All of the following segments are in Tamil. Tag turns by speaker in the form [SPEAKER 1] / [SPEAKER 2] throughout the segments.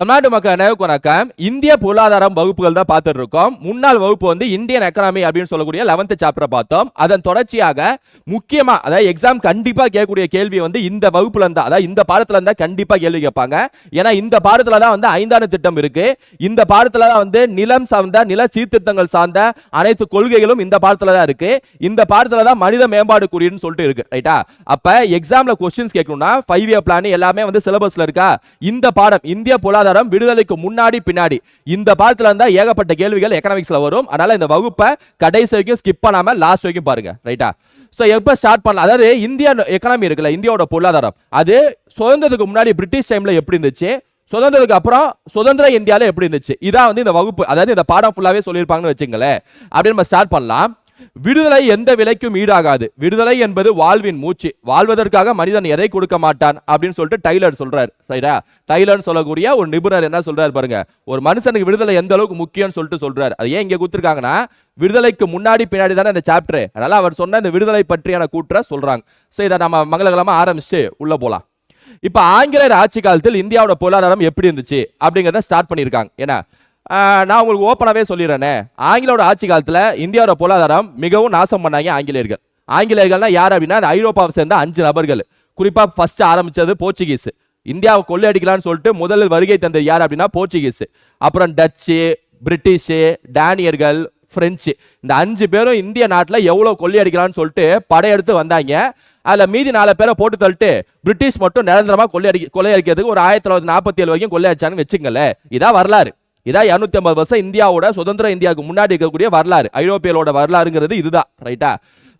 [SPEAKER 1] தமிழ்நாட்டு மக்கள் அனைவருக்கும் வணக்கம். இந்திய பொருளாதாரம் வகுப்புகள் தான் பார்த்துட்டு இருக்கோம். முன்னாள் வகுப்பு வந்து இந்தியன் எக்கனாமி அப்படின்னு சொல்லக்கூடிய 11th சாப்டர் பார்த்தோம். அதன் தொடர்ச்சியாக முக்கியமா அதாவது எக்ஸாம் கண்டிப்பா கேட்கக்கூடிய கேள்வி வந்து இந்த வகுப்புல இருந்தா, அதாவது இந்த பாடத்துல இருந்தா கண்டிப்பா கேள்வி கேட்பாங்க. ஏன்னா இந்த பாடத்துல தான் வந்து 5ஆண்டு திட்டம் இருக்கு. இந்த பாடத்துல தான் வந்து நிலம் சார்ந்த நில சீர்திருத்தங்கள் சார்ந்த அனைத்து கொள்கைகளும் இந்த பாடத்துல தான் இருக்கு. இந்த பாடத்துல தான் மனித மேம்பாடு குறியீடுன்னு சொல்லிட்டு இருக்கு. ரைட்டா? அப்ப எக்ஸாம்ல கொஸ்டின்ஸ் கேட்கணும்னா 5 இயர் பிளான் எல்லாமே வந்து சிலபஸ்ல இருக்கா. இந்த பாடம் இந்திய பொருளாதாரம் விடுதலைக்கு முன்னாடி பின்னாடி இந்த பாடத்துல இருந்தா ஏகப்பட்ட கேள்விகள் எகனாமிக்ஸ்ல வரும். அதனால இந்த வகுப்பை கடைசி வரைக்கும் ஸ்கிப் பண்ணாம லாஸ்ட் வரைக்கும் பாருங்க. ரைட்டா? சோ எப்ப ஸ்டார்ட் பண்ணலாம், அதாவது இந்திய எகனாமி இருக்குல்ல, இந்தியாவோட பொருளாதாரம் அது சுதந்திரத்துக்கு முன்னாடி பிரிட்டிஷ் டைம்ல எப்படி இருந்துச்சு, சுதந்திரத்துக்கு அப்புறம் சுதந்திர இந்தியால எப்படி இருந்துச்சு, இதான் வந்து இந்த வகுப்பு, அதாவது இந்த பாடம் ஃபுல்லாவே சொல்லியிருப்பாங்கன்னு வச்சுங்களேன். அப்படி நம்ம ஸ்டார்ட் பண்ணலாம். விடுதலை எந்த விலைக்கும் ஈடாகாது. விடுதலை என்பது வாழ்வின் மூச்சு. வாழ்வதற்காக மனிதன் எதை கொடுக்க மாட்டான் அப்படின்னு சொல்லிட்டு டைலர் சொல்றாரு. சரியா? டைலர் சொல்லக்கூடிய ஒரு நிபுணர் என்ன சொல்றாரு பாருங்க. ஒரு மனுஷனுக்கு விடுதலை எந்த அளவுக்கு முக்கியம்னு சொல்லிட்டு சொல்றாரு. அது ஏன் இங்க கொடுத்திருக்காங்கன்னா, விடுதலைக்கு முன்னாடி பின்னாடி தானே இந்த சாப்டர். அதனால அவர் சொன்ன இந்த விடுதலை பற்றியான கூற்ற சொல்றாங்க. சோ இதை நம்ம மங்களகரமா ஆரம்பிச்சு உள்ள போலாம். இப்ப ஆங்கிலேயர் ஆட்சி காலத்தில் இந்தியாவோட பொருளாதாரம் எப்படி இருந்துச்சு அப்படிங்கறத ஸ்டார்ட் பண்ணியிருக்காங்க. ஏன்னா நான் உங்களுக்கு ஓப்பனாவே சொல்லிடுறேனே, ஆங்கிலோட ஆட்சி காலத்துல இந்தியாவோட பொருளாதாரம் மிகவும் நாசம் பண்ணாங்க ஆங்கிலேயர்கள். ஆங்கிலேயர்கள்னா யார் அப்படின்னா, ஐரோப்பாவை சேர்ந்த 5 நபர்கள். குறிப்பா ஃபர்ஸ்ட் ஆரம்பிச்சது போர்ச்சுகீஸ். இந்தியாவை கொள்ளையடிக்கலாம்னு சொல்லிட்டு முதலில் வருகை தந்தது யார் அப்படின்னா போர்ச்சுகீஸ். அப்புறம் டச்சு, பிரிட்டிஷ், டேனியர்கள், பிரெஞ்சு, இந்த 5 பேரும் இந்திய நாட்டில் எவ்வளவு கொள்ளையடிக்கலாம்னு சொல்லிட்டு படையெடுத்து வந்தாங்க. அதுல மீதி 4 பேரை போட்டு தள்ளிட்டு பிரிட்டிஷ் மட்டும் நிரந்தரமா கொள்ளையடிக்கிறதுக்கு ஒரு 1947 வரைக்கும் கொள்ளையடிச்சான்னு வச்சுங்களேன். இதான் வரலாறு. இதான் 250 வருஷம் இந்தியாவோட சுதந்திர இந்தியாவுக்கு முன்னாடி இருக்கக்கூடிய வரலாறு. ஐரோப்பியலோட வரலாறுங்கிறது இதுதான். ரைட்டா?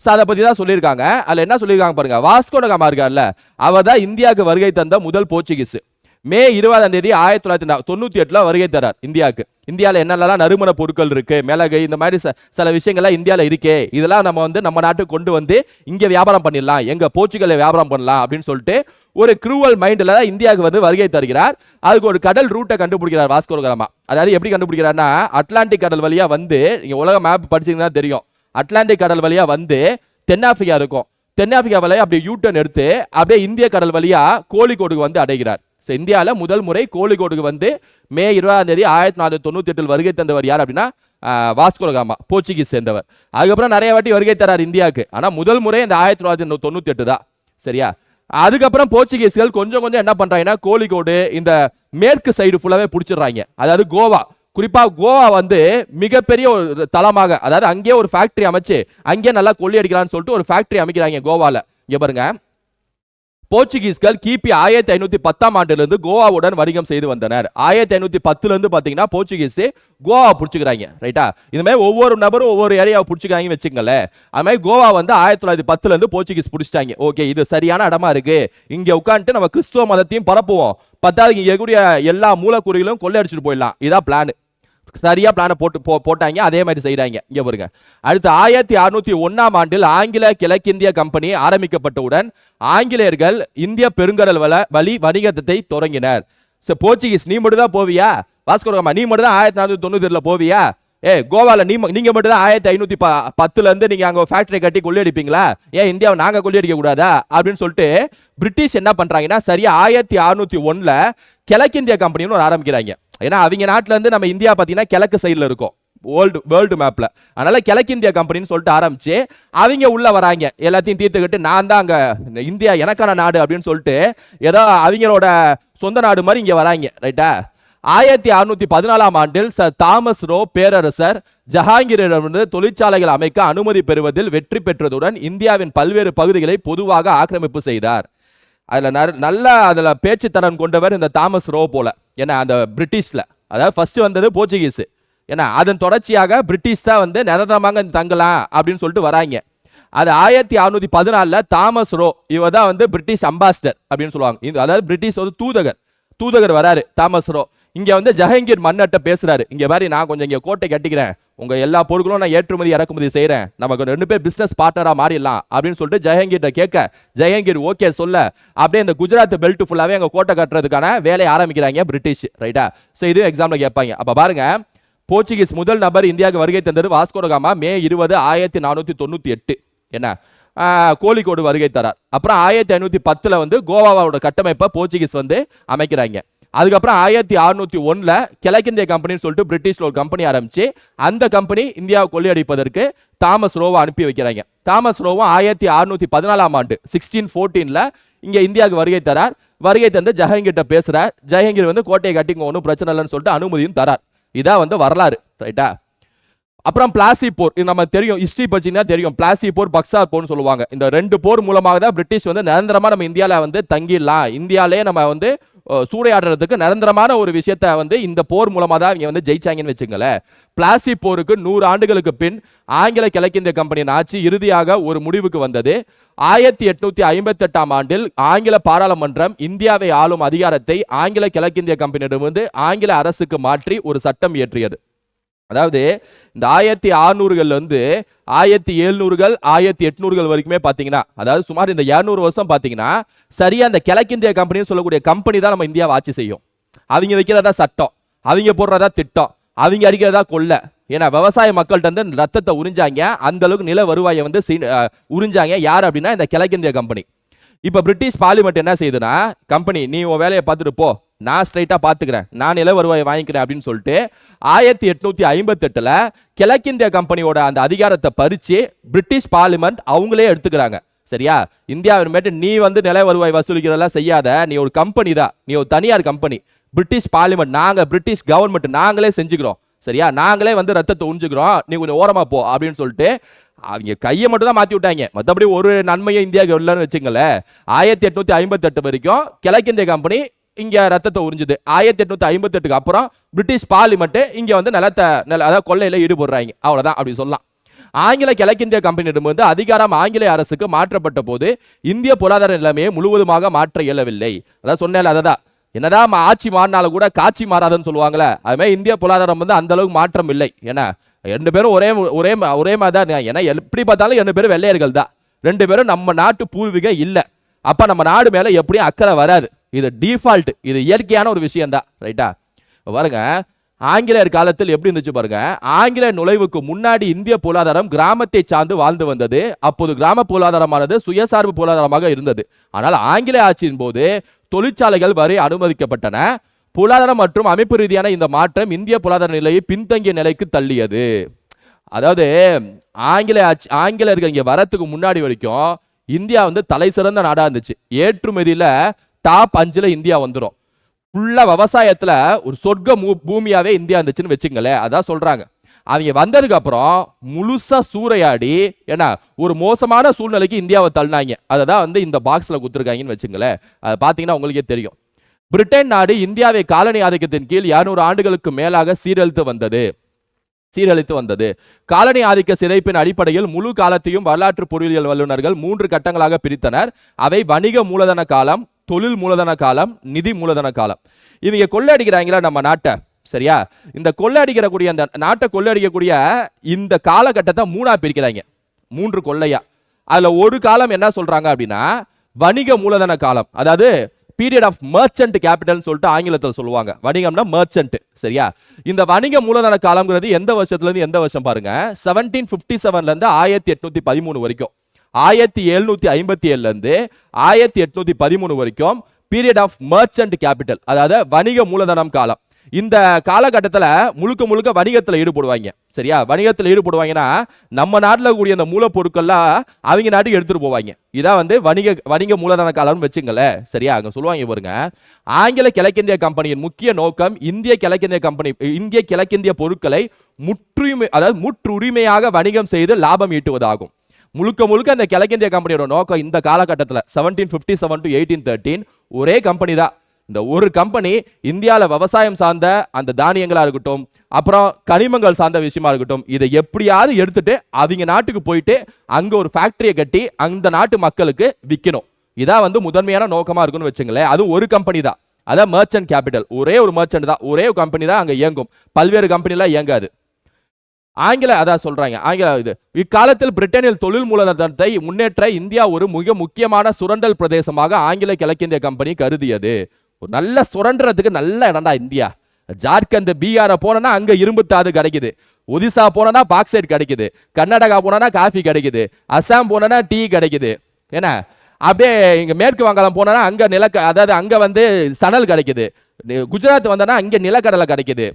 [SPEAKER 1] சோ அதை பத்தி தான் சொல்லியிருக்காங்க. அதுல என்ன சொல்லியிருக்காங்க பாருங்க. வாஸ்கோ ட காமா இருக்கார்ல, அவர் தான் இந்தியாவுக்கு வருகை தந்த முதல் போர்ச்சுகீஸ். மே 20ஆம் தேதி 1998 வருகை தரார் இந்தியாவுக்கு. இந்தியாவில் என்னெல்லாம் நறுமண பொருட்கள் இருக்கு, மிளகு, இந்த மாதிரி சில விஷயங்கள்லாம் இந்தியாவில் இருக்கே, இதெல்லாம் நம்ம வந்து நம்ம நாட்டுக்கு கொண்டு வந்து இங்க வியாபாரம் பண்ணிடலாம், எங்க போர்ச்சுகல்ல வியாபாரம் பண்ணலாம் அப்படின்னு சொல்லிட்டு ஒரு க்ரூவல் மைண்ட்ல இந்தியாவுக்கு வந்து வருகை தருகிறார். அதுக்கு ஒரு கடல் ரூட்டை கண்டுபிடிக்கிறார் வாஸ்கோ ட காமா. அதாவது எப்படி கண்டுபிடிக்கிறார்னா, அட்லாண்டிக் கடல் வழியா வந்து, நீங்க உலக மேப் படிச்சீங்கன்னா தெரியும், அட்லாண்டிக் கடல் வழியா வந்து தென்னாப்பிரிக்கா இருக்கும். தென்னாப்பிரிக்கா வழியா அப்படியே யூட்டர்ன் எடுத்து அப்படியே இந்திய கடல் வழியா கோழிக்கோடுக்கு வந்து அடைகிறார். இந்தியாவில் முதல் முறை கோழிக்கோடுக்கு வந்து மே 20ஆம் தேதி 1498 வருகை தந்தவர் யார் அப்படின்னா வாஸ்கோ ட காமா, போர்ச்சுகீஸ் சேர்ந்தவர். அதுக்கப்புறம் நிறைய வாட்டி வருகை தரார் இந்தியாவுக்கு. ஆனா முதல் முறை இந்த 1998 தான். சரியா? அதுக்கப்புறம் போர்ச்சுகீஸ்கள் கொஞ்சம் கொஞ்சம் என்ன பண்றாங்கன்னா, கோழிக்கோடு இந்த மேற்கு சைடு ஃபுல்லாவே பிடிச்சிடுறாங்க. அதாவது கோவா, குறிப்பா கோவா வந்து மிகப்பெரிய ஒரு தளமாக, அதாவது அங்கேயே ஒரு ஃபேக்டரி அமைச்சு அங்கேயே நல்லா கொள்ளையடிக்கலாம்னு சொல்லிட்டு ஒரு ஃபேக்டரி அமைக்கிறாங்க கோவால. இங்க பாருங்க, போர்ச்சுகீஸ்கள் கிபி 1510ஆம் ஆண்டிலிருந்து கோவாவுடன் வணிகம் செய்து வந்தனர். 1510 இருந்து பாத்தீங்கன்னா போர்ச்சுகீஸ் கோவா பிடிச்சுக்கிறாங்க. ரைட்டா? இது மாதிரி ஒவ்வொரு நபரும் ஒவ்வொரு ஏரியாவை பிடிச்சுக்கிறாங்க வச்சுங்களேன். அது மாதிரி கோவா வந்து 1910 இருந்து போர்ச்சுகீஸ் பிடிச்சிட்டாங்க. ஓகே, இது சரியான இடமா இருக்கு, இங்க உட்காந்துட்டு நம்ம கிறிஸ்துவ மதத்தையும் பரப்புவோம், பத்தாவது இங்க இருக்கக்கூடிய எல்லா மூலக்கூறுகளும் கொள்ளையடிச்சிட்டு போயிடலாம். இதான் பிளான். சரியா பிளான போட்டாங்க. அதே மாதிரி செய்யறாங்க. இங்க பாருங்க. அடுத்து 1601ஆம் ஆண்டில் ஆங்கில கிழக்கிந்திய கம்பெனி ஆரம்பிக்கப்பட்டவுடன் ஆங்கிலேயர்கள் இந்திய பெருங்கடல் வழி வணிகத்தை தொடங்கினர். போர்ச்சுகீஸ், நீ மட்டும் தான் போவியா? வாஸ்கோ ட காமா, நீ மட்டும் தான் 1492 போவியா? கோவால நீங்க மட்டும் தான் 1510 இருந்து நீங்க அங்க ஃபேக்டரி கட்டி கொள்ளையடிப்பீங்களா? ஏன் இந்தியாவை நாங்க கொள்ளையடிக்க கூடாதா அப்படின்னு சொல்லிட்டு பிரிட்டிஷ் என்ன பண்றாங்கன்னா, சரியா 1601ல கிழக்கிந்திய கம்பெனின்னு ஒரு ஆரம்பிக்கிறாங்க. ஏன்னா அவங்க நாட்டுல இருந்து நம்ம இந்தியா பாத்தீங்கன்னா கிழக்கு சைடுல இருக்கும் வேர்ல்டு மேப்ல. அதனால கிழக்கிந்திய கம்பெனின்னு சொல்லிட்டு ஆரம்பிச்சு அவங்க உள்ள வராங்க. எல்லாத்தையும் தீர்த்துக்கிட்டு நான் தான் அங்க இந்தியா எனக்கான நாடு அப்படின்னு சொல்லிட்டு ஏதோ அவங்களோட சொந்த நாடு மாதிரி இங்க வராங்க. ரைட்டா? 1614ஆம் ஆண்டில் சர் தாமஸ் ரோ பேரரசர் ஜஹாங்கீரிடமிருந்து தொழிற்சாலைகள் அமைக்க அனுமதி பெறுவதில் வெற்றி பெற்றதுடன் இந்தியாவின் பல்வேறு பகுதிகளை பொதுவாக ஆக்கிரமிப்பு செய்தார். அதுல பேச்சு தரம் கொண்டவர் இந்த தாமஸ் ரோ போல. ஏன்னா அந்த பிரிட்டிஷ்ல, அதாவது ஃபர்ஸ்ட் வந்தது போர்ச்சுகீஸ், ஏன்னா அதன் தொடர்ச்சியாக பிரிட்டிஷ் தான் வந்து நிரந்தரமாக தங்கலாம் அப்படின்னு சொல்லிட்டு வராங்க. அது 1614ல தாமஸ் ரோ, இவர் தான் வந்து பிரிட்டிஷ் அம்பாசிடர் அப்படின்னு சொல்லுவாங்க. அதாவது பிரிட்டிஷ் ஒரு தூதகர் வராரு தாமஸ் ரோ. இங்க வந்து ஜஹங்கீர் மன்னர்ட்ட பேசுறாரு. இங்க மாதிரி நான் கொஞ்சம் இங்க கோட்டை கட்டிக்கிறேன், உங்க எல்லா பொருட்களும் நான் ஏற்றுமதி இறக்குமதி செய்யறேன், நமக்கு 2 பேர் பிசினஸ் பார்ட்னரா மாறிடலாம் அப்படின்னு சொல்லிட்டு ஜஹங்கீர்ட்ட கேட்க, ஜஹங்கீர் ஓகே சொல்ல அப்படியே இந்த குஜராத் பெல்ட் ஃபுல்லாவே அங்க கோட்டை கட்டுறதுக்கான வேலையை ஆரம்பிக்கிறாங்க பிரிட்டிஷ். ரைட்டா? சோ இது எக்ஸாம்ல கேட்பாங்க. அப்ப பாருங்க, போர்ச்சுகீஸ் முதல் நபர் இந்தியாவுக்கு வருகை தந்தது வாஸ்கோ ட காமா. மே 20 1498 என்ன கோழிக்கோடு வருகை தரார். அப்புறம் 1510ல வந்து கோவாவோட கட்டமைப்பை போர்ச்சுகீஸ் வந்து அமைக்கிறாங்க. அதுக்கப்புறம் 1601 கிழக்கிந்திய கம்பெனின்னு சொல்லிட்டு பிரிட்டிஷ்ல ஒரு கம்பெனி ஆரம்பிச்சு அந்த கம்பெனி இந்தியாவை கொள்ளையடிப்பதற்கு தாமஸ் ரோவை அனுப்பி வைக்கிறாங்க. தாமஸ் ரோவா 1614 ஆண்டு 1614 இங்க இந்தியாவுக்கு வருகை தரார். வருகை தந்து ஜஹங்கீர்ட்ட பேசுறார். ஜஹங்கீர் வந்து கோட்டையை கட்டிங்க, ஒன்றும் பிரச்சனை இல்லைன்னு சொல்லிட்டு அனுமதியும் தரார். இதான் வந்து வரலாறு, ரைட்டா? அப்புறம் பிளாசி போர், இது நம்ம தெரியும், ஹிஸ்டரி பற்றினா தெரியும். பிளாசி போர், பக்சார் போர்னு சொல்லுவாங்க. இந்த 2 போர் மூலமாக தான் பிரிட்டிஷ் வந்து நிரந்தரமா நம்ம இந்தியாவில் வந்து தங்கிடலாம், இந்தியாவிலே நம்ம வந்து சூறையாடுறதுக்கு நிரந்தரமான ஒரு விஷயத்தை வந்து இந்த போர் மூலமா தான் இங்க வந்து ஜெயிச்சாங்கன்னு வச்சுங்களேன். பிளாசி போருக்கு 100 ஆண்டுகளுக்கு பின் ஆங்கில கிழக்கிந்திய கம்பெனியின் ஆட்சி இறுதியாக ஒரு முடிவுக்கு வந்தது. 1858 ஆண்டில் ஆங்கில பாராளுமன்றம் இந்தியாவை ஆளும் அதிகாரத்தை ஆங்கில கிழக்கிந்திய கம்பெனியிடமிருந்து ஆங்கில அரசுக்கு மாற்றி ஒரு சட்டம் இயற்றியது. அதாவது இந்த 1600கள் வந்து 1700கள் 1800கள் வரைக்குமே பாத்தீங்கன்னா, அதாவது சுமார் இந்த 200 வருஷம் பாத்தீங்கன்னா சரியா அந்த கிழக்கிந்திய கம்பெனின்னு சொல்லக்கூடிய கம்பெனி தான் நம்ம இந்தியாவை ஆட்சி செய்யும். அவங்க வைக்கிறதா சட்டம், அவங்க போடுறதா திட்டம், அவங்க அடிக்கிறதா கொள்ள. ஏன்னா விவசாய மக்கள்கிட்ட வந்து ரத்தத்தை உறிஞ்சாங்க, அந்த அளவுக்கு நில வருவாயை வந்து உறிஞ்சாங்க. யார் அப்படின்னா இந்த கிழக்கிந்திய கம்பெனி. இப்ப பிரிட்டிஷ் பார்லிமெண்ட் என்ன செய்யுதுன்னா, கம்பெனி நீ உன் வேலையை பார்த்துட்டு போ, நான் ஸ்ட்ரைட்டா பாத்துக்கிறேன், நான் நில வருவாயை வாங்கிக்கிறேன் அப்படின்னு சொல்லிட்டு 1858 கிழக்கிந்திய கம்பெனியோட அந்த அதிகாரத்தை பறிச்சு பிரிட்டிஷ் பார்லிமெண்ட் அவங்களே எடுத்துக்கிறாங்க. சரியா? இந்தியாவின் நீ வந்து நில வருவாய் வசூலிக்கிறதெல்லாம் செய்யாத, நீ ஒரு கம்பெனி தான், நீ ஒரு தனியார் கம்பெனி. பிரிட்டிஷ் பார்லிமெண்ட் நாங்க, பிரிட்டிஷ் கவர்மெண்ட் நாங்களே செஞ்சுக்கிறோம். சரியா? நாங்களே வந்து ரத்தத்தை உறிஞ்சுக்கிறோம், நீ கொஞ்சம் ஓரமா போ அப்படின்னு சொல்லிட்டு அவங்க கையை மட்டும் தான் மாத்தி விட்டாங்க. மற்றபடி ஒரு நன்மையை இந்தியாவுக்கு இல்லைன்னு வச்சுங்களேன். 1858 வரைக்கும் கிழக்கிந்திய கம்பெனி இங்க ரத்தத்தை உறிஞ்சுது. 1858க்கு அப்புறம் பிரிட்டிஷ் பார்லிமெண்ட் இங்க வந்து அதாவது கொள்ளையில ஈடுபடுறாங்க. அவ்வளவுதான் அப்படி சொல்லலாம். ஆங்கில கிழக்கிந்திய கம்பெனியிடம் வந்து அதிகாரம் ஆங்கிலேய அரசுக்கு மாற்றப்பட்ட போது இந்திய பொருளாதார நிலைமையை முழுவதுமாக மாற்ற இயலவில்லை. அதான் சொன்னேன், அததான் என்னதான் ஆட்சி மாறினாலும் கூட காட்சி மாறாதுன்னு சொல்லுவாங்களே, அதுமாதிரி இந்திய பொருளாதாரம் வந்து அந்த அளவுக்கு மாற்றம் இல்லை. ஏன்னா 2 பேரும் ஒரே மாதிரி தான். ஏன்னா எப்படி பார்த்தாலும் 2 பேரும் வெள்ளையர்கள் தான். 2 பேரும் நம்ம நாட்டு பூர்வீகம் இல்லை. அப்ப நம்ம நாடு மேல எப்படியும் அக்கறை வராது. இது டிஃபால்ட், இது இயற்கையான ஒரு விஷயம் தான், ரைட்டா? பாருங்க, ஆங்கிலேயர் காலத்தில் எப்படி இருந்துச்சு பாருங்க. ஆங்கிலேய நுழைவுக்கு முன்னாடி இந்திய பொருளாதாரம் கிராமத்தை சார்ந்து வாழ்ந்து வந்தது. அப்போது கிராம பொருளாதாரமானது சுயசார்பு பொருளாதாரமாக இருந்தது. ஆனால் ஆங்கிலேய ஆட்சியின் போது தொழிற்சாலைகள் வரை அனுமதிக்கப்பட்டன. பொருளாதாரம் மற்றும் அமைப்பு ரீதியான இந்த மாற்றம் இந்திய பொருளாதார நிலையை பின்தங்கிய நிலைக்கு தள்ளியது. அதாவது ஆங்கிலேயர்கள் இங்க வரத்துக்கு முன்னாடி வரைக்கும் இந்தியா வந்து தலை சிறந்த நாடா இருந்துச்சு. ஏற்றுமதியில டாப் 5ல இந்தியா வந்துடும். ஃபுல்லா விவசாயத்துல ஒரு சொர்க்க பூமியாவே இந்தியா இருந்துச்சுன்னு வச்சுங்களேன். அதான் சொல்றாங்க. அவங்க வந்ததுக்கு அப்புறம் முழுசா சூறையாடி ஏன்னா ஒரு மோசமான சூழ்நிலைக்கு இந்தியாவை தள்ளினாங்க. அதான் வந்து இந்த பாக்ஸ்ல குத்துருக்காங்கன்னு வச்சுங்களேன். அதை பாத்தீங்கன்னா உங்களுக்கே தெரியும். பிரிட்டன் நாடு இந்தியாவை காலனி ஆதிக்கத்தின் கீழ் 200 ஆண்டுகளுக்கு மேலாக சீரழித்து வந்தது. காலனி ஆதிக்க சிதைப்பின் அடிப்படையில் முழு காலத்தையும் வரலாற்று பொருளியல் வல்லுநர்கள் 3 கட்டங்களாக பிரித்தனர். அவை வணிக மூலதன காலம், தொழில் மூலதன காலம், நிதி மூலதன காலம். இவங்க கொள்ளையடிக்கிறாங்களா நம்ம நாட்டை, சரியா? இந்த கொள்ளையடிக்கக்கூடிய அந்த நாட்டை கொள்ளையடிக்கக்கூடிய இந்த காலகட்டத்தை 3ஆ பிரிக்கிறாங்க. 3 கொள்ளையா. அதுல ஒரு காலம் என்ன சொல்றாங்க அப்படின்னா வணிக மூலதன காலம், அதாவது பீரியட் ஆஃப் மர்ச்சன்ட் கேபிட்டல் சொல்லிட்டு ஆங்கிலத்தில் சொல்லுவாங்க. வணிகம்னா மர்ச்சன்ட், சரியா? இந்த வணிக மூலதன காலம்ங்கிறது எந்த வருஷத்துல இருந்து எந்த வருஷம் பாருங்க, 1757 இருந்து 1813 வரைக்கும், 1757 இருந்து 1813 வரைக்கும் பீரியட் ஆஃப் மர்ச்சன்ட் கேபிட்டல், அதாவது வணிக மூலதனம் காலம். இந்த காலகட்டத்தில் முழுக்க வணிகத்தில் ஈடுபடுவாங்க. சரியா? வணிகத்தில் ஈடுபடுவாங்கன்னா நம்ம நாட்டில் கூடிய அந்த மூலப்பொருட்கள்லாம் அவங்க நாட்டுக்கு எடுத்துட்டு போவாங்க. இதான் வந்து வணிக மூலதன காலம்னு வச்சுங்களேன். சரியா? அங்க சொல்லுவாங்க பாருங்க, ஆங்கில கிழக்கிந்திய கம்பெனியின் முக்கிய நோக்கம் இந்திய கிழக்கிந்திய பொருட்களை முற்றுரிமையாக வணிகம் செய்து லாபம் ஈட்டுவதாகும். முழுக்க அந்த கிழக்கிந்திய கம்பெனியோட நோக்கம் இந்த காலகட்டத்தில் 1757 to 1813 ஒரே கம்பெனி தான். இந்த ஒரு கம்பெனி இந்தியாவில் விவசாயம் சார்ந்த அந்த தானியங்களா இருக்கட்டும், அப்புறம் கனிமங்கள் சார்ந்த விஷயமா இருக்கட்டும், இதை எப்படியாவது எடுத்துட்டு அவங்க நாட்டுக்கு போயிட்டு அங்க ஒரு ஃபேக்டரியை கட்டி அந்த நாட்டு மக்களுக்கு விற்கணும். இதான் வந்து முதன்மையான நோக்கமா இருக்குன்னு வச்சுங்களேன். அது ஒரு கம்பெனி தான், அதான் மர்ச்சன்ட் கேபிட்டல். ஒரே ஒரு மர்ச்சன்ட் தான், ஒரே ஒரு கம்பெனி தான் அங்க இயங்கும். பல்வேறு கம்பெனிலாம் இயங்காது. அதான் சொல்றாங்க. இது இக்காலத்தில் பிரிட்டனில் தொழில் மூலதனத்தை முன்னேற்ற இந்தியா ஒரு மிக முக்கியமான சுரண்டல் பிரதேசமாக ஆங்கில கிழக்கிந்திய கம்பெனி கருதியது. ஒரு நல்ல சுரண்டறதுக்கு நல்ல இடம்டா இந்தியா. ஜார்க்கண்ட், பீகார போனா அங்க இரும்பு தாது கிடைக்குது, ஒடிசா போனா பாக்சைட் கிடைக்குது, கர்நாடகா போனா காஃபி கிடைக்குது, அசாம் போனா டீ கிடைக்குது. ஏன்னா அப்படியே இங்க மேற்கு வங்காளம் போனா அங்க அதாவது அங்க வந்து சணல் கிடைக்குது, குஜராத் வந்தனா அங்க நிலக்கடலை கிடைக்குது.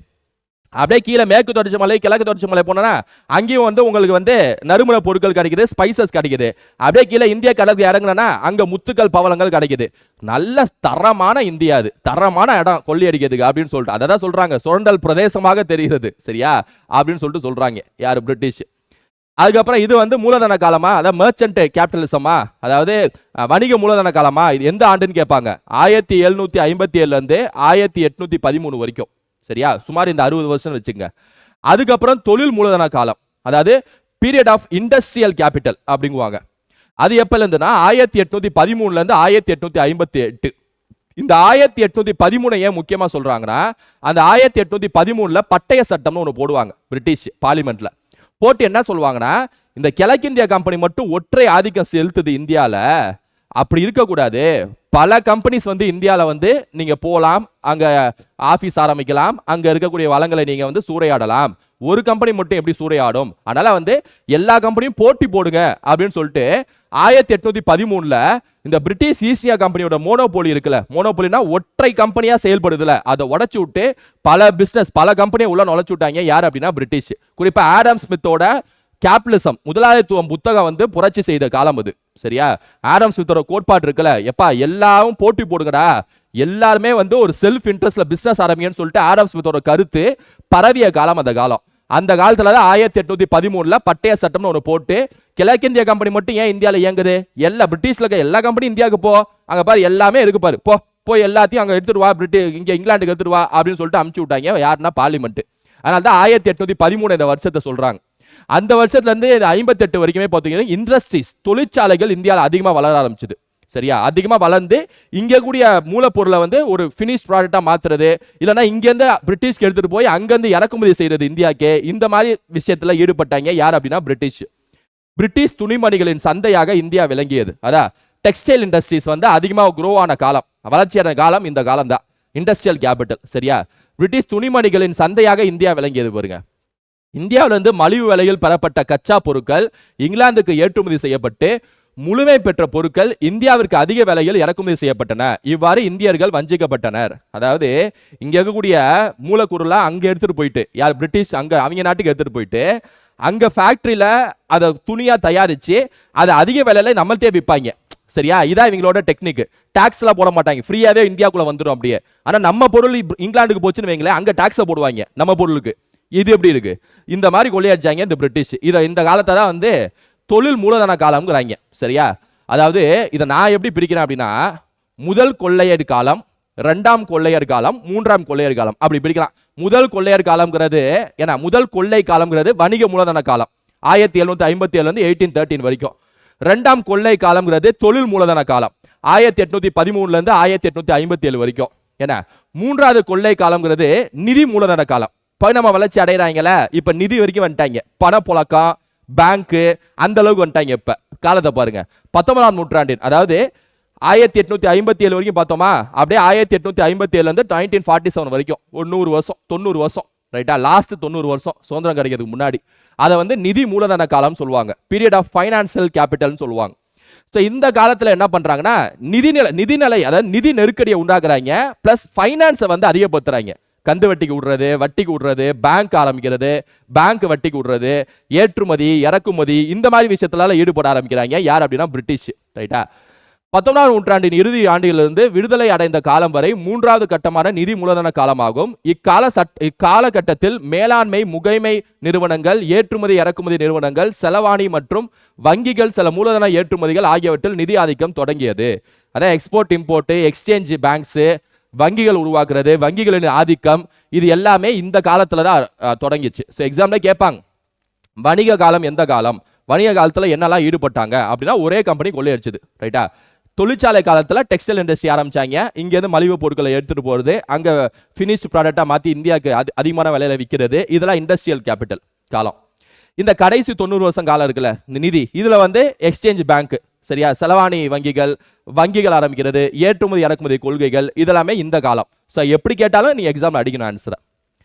[SPEAKER 1] அப்படியே கீழே மேற்கு தொடர்ச்சி மலை கிழக்கு தொடர்ச்சி மலை போனா அங்கேயும் வந்து உங்களுக்கு வந்து நறுமண பொருட்கள் கிடைக்குது, ஸ்பைசஸ் கிடைக்குது. அப்படியே கீழே இந்திய கடலுக்கு இறங்குனா அங்க முத்துக்கள் பவளங்கள் கிடைக்குது. நல்ல தரமான இந்தியா, அது தரமான இடம் கொள்ளி அடிக்கிறதுக்கு அப்படின்னு சொல்லிட்டு அதை தான் சொல்றாங்க சுரண்டல் பிரதேசமாக தெரிகிறது, சரியா அப்படின்னு சொல்லிட்டு சொல்றாங்க யாரு, பிரிட்டிஷ். அதுக்கப்புறம் இது வந்து மூலதன காலமா, அதாவது மெர்ச்சன்ட் கேபிட்டலிசமா, அதாவது வணிக மூலதன காலமா. இது எந்த ஆண்டுன்னு கேட்பாங்க. 1757 இருந்து 1813 வரைக்கும், சரியா, சுமார் இந்த 60 வருஷம் வச்சுங்க. அதுக்கப்புறம் தொழில் மூலதன காலம், அதாவது பீரியட் ஆஃப் இண்டஸ்ட்ரியல் கேபிட்டல் அப்படிங்குவாங்க. அது எப்பல இருந்துன்னா 1813 இருந்து 1858. இந்த 1813 ஏன் முக்கியமா சொல்றாங்கன்னா, அந்த 1813 பட்டய சட்டம்னு ஒன்று போடுவாங்க பிரிட்டிஷ் பார்லிமெண்ட்ல. போட்டு என்ன சொல்லுவாங்கன்னா, இந்த கிழக்கிந்திய கம்பெனி மட்டும் ஒற்றை ஆதிக்கம் செலுத்துது இந்தியால, அப்படி இருக்கக்கூடாது. பல கம்பெனிஸ் வந்து இந்தியாவில் வந்து நீங்க போகலாம், அங்க ஆபீஸ் ஆரம்பிக்கலாம், அங்க இருக்கக்கூடிய வளங்களை நீங்க வந்து சூறையாடலாம். ஒரு கம்பெனி மட்டும் எப்படி சூறையாடும்? அதனால வந்து எல்லா கம்பெனியும் போட்டி போடுங்க அப்படின்னு சொல்லிட்டு 1813 இந்த பிரிட்டிஷ் ஈஸ்ட் கம்பெனியோட மோனோபோலி இருக்குல்ல, மோனோபோலினா ஒற்றை கம்பெனியா செயல்படுதுல, அதை உடைச்சு விட்டு பல பிசினஸ் பல கம்பெனியை உள்ள நுழைச்சு விட்டாங்க. யார் அப்படின்னா பிரிட்டிஷ். குறிப்பா ஆடம் ஸ்மித்தோட கேபிட்டலிசம் முதலாளித்துவம் புத்தகம் வந்து புரட்சி செய்த காலம் அது, சரியா. ஆடம் ஸ்மித்தோட கோட்பாடு இருக்குல்ல, எப்பா எல்லாரும் போட்டி போடுங்கடா, எல்லாருமே வந்து ஒரு செல்ஃப் இன்ட்ரெஸ்ட்ல பிசினஸ் ஆரம்பிங்கன்னு சொல்லிட்டு ஆடம் ஸ்மித்தோட கருத்து பரவிய காலம் அந்த காலம். அந்த காலத்துல தான் 1813 பட்டய சட்டம்னு ஒன்று போட்டு கிழக்கிந்திய கம்பெனி மட்டும் ஏன் இந்தியாவில் இயங்குது, எல்லா பிரிட்டிஷ்ல இருக்க எல்லா கம்பெனி இந்தியாவுக்கு போ, அங்க பாரு எல்லாமே இருக்கு பாரு, போய் எல்லாத்தையும் அங்க எடுத்துட்டு வா, இங்க இங்கிலாந்துக்கு எடுத்துட்டு வா அப்படின்னு சொல்லிட்டு அனுப்பிச்சு விட்டாங்க. யாருன்னா பார்லிமெண்ட். அதனால தான் 1813 இந்த வருஷத்தை சொல்றாங்க. அந்த வருஷத்துல இருந்து 58 வரைக்குமே பார்த்தீங்கன்னா இண்டஸ்ட்ரீஸ் தொழிற்சாலைகள் இந்தியாவில் அதிகமாக வளர ஆரம்பிச்சது, சரியா. அதிகமாக வளர்ந்து இங்கே கூடிய மூலப்பொருளை வந்து ஒரு ஃபினிஷ் ப்ராடக்டா மாத்துறது, இல்லைன்னா இங்கேருந்து பிரிட்டிஷ்க்கு எடுத்துட்டு போய் அங்கேருந்து இறக்குமதி செய்யறது இந்தியாவுக்கு, இந்த மாதிரி விஷயத்துல ஈடுபட்டாங்க. யார் அப்படின்னா பிரிட்டிஷ். பிரிட்டிஷ் துணிமணிகளின் சந்தையாக இந்தியா விளங்கியது. அதான் டெக்ஸ்டைல் இண்டஸ்ட்ரீஸ் வந்து அதிகமாக குரோ ஆன காலம், வளர்ச்சியான காலம் இந்த காலம் தான், இண்டஸ்ட்ரியல் கேபிட்டல், சரியா. பிரிட்டிஷ் துணிமணிகளின் சந்தையாக இந்தியா விளங்கியது. பாருங்க, இந்தியாவிலிருந்து மலிவு விலையில் பெறப்பட்ட கச்சா பொருட்கள் இங்கிலாந்துக்கு ஏற்றுமதி செய்யப்பட்டு முழுமை பெற்ற பொருட்கள் இந்தியாவிற்கு அதிக விலையில் இறக்குமதி செய்யப்பட்டன. இவ்வாறு இந்தியர்கள் வஞ்சிக்கப்பட்டனர். அதாவது இங்க இருக்கக்கூடிய மூலக்கூறுலாம் அங்க எடுத்துட்டு போயிட்டு, யார் பிரிட்டிஷ் அங்க அவங்க நாட்டுக்கு எடுத்துட்டு போயிட்டு அங்க ஃபேக்டரியில அதை துணியா தயாரிச்சு அதை அதிக விலையில நம்மள்தே விற்பாங்க, சரியா. இதான் இவங்களோட டெக்னிக். டாக்ஸ் எல்லாம் போட மாட்டாங்க, ஃப்ரீயாவே இந்தியாவுக்குள்ள வந்துடும் அப்படியே. ஆனா நம்ம பொருள் இங்கிலாந்துக்கு போச்சுன்னு வைங்களேன், அங்க டாக்ஸை போடுவாங்க நம்ம பொருளுக்கு. இது எப்படி இருக்கு? இந்த மாதிரி கொள்ளையடிச்சாங்க இந்த பிரிட்டிஷ். இந்த காலத்தை தான் வந்து தொழில் மூலதன காலம்ங்கிறாங்க, சரியா. அதாவது இதை நான் எப்படி பிரிக்கிறேன் அப்படின்னா, முதல் கொள்ளையர் காலம், இரண்டாம் கொள்ளையர் காலம், மூன்றாம் கொள்ளையர் காலம் அப்படி பிரிக்கலாம். முதல் கொள்ளையர் காலம்ங்கிறது ஏன்னா முதல் கொள்ளை காலம்ங்கிறது வணிக மூலதன காலம் 1757 இருந்து 1813 வரைக்கும். இரண்டாம் கொள்ளை காலம்ங்கிறது தொழில் மூலதன காலம் 1813 இருந்து 1857 வரைக்கும். ஏன்னா மூன்றாவது கொள்ளை காலம்ங்கிறது நிதி மூலதன காலம். நம்ம வளர்ச்சி அடைகிறாங்கள, இப்ப நிதி வரைக்கும் வந்துட்டாங்க, பணப்புழக்கம் பேங்க்கு அந்த அளவுக்கு வந்துட்டாங்க. இப்ப காலத்தை பாருங்க, 19ஆம் நூற்றாண்டின், அதாவது 1857 வரைக்கும் பார்த்தோமா, அப்படியே 1857 இருந்து 1947 வரைக்கும் ஒரு 100 வருஷம் 90 வருஷம், ரைட்டா. லாஸ்ட் 90 வருஷம் சுதந்திரம் கிடைக்கிறதுக்கு முன்னாடி அதை வந்து நிதி மூலதன காலம் சொல்லுவாங்க, பீரியட் ஆஃப் ஃபைனான்சியல் கேபிட்டல்னு சொல்லுவாங்க. ஸோ இந்த காலத்தில் என்ன பண்றாங்கன்னா, நிதிநிலை அதாவது நிதி நெருக்கடியை உண்டாக்குறாங்க, பிளஸ் ஃபைனான்ஸை வந்து அதிகப்படுத்துறாங்க. கந்து வட்டிக்கு விடுறது, வட்டிக்கு விடுறது, பேங்க் ஆரம்பிக்கிறது, பேங்க் வட்டிக்கு விடுறது, ஏற்றுமதி இறக்குமதி இந்த மாதிரி விஷயத்துல ஈடுபட ஆரம்பிக்கிறாங்க. யார் அப்படின்னா பிரிட்டிஷ், ரைட்டா. 19ஆம் நூற்றாண்டின் இறுதி ஆண்டிலிருந்து விடுதலை அடைந்த காலம் வரை மூன்றாவது கட்டமான நிதி மூலதன காலமாகும். இக்காலகட்டத்தில் மேலாண்மை முகைமை நிறுவனங்கள், ஏற்றுமதி இறக்குமதி நிறுவனங்கள், செலவாணி மற்றும் வங்கிகள், சில மூலதன ஏற்றுமதிகள் ஆகியவற்றில் நிதி ஆதிக்கம் தொடங்கியது. அதான் எக்ஸ்போர்ட் இம்போர்ட், எக்ஸ்சேஞ்ச் பேங்க்ஸ், வங்கிகள் உருவாக்குறது, வங்கிகளின் ஆதிக்கம், இது எல்லாமே இந்த காலத்துல தான் தொடங்கிச்சு. ஸோ எக்ஸாம்ல கேட்பாங்க, வணிக காலம் எந்த காலம், வணிக காலத்துல என்னெல்லாம் ஈடுபட்டாங்க அப்படின்னா ஒரே கம்பெனி கொள்ளையடிச்சது, ரைட்டா. தொழிற்சாலை காலத்துல டெக்ஸ்டைல் இண்டஸ்ட்ரி ஆரம்பிச்சாங்க, இங்கேருந்து மலிவு பொருட்களை எடுத்துட்டு போறது, அங்க ஃபினிஷ்ட் ப்ராடக்டா மாத்தி இந்தியாவுக்கு அதிகமான விலையில விற்கிறது, இதெல்லாம் இண்டஸ்ட்ரியல் கேபிட்டல் காலம். இந்த கடைசி 90 வருஷம் காலம் இருக்குல்ல, இந்த நிதி, இதுல வந்து எக்ஸ்சேஞ்ச் பேங்க், சரியா, செலவாணி வங்கிகள் ஆரம்பிக்கிறது, ஏற்றுமதி இறக்குமதி கொள்கைகள், இதெல்லாமே இந்த காலம். ஸோ எப்படி கேட்டாலும் நீ எக்ஸாம் அடிக்கணும் ஆன்சரை.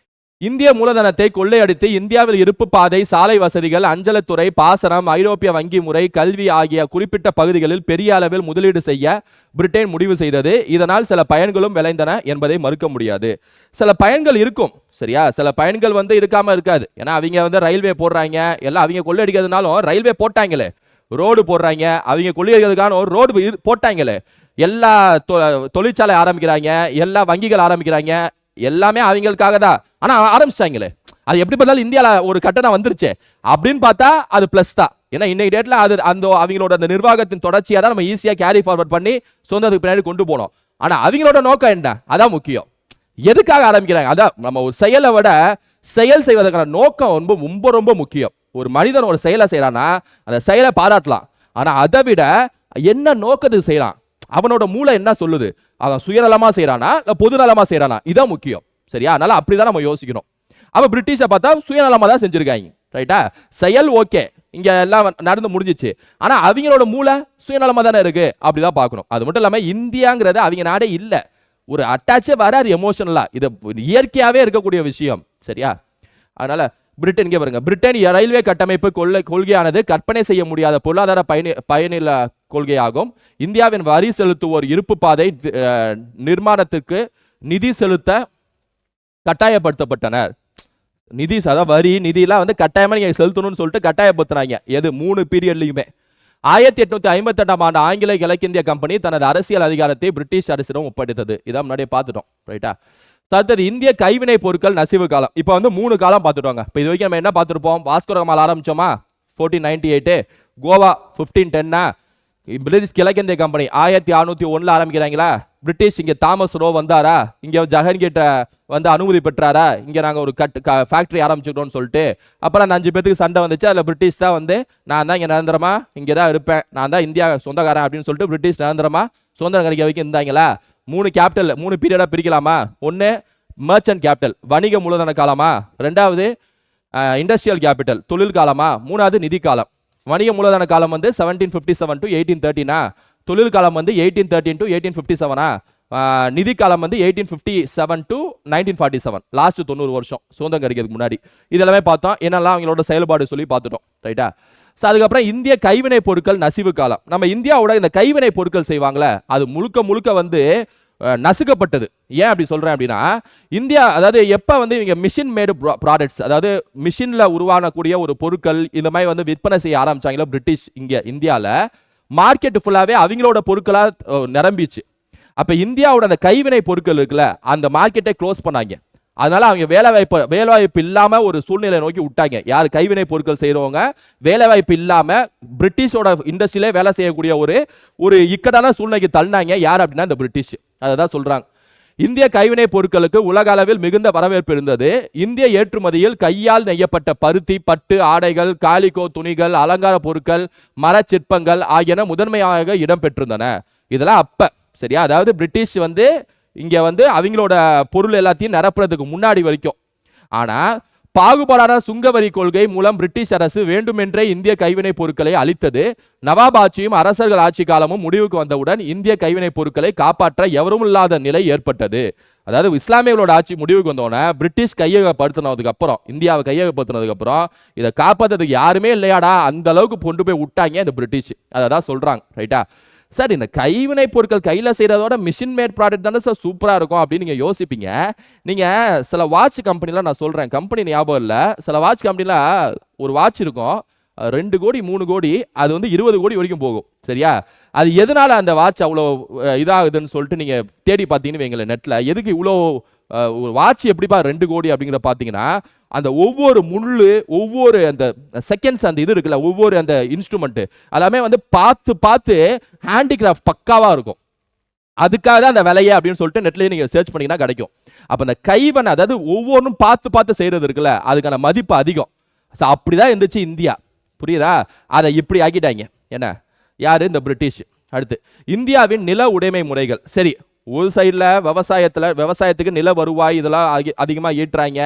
[SPEAKER 1] இந்திய மூலதனத்தை கொள்ளையடித்து இந்தியாவில் இருப்பு பாதை, சாலை வசதிகள், அஞ்சலத்துறை, பாசனம், ஐரோப்பிய வங்கி முறை, கல்வி ஆகிய குறிப்பிட்ட பகுதிகளில் பெரிய அளவில் முதலீடு செய்ய பிரிட்டன் முடிவு செய்தது. இதனால் சில பயன்களும் விளைந்தன என்பதை மறுக்க முடியாது. சில பயன்கள் இருக்கும், சரியா? சில பயன்கள் இருக்காம இருக்காது. ஏன்னா அவங்க ரயில்வே போடுறாங்க, எல்லாம் அவங்க கொள்ளையடிக்கிறதுனாலும் ரயில்வே போட்டாங்களே, ரோடு போடுறாங்க, அவங்க கொள்ளையடிக்கிறதுக்கான ரோடு போட்டாங்களே, எல்லா தொழிற்சாலை ஆரம்பிக்கிறாங்க, எல்லா வங்கிகள் ஆரம்பிக்கிறாங்க, எல்லாமே அவங்களுக்காக தான். ஆனா ஆரம்பிச்சிட்டாங்களே, அது எப்படி பார்த்தாலும் இந்தியாவில் ஒரு கட்டணம் வந்துருச்சு அப்படின்னு பார்த்தா அது பிளஸ் தான். ஏன்னா இன்னைக்கு டேட்ல அது அந்த அவங்களோட அந்த நிர்வாகத்தின் தொடர்ச்சியாக தான் நம்ம ஈஸியாக கேரி ஃபார்வர்ட் பண்ணி சொந்தத்துக்கு பின்னாடி கொண்டு போனோம். ஆனா அவங்களோட நோக்கம் என்ன, அதான் முக்கியம். எதுக்காக ஆரம்பிக்கிறாங்க, அதான் நம்ம ஒரு செயலை விட செயல் செய்வதற்கான நோக்கம் ரொம்ப ரொம்ப முக்கியம். ஒரு மனிதன் ஒரு செயலை செய்யறானா அந்த செயலை பாராட்டலாம், ஆனா அதை விட என்ன நோக்கத்துக்கு செய்யறான், அவனோட மூளை என்ன சொல்லுது, அவன் சுயநலமா செய்யறானா இல்ல பொதுநலமா செய்யறானா, இதான் முக்கியம், சரியா? அதனால அப்படிதான் நம்ம யோசிக்கணும். அப்ப பிரிட்டிஷை பார்த்தா சுயநலமா தான் செஞ்சிருக்காங்க, ரைட்டா? செயல் ஓகே, இங்க எல்லாம் நடந்து முடிஞ்சிச்சு, ஆனா அவங்களோட மூளை சுயநலமா தானே இருக்கு, அப்படிதான் பார்க்கணும். அது மட்டும் இல்லாம இந்தியாங்கிறது அவங்க நாடே இல்ல, ஒரு அட்டாச்சே வராது எமோஷனலா, இது இயற்கையாவே இருக்கக்கூடிய விஷயம், சரியா? அதனால பிரிட்டன் பாருங்க, பிரிட்டன் ரயில்வே கட்டமைப்பு கொள்கையானது கற்பனை செய்ய முடியாத பொருளாதார பயனில கொள்கையாகும். இந்தியாவின் வரி செலுத்துவோர் இருப்பு பாதை நிர்மாணத்திற்கு நிதி செலுத்த கட்டாயப்படுத்தப்பட்டனர். நிதி வரி நிதியெல்லாம் கட்டாயமா நீங்க செலுத்தணும்னு சொல்லிட்டு கட்டாயப்படுத்தினாங்க. எது 3 பீரியட்லயுமே. 1858ஆம் ஆண்டு ஆங்கில கிழக்கிந்திய கம்பெனி தனது அரசியல் அதிகாரத்தை பிரிட்டிஷ் அரசிடம் ஒப்படைத்தது. இதான் முன்னாடியே பார்த்துட்டோம், ரைட்டா? அடுத்தது இந்திய கைவினை பொருட்கள் நசிவு காலம். இப்போ 3 காலம் பார்த்துட்டோங்க. இப்போ இது வரைக்கும் நம்ம என்ன பார்த்துருப்போம், வாஸ்கோடகாமால ஆரம்பிச்சோமா 1498, கோவா 1510, பிரிட்டிஷ் கிழக்கிந்திய கம்பெனி 1601 ஆரம்பிக்கிறாங்களா, பிரிட்டிஷ் இங்க தாமஸ் ரோ வந்தாரா, இங்க ஜஹன்கிட்ட அனுமதி பெற்றாரா, இங்க நாங்க ஒரு ஃபேக்டரி ஆரம்பிச்சுட்டோம்னு சொல்லிட்டு. அப்புறம் அந்த 5 பேருக்கு சண்டை வந்துச்சு, அதுல பிரிட்டிஷ் தான் நான் தான் இங்க நிரந்தரமா இங்கே தான் இருப்பேன், நான் தான் இந்தியா சொந்தக்காரன் அப்படின்னு சொல்லிட்டு பிரிட்டிஷ் நிரந்தரமா சுதந்திரம் கிடைக்க வைக்க இருந்தாங்களா. 3 கேபிட்டல் 3 பீரியடா பிரிக்கலாமா. 1 மர்ச்சன்ட் கேபிட்டல் வணிக மூலதன காலமா, 2வது இண்டஸ்ட்ரியல் கேபிட்டல் தொழில் காலமா, 3வது நிதி காலம். வணிக மூலதன காலம் 1757 to 1813, தொழில் காலம் 1813 to 1857, நிதி காலம் 1857 to 1947, லாஸ்ட் 90 வருஷம் சுதந்திரம் கிடைக்கிறதுக்கு முன்னாடி. இதெல்லாமே பார்த்தோம், என்னெல்லாம் அவங்களோட செயல்பாடு சொல்லி பார்த்துட்டோம், ரைட்டா? அதுக்கப்புறம் இந்திய கைவினை பொருட்கள் நசிவு காலம். நம்ம இந்தியாவோட இந்த கைவினை பொருட்கள் செய்வாங்களே, அது முழுக்க முழுக்க நசுக்கப்பட்டது. ஏன் அப்படி சொல்றேன் அப்படின்னா, இந்தியா அதாவது எப்ப இவங்க மிஷின் மேடு ப்ராடக்ட்ஸ், அதாவது மிஷின்ல உருவானக்கூடிய ஒரு பொருட்கள் இந்த மாதிரி விற்பனை செய்ய ஆரம்பிச்சாங்களோ பிரிட்டிஷ் இங்க இந்தியாவில், மார்க்கெட் ஃபுல்லாவே அவங்களோட பொருட்களா நிரம்பிச்சு. அப்ப இந்தியாவோட அந்த கைவினை பொருட்கள் இருக்குல்ல, அந்த மார்க்கெட்டை க்ளோஸ் பண்ணாங்க. அதனால அவங்க வேலைவாய்ப்பு இல்லாம ஒரு சூழ்நிலை நோக்கி விட்டாங்க. யார் கைவினை பொருட்கள் செய்யறவங்க வேலைவாய்ப்பு இல்லாம பிரிட்டிஷோட இண்டஸ்ட்ரியிலே வேலை செய்யக்கூடிய ஒரு இக்கட்டான சூழ்நிலைக்கு தள்ளினாங்க. யார் அப்படின்னா இந்த பிரிட்டிஷ். அதான் சொல்றாங்க. இந்திய கைவினை பொருட்களுக்கு உலக அளவில் மிகுந்த வரவேற்பு இருந்தது. இந்திய ஏற்றுமதியில் கையால் நெய்யப்பட்ட பருத்தி, பட்டு ஆடைகள், காலிகோ துணிகள், அலங்கார பொருட்கள், மர சிற்பங்கள் ஆகியன முதன்மையாக இடம் பெற்றிருந்தன. இதெல்லாம் அப்ப, சரியா? அதாவது பிரிட்டிஷ் இங்க அவங்களோட பொருள் எல்லாத்தையும் நிரப்புறதுக்கு முன்னாடி வரைக்கும். ஆனா பாகுபாடான சுங்கவரி கொள்கை மூலம் பிரிட்டிஷ் அரசு வேண்டுமென்றே இந்திய கைவினை பொருட்களை அளித்தது. நவாப் ஆட்சியும் அரசர்கள் ஆட்சி காலமும் முடிவுக்கு வந்தவுடன் இந்திய கைவினை பொருட்களை காப்பாற்ற எவரும் இல்லாத நிலை ஏற்பட்டது. அதாவது இஸ்லாமியர்களோட ஆட்சி முடிவுக்கு வந்தோடனே பிரிட்டிஷ் கையகப்படுத்தினதுக்கு அப்புறம், இந்தியாவை கையகப்படுத்தினதுக்கு அப்புறம் இதை காப்பாற்றுறதுக்கு யாருமே இல்லையாடா, அந்த அளவுக்கு கொண்டு போய் விட்டாங்க இந்த பிரிட்டிஷ். அதை தான் சொல்றாங்க, ரைட்டா? சார், இந்த கைவினை பொருட்கள் கையில் செய்கிறதோட மிஷின் மேட் ப்ராடக்ட் தானே சார் சூப்பராக இருக்கும் அப்படின்னு நீங்கள் யோசிப்பீங்க. நீங்கள் சில வாட்ச் கம்பெனிலாம் நான் சொல்கிறேன், கம்பெனி ஞாபகம் இல்லை, சில வாட்ச் கம்பெனியில் ஒரு வாட்ச் இருக்கும், 2 கோடி 3 கோடி, அது 20 கோடி வரைக்கும் போகும், சரியா? அது எதனால அந்த வாட்ச் அவ்வளோ இதாகுதுன்னு சொல்லிட்டு நீங்கள் தேடி பார்த்தீங்கன்னு வைங்களேன் நெட்டில், எதுக்கு இவ்வளோ ஒரு வாட்ச் எப்படிப்பா 2 கோடி அப்படிங்கிற பார்த்தீங்கன்னா, அந்த ஒவ்வொரு முள்ளு, ஒவ்வொரு அந்த செகண்ட்ஸ், அந்த இது இருக்குல்ல, ஒவ்வொரு அந்த இன்ஸ்ட்ருமெண்ட் எல்லாமே பார்த்து பார்த்து ஹேண்டிகிராஃப்ட் பக்காவாக இருக்கும். அதுக்காக தான் அந்த விலையை அப்படின்னு சொல்லிட்டு நெட்லேயே நீங்கள் சர்ச் பண்ணிங்கன்னா கிடைக்கும். அப்போ அந்த கைவன், அதாவது ஒவ்வொன்றும் பார்த்து பார்த்து செய்கிறது இருக்குல்ல, அதுக்கான மதிப்பு அதிகம். ஸோ அப்படிதான் இருந்துச்சு இந்தியா, புரியுதா? அதை இப்படி ஆக்கிட்டாங்க. என்ன யாரு? இந்த பிரிட்டிஷ். அடுத்து இந்தியாவின் நில உடைமை முறைகள். சரி, ஒரு சைடில் விவசாயத்துக்கு நில வருவாய் இதெல்லாம் அதிகமாக ஈட்டுறாங்க.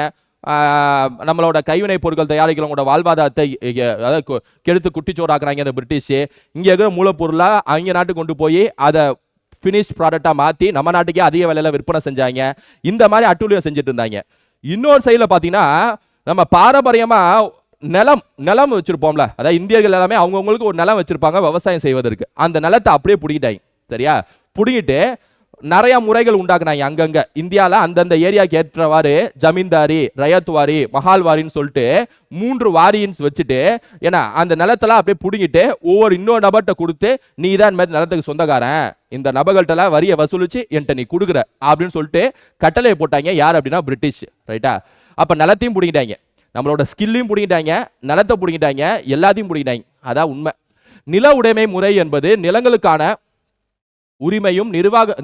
[SPEAKER 1] நம்மளோட கைவினை பொருட்கள் தயாரிக்கிறவங்களோட வாழ்வாதாரத்தை அதாவது கெடுத்து குட்டிச்சோறாக்குறாங்க இந்த பிரிட்டிஷ். இங்கே இருக்கிற மூலப்பொருளாக அவங்க நாட்டுக்கு கொண்டு போய் அதை ஃபினிஷ் ப்ராடக்டாக மாற்றி நம்ம நாட்டுக்கே அதிக விலையில் விற்பனை செஞ்சாங்க. இந்த மாதிரி அட்டூழியம் செஞ்சுட்டு இருந்தாங்க. இன்னொரு சைடில் பார்த்தீங்கன்னா நம்ம பாரம்பரியமா நிலம் வச்சிருப்போம்ல, அதாவது இந்தியர்கள் எல்லாமே அவங்கவுங்களுக்கு ஒரு நிலம் வச்சிருப்பாங்க விவசாயம் செய்வதற்கு. அந்த நிலத்தை அப்படியே புடிக்கிட்டாங்க. சரியா, புடிங்கிட்டு நிறைய முறைகள் உண்டாக்குனாங்க அங்கங்க இந்தியாவில். அந்தந்த ஏரியாவுக்கு ஏற்றவாறு ஜமீன்தாரி, ரயத்வாரி, மஹால்வாரின்னு சொல்லிட்டு 3 வாரின்னு வச்சுட்டு, ஏன்னா அந்த நிலத்தெல்லாம் அப்படியே புடிங்கிட்டு ஒவ்வொரு இன்னொரு நபர்கிட்ட கொடுத்து, நீ தான் இந்த மாதிரி நிலத்துக்கு சொந்தக்காரன், இந்த நபர்கள்ட்டெல்லாம் வரியை வசூலிச்சு என்கிட்ட நீ கொடுக்குற அப்படின்னு சொல்லிட்டு கட்டளையை போட்டாங்க. யார் அப்படின்னா பிரிட்டிஷ். ரைட்டா, அப்போ நிலத்தையும் பிடிக்கிட்டாங்க, நம்மளோட ஸ்கில்லையும் பிடிக்கிட்டாங்க, நிலத்தை பிடிக்கிட்டாங்க, எல்லாத்தையும் பிடிக்கிட்டாங்க. அதான் உண்மை. நில உடைமை முறை என்பது நிலங்களுக்கான உரிமையும்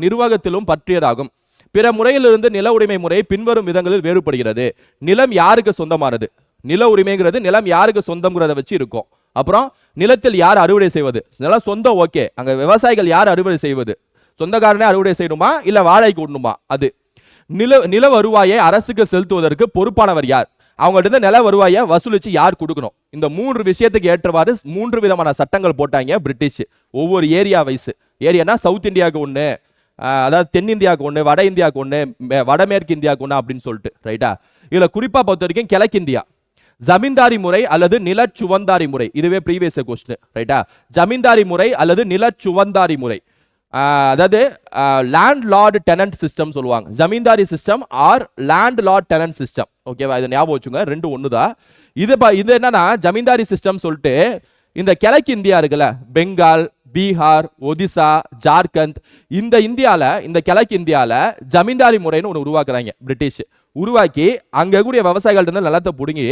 [SPEAKER 1] நிர்வாகத்திலும் பற்றியதாகும். பிற முறையிலிருந்து நில உடைமை முறை பின்வரும் விதங்களில் வேறுபடுகிறது. நிலம் யாருக்கு சொந்தமானது? நில உரிமைங்கிறது நிலம் யாருக்கு சொந்தம்ங்கிறத வச்சு இருக்கும். அப்புறம் நிலத்தில் யார் அறுவடை செய்வது? நிலம் சொந்தம், ஓகே. அங்க விவசாயிகள் யார் அறுவடை செய்வது? சொந்தக்காரனே அறுவடை செய்யணுமா இல்ல வாடகைக்கு விடணுமா? அது நில வருவாயை அரசுக்கு செலுத்துவதற்கு பொறுப்பானவர் யார்? அவங்கள்ட்ட நில வருவாயை வசூலிச்சு யார் கொடுக்கணும்? இந்த 3 விஷயத்துக்கு ஏற்றவாறு 3 விதமான சட்டங்கள் போட்டாங்க பிரிட்டிஷ். ஒவ்வொரு ஏரியா வைஸ். ஏரியானா சவுத் இந்தியாவுக்கு ஒன்று, அதாவது தென்னிந்தியாவுக்கு ஒன்று, வட இந்தியாவுக்கு ஒன்று, வடமேற்கு இந்தியாவுக்கு ஒன்று அப்படின்னு சொல்லிட்டு. ரைட்டா, இதில் குறிப்பாக பொறுத்த வரைக்கும் கிழக்கு இந்தியா ஜமீன்தாரி முறை அல்லது நிலச்சுவந்தாரி முறை. இதுவே ப்ரீவியஸ் கொஸ்டின். ரைட்டா, ஜமீன்தாரி முறை அல்லது நிலச்சுவந்தாரி முறை, அதாவது லேண்ட் லார்ட் டெனன்ட் சிஸ்டம் சொல்லுவாங்க. Zamindari system or landlord tenant system. ஓகேவா, இதை ஞாபகம் வச்சுங்க, ரெண்டு ஒன்று தான். இது என்னன்னா ஜமீன்தாரி சிஸ்டம் சொல்லிட்டு இந்த கிழக்கு இந்தியா இருக்குல்ல, பெங்கால், பீகார், ஒடிசா, ஜார்க்கண்ட், இந்த இந்தியாவில், இந்த கிழக்கு இந்தியாவில் ஜமீன்தாரி முறைன்னு ஒன்று உருவாக்குறாங்க பிரிட்டிஷ். உருவாக்கி அங்கே கூடிய விவசாயிகள்ட்ட நிலத்தை பிடுங்கி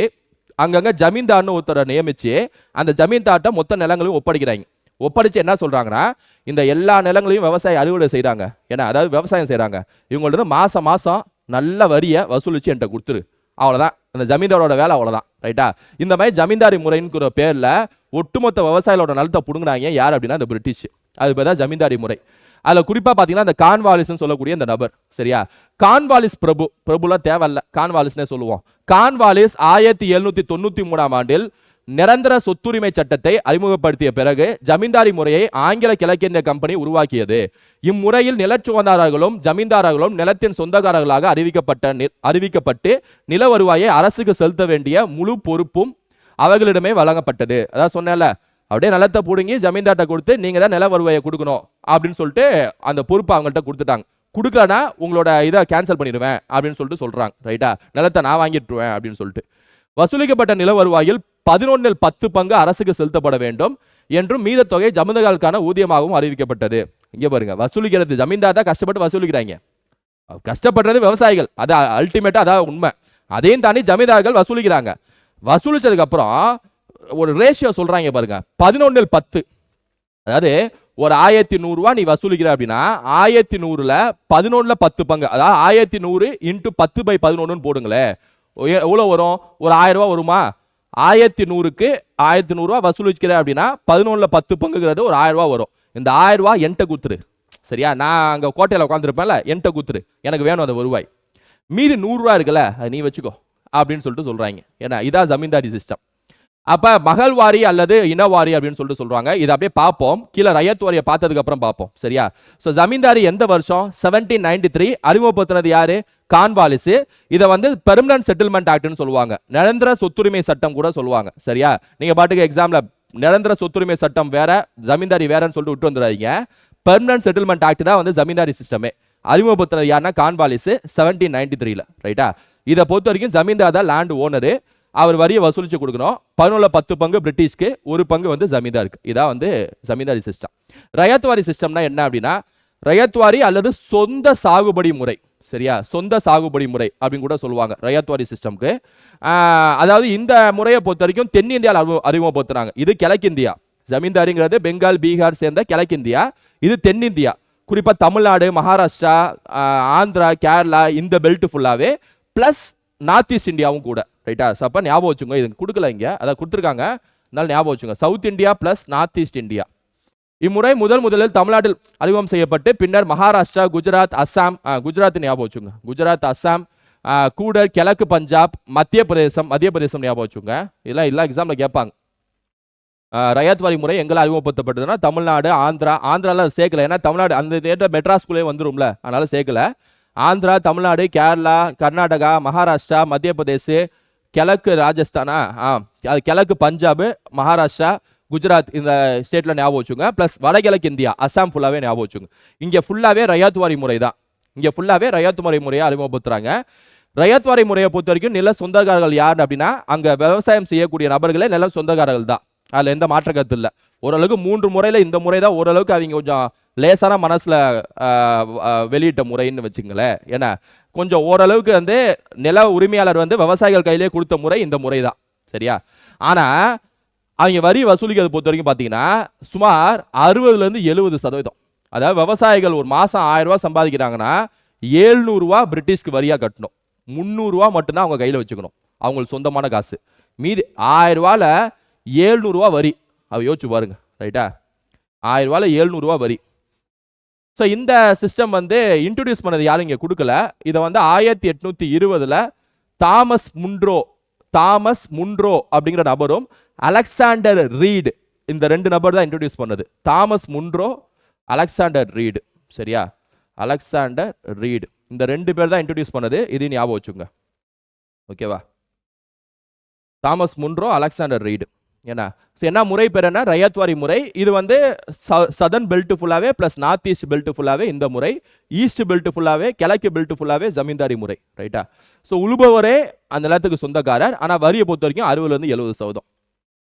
[SPEAKER 1] அங்கங்கே ஜமீன்தார்னு ஒருத்தரை நியமித்து அந்த ஜமீன்தார்ட்ட மொத்த நிலங்களையும் ஒப்படைக்கிறாங்க. ஒப்படைச்சு என்ன சொல்றாங்கன்னா, இந்த எல்லா நிலங்களையும் விவசாய அறுவடை செய்கிறாங்க, ஏன்னா அதாவது விவசாயம் செய்கிறாங்க, இவங்கள்ட்ட மாதம் மாதம் நல்ல வரியை வசூலிச்சு என்கிட்ட கொடுத்துரு, அவ்வளோதான் அந்த ஜமீன்தாரோட வேலை, அவ்வளோதான். ரைட்டா, இந்த மாதிரி ஜமீன்தாரி முறைங்கிற பேரில் ஒட்டுமொத்த விவசாயிகளோட நிலத்தை பிடுங்கினாங்க. யார் அப்படின்னா இந்த பிரிட்டிஷ். அது பேர் தான் ஜமீன்தாரி முறை. அதில் குறிப்பாக பார்த்தீங்கன்னா இந்த கான்வாலிஸ்ன்னு சொல்லக்கூடிய இந்த நபர். சரியா, கான்வாலிஸ் பிரபுலாம் தேவையில்ல, கான்வாலிஸ்னே சொல்லுவோம். கான்வாலிஸ் 1793ஆம் ஆண்டில் நிரந்தர சொத்துரிமை சட்டத்தை அறிமுகப்படுத்திய பிறகு ஜமீன்தாரி முறையை ஆங்கில கிழக்கிந்திய கம்பெனி உருவாக்கியது. இம்முறையில் நிலச்சுவந்தாரர்களும் ஜமீன்தாரர்களும் நிலத்தின் சொந்தக்காரர்களாக அறிவிக்கப்பட்டு நில வருவாயை அரசுக்கு செலுத்த வேண்டிய முழு பொறுப்பும் அவர்களிடமே வழங்கப்பட்டது. அதான் சொன்னேன்ல, அப்படியே நிலத்தை பிடுங்கி ஜமீன்தார்ட்ட கொடுத்து நீங்க தான் நில வருவாயை கொடுக்கணும் அப்படின்னு சொல்லிட்டு அந்த பொறுப்பை அவங்கள்ட்ட கொடுத்துட்டாங்க. கொடுக்கலனா உங்களோட இதை கேன்சல் பண்ணிடுவேன் அப்படின்னு சொல்லிட்டு சொல்றாங்க. ரைட்டா, நிலத்தை நான் வாங்கிட்டுருவேன் அப்படின்னு சொல்லிட்டு. வசூலிக்கப்பட்ட நில வருவாயில் 11/10 பங்கு அரசுக்கு செலுத்தப்பட வேண்டும் என்றும் மீத தொகை ஜமீன்தார்களுக்கான ஊதியமாகவும் அறிவிக்கப்பட்டது. இங்க பாருங்க, வசூலிக்கிறது ஜமீன்தார் தான் கஷ்டப்பட்டு வசூலிக்கிறாங்க, கஷ்டப்படுறது விவசாயிகள், அது அல்டிமேட்டா அதான் உண்மை. அதையும் தாண்டி ஜமீன்தார்கள் வசூலிக்கிறாங்க. வசூலிச்சதுக்கு அப்புறம் ஒரு ரேஷியோ சொல்றாங்க பாருங்க, 11/10. அதாவது ஒரு 1100 ரூபாய் நீ வசூலிக்கிற அப்படின்னா 1100ல 11/10 பங்கு, அதாவது 1100 × 10/11 போடுங்களேன், எவ்வளவு வரும்? ஒரு 1000 ரூபாய் வருமா? 1100க்கு 1100 ரூபாய் வசூலிக்கிற அப்படின்னா 11/10 பங்குங்கிறது ஒரு 1000 ரூபாய் வரும். இந்த 1000 ரூபாய் என்கிட்ட குத்துரு. சரியா, நான் அங்க கோட்டையில உட்காந்துருப்பேன்ல, என்கிட்ட குத்துரு, எனக்கு வேணும் அந்த வருவாய். மீதி 100 ரூபாய் இருக்குல்ல, அது நீ வச்சுக்கோ அப்படின்னு சொல்லிட்டு சொல்றாங்க. ஏன்னா இதான் ஜமீன்தாரி சிஸ்டம். அப்ப மகள்வாரி அல்லது இனவாரி அப்படின்னு சொல்லிட்டு சொல்றாங்க. இதை அப்படியே பார்ப்போம், கீழே ரயத்வாரியை பார்த்ததுக்கு அப்புறம் பார்ப்போம். சரியா, சோ ஜமீன்தாரி எந்த வருஷம்? 1793 அறிமுகப்படுத்தினது யாரு? கான்வாலிஸ். இதை வந்து பெர்மனன்ட் செட்டில்மெண்ட் ஆக்ட்னு சொல்லுவாங்க, நிரந்தர சொத்துரிமை சட்டம் கூட சொல்லுவாங்க. சரியா, நீங்க பாட்டுக்கு எக்ஸாம்ல நிரந்தர சொத்துரிமை சட்டம் வேற, ஜமீன்தாரி வேறன்னு சொல்லிட்டு விட்டு வந்துடாதீங்க. பெர்மனன்ட் செட்டில்மெண்ட் ஆக்ட் தான் வந்து ஜமீன்தாரி சிஸ்டமே. அறிமுகப்படுத்தினது யாருன்னா கான்வாலிஸ் 1793ல. ரைட்டா, இதை பொறுத்த வரைக்கும் ஜமீன்தார் தான் லேண்ட் ஓனரு, அவர் வரியை வசூலிச்சு கொடுக்கணும். 11/10 பங்கு பிரிட்டிஷ்க்கு, ஒரு பங்கு வந்து ஜமீன்தாருக்கு. இதான் வந்து ஜமீன்தாரி சிஸ்டம். ரயத்வாரி சிஸ்டம்னா என்ன அப்படின்னா, ரயத்வாரி அல்லது சொந்த சாகுபடி முறை. சரியா, சொந்த சாகுபடி முறை அப்படின்னு கூட சொல்லுவாங்க ரயத்வாரி சிஸ்டம்க்கு. அதாவது இந்த முறையை பொறுத்த வரைக்கும் தென்னிந்தியாவில் அறிமுகப்படுத்துறாங்க. இது கிழக்கிந்தியா. ஜமீன்தாரிங்கிறது பெங்கால், பீகார் சேர்ந்த கிழக்கிந்தியா. இது தென்னிந்தியா, குறிப்பா தமிழ்நாடு, மகாராஷ்டிரா, ஆந்திரா, கேரளா, இந்த பெல்ட் ஃபுல்லாவே, பிளஸ் நார்த் ஈஸ்ட் இந்தியாவும் கூட. ரைட்டா, அப்ப ஞாபகம் வச்சுங்க, இது கொடுக்கல இங்க, அதை கொடுத்துருக்காங்க, அதனால ஞாபகம் வச்சுங்க, south India plus north east India. இம்முறை முதலில் தமிழ்நாட்டில் அறிமுகம் செய்யப்பட்டு பின்னர் மகாராஷ்டிரா, குஜராத், அஸ்ஸாம், குஜராத் ஞாபகம் வச்சுங்க, குஜராத், அஸ்ஸாம், கூடர், கிழக்கு பஞ்சாப், மத்திய பிரதேசம் ஞாபகம் வச்சுங்க. இதெல்லாம் எல்லா எக்ஸாம்ல கேட்பாங்க. ரயத்வாரி முறை எங்களை அறிமுகப்படுத்தப்பட்டதுன்னா தமிழ்நாடு, ஆந்திரால சேர்க்கல, ஏன்னா தமிழ்நாடு அந்த நேரத்தில் மெட்ராஸ்குள்ளே வந்துரும்ல, அதனால சேர்க்கல. ஆந்திரா, தமிழ்நாடு, கேரளா, கர்நாடகா, மகாராஷ்டிரா, மத்திய பிரதேஷ், கிழக்கு ராஜஸ்தானா, அது கிழக்கு பஞ்சாப், மகாராஷ்டிரா, குஜராத் இந்த ஸ்டேட்ல ஞாபகம் வச்சுங்க. பிளஸ் வடகிழக்கு இந்தியா, அசாம் ஃபுல்லாவே ஞாபகம் வச்சுங்க. இங்க ஃபுல்லாவே ரயாத்வாரி முறை தான். இங்க ஃபுல்லாவே ரயாத்வாரி முறையை அறிமுகப்படுத்துறாங்க. ரயாத்வாரி முறையை பொறுத்த வரைக்கும் நில சொந்தக்காரர்கள் யார் அப்படின்னா அங்க விவசாயம் செய்யக்கூடிய நபர்களே நில சொந்தக்காரர்கள் தான். அதுல எந்த மாற்ற கருத்து இல்லை. ஓரளவுக்கு 3 முறையில இந்த முறை தான் ஓரளவுக்கு அவங்க கொஞ்சம் லேசான மனசுல வெளியிட்ட முறைன்னு வச்சுங்களேன். ஏன்னா கொஞ்சம் ஓரளவுக்கு வந்து நில உரிமையாளர் வந்து விவசாயிகள் கையிலே கொடுத்த முறை இந்த முறை தான். சரியா? ஆனா அவங்க வரி வசூலிக்கிறத பொறுத்த வரைக்கும் பார்த்தீங்கன்னா சுமார் 60லேருந்து 70%. அதாவது விவசாயிகள் ஒரு மாசம் 1000 ரூபாய் சம்பாதிக்கிறாங்கன்னா 700 ரூபாய் பிரிட்டிஷ்க்கு வரியா கட்டணும். 300 ரூபாய் மட்டும்தான் அவங்க கையில் வச்சுக்கணும், அவங்களுக்கு சொந்தமான காசு. மீதி 1000 ரூபாயில 700 ரூபாய் வரி. அவ யோசிச்சு பாருங்க. ரைட்டா? 1000 ரூபாயில 700 ரூபாய் வரி. ஸோ இந்த சிஸ்டம் வந்து இன்ட்ரடியூஸ் பண்ணது யாரும் இங்கே கொடுக்கல. இதை வந்து 1820ல் தாமஸ் முன்ரோ அப்படிங்கிற நபரும் அலெக்சாண்டர் ரீடு, இந்த 2 நபர் தான் இன்ட்ரடியூஸ் பண்ணது. Thomas Munro, Alexander read. சரியா? அலெக்சாண்டர் ரீடு இந்த 2 பேர் தான் இன்ட்ரடியூஸ் பண்ணது. இது ஞாபகம் வச்சுங்க. ஓகேவா? Thomas Munro, Alexander read. என்ன முறை பேர் என்ன? ரயாத்வாரி முறை. இது வந்து சதர்ன் பெல்ட் ஃபுல்லாவே பிளஸ் நார்த் ஈஸ்ட் பெல்ட் ஃபுல்லாவே இந்த முறை, ஈஸ்ட் பெல்ட் ஃபுல்லாவே, கிழக்கு பெல்ட் ஃபுல்லாவே ஜமீன்தாரி முறை. ரைட்டா? ஸோ உழுபவரே அந்த நிலத்துக்கு சொந்தக்காரர். ஆனால் வரியை பொறுத்த வரைக்கும் 60லேருந்து 70%.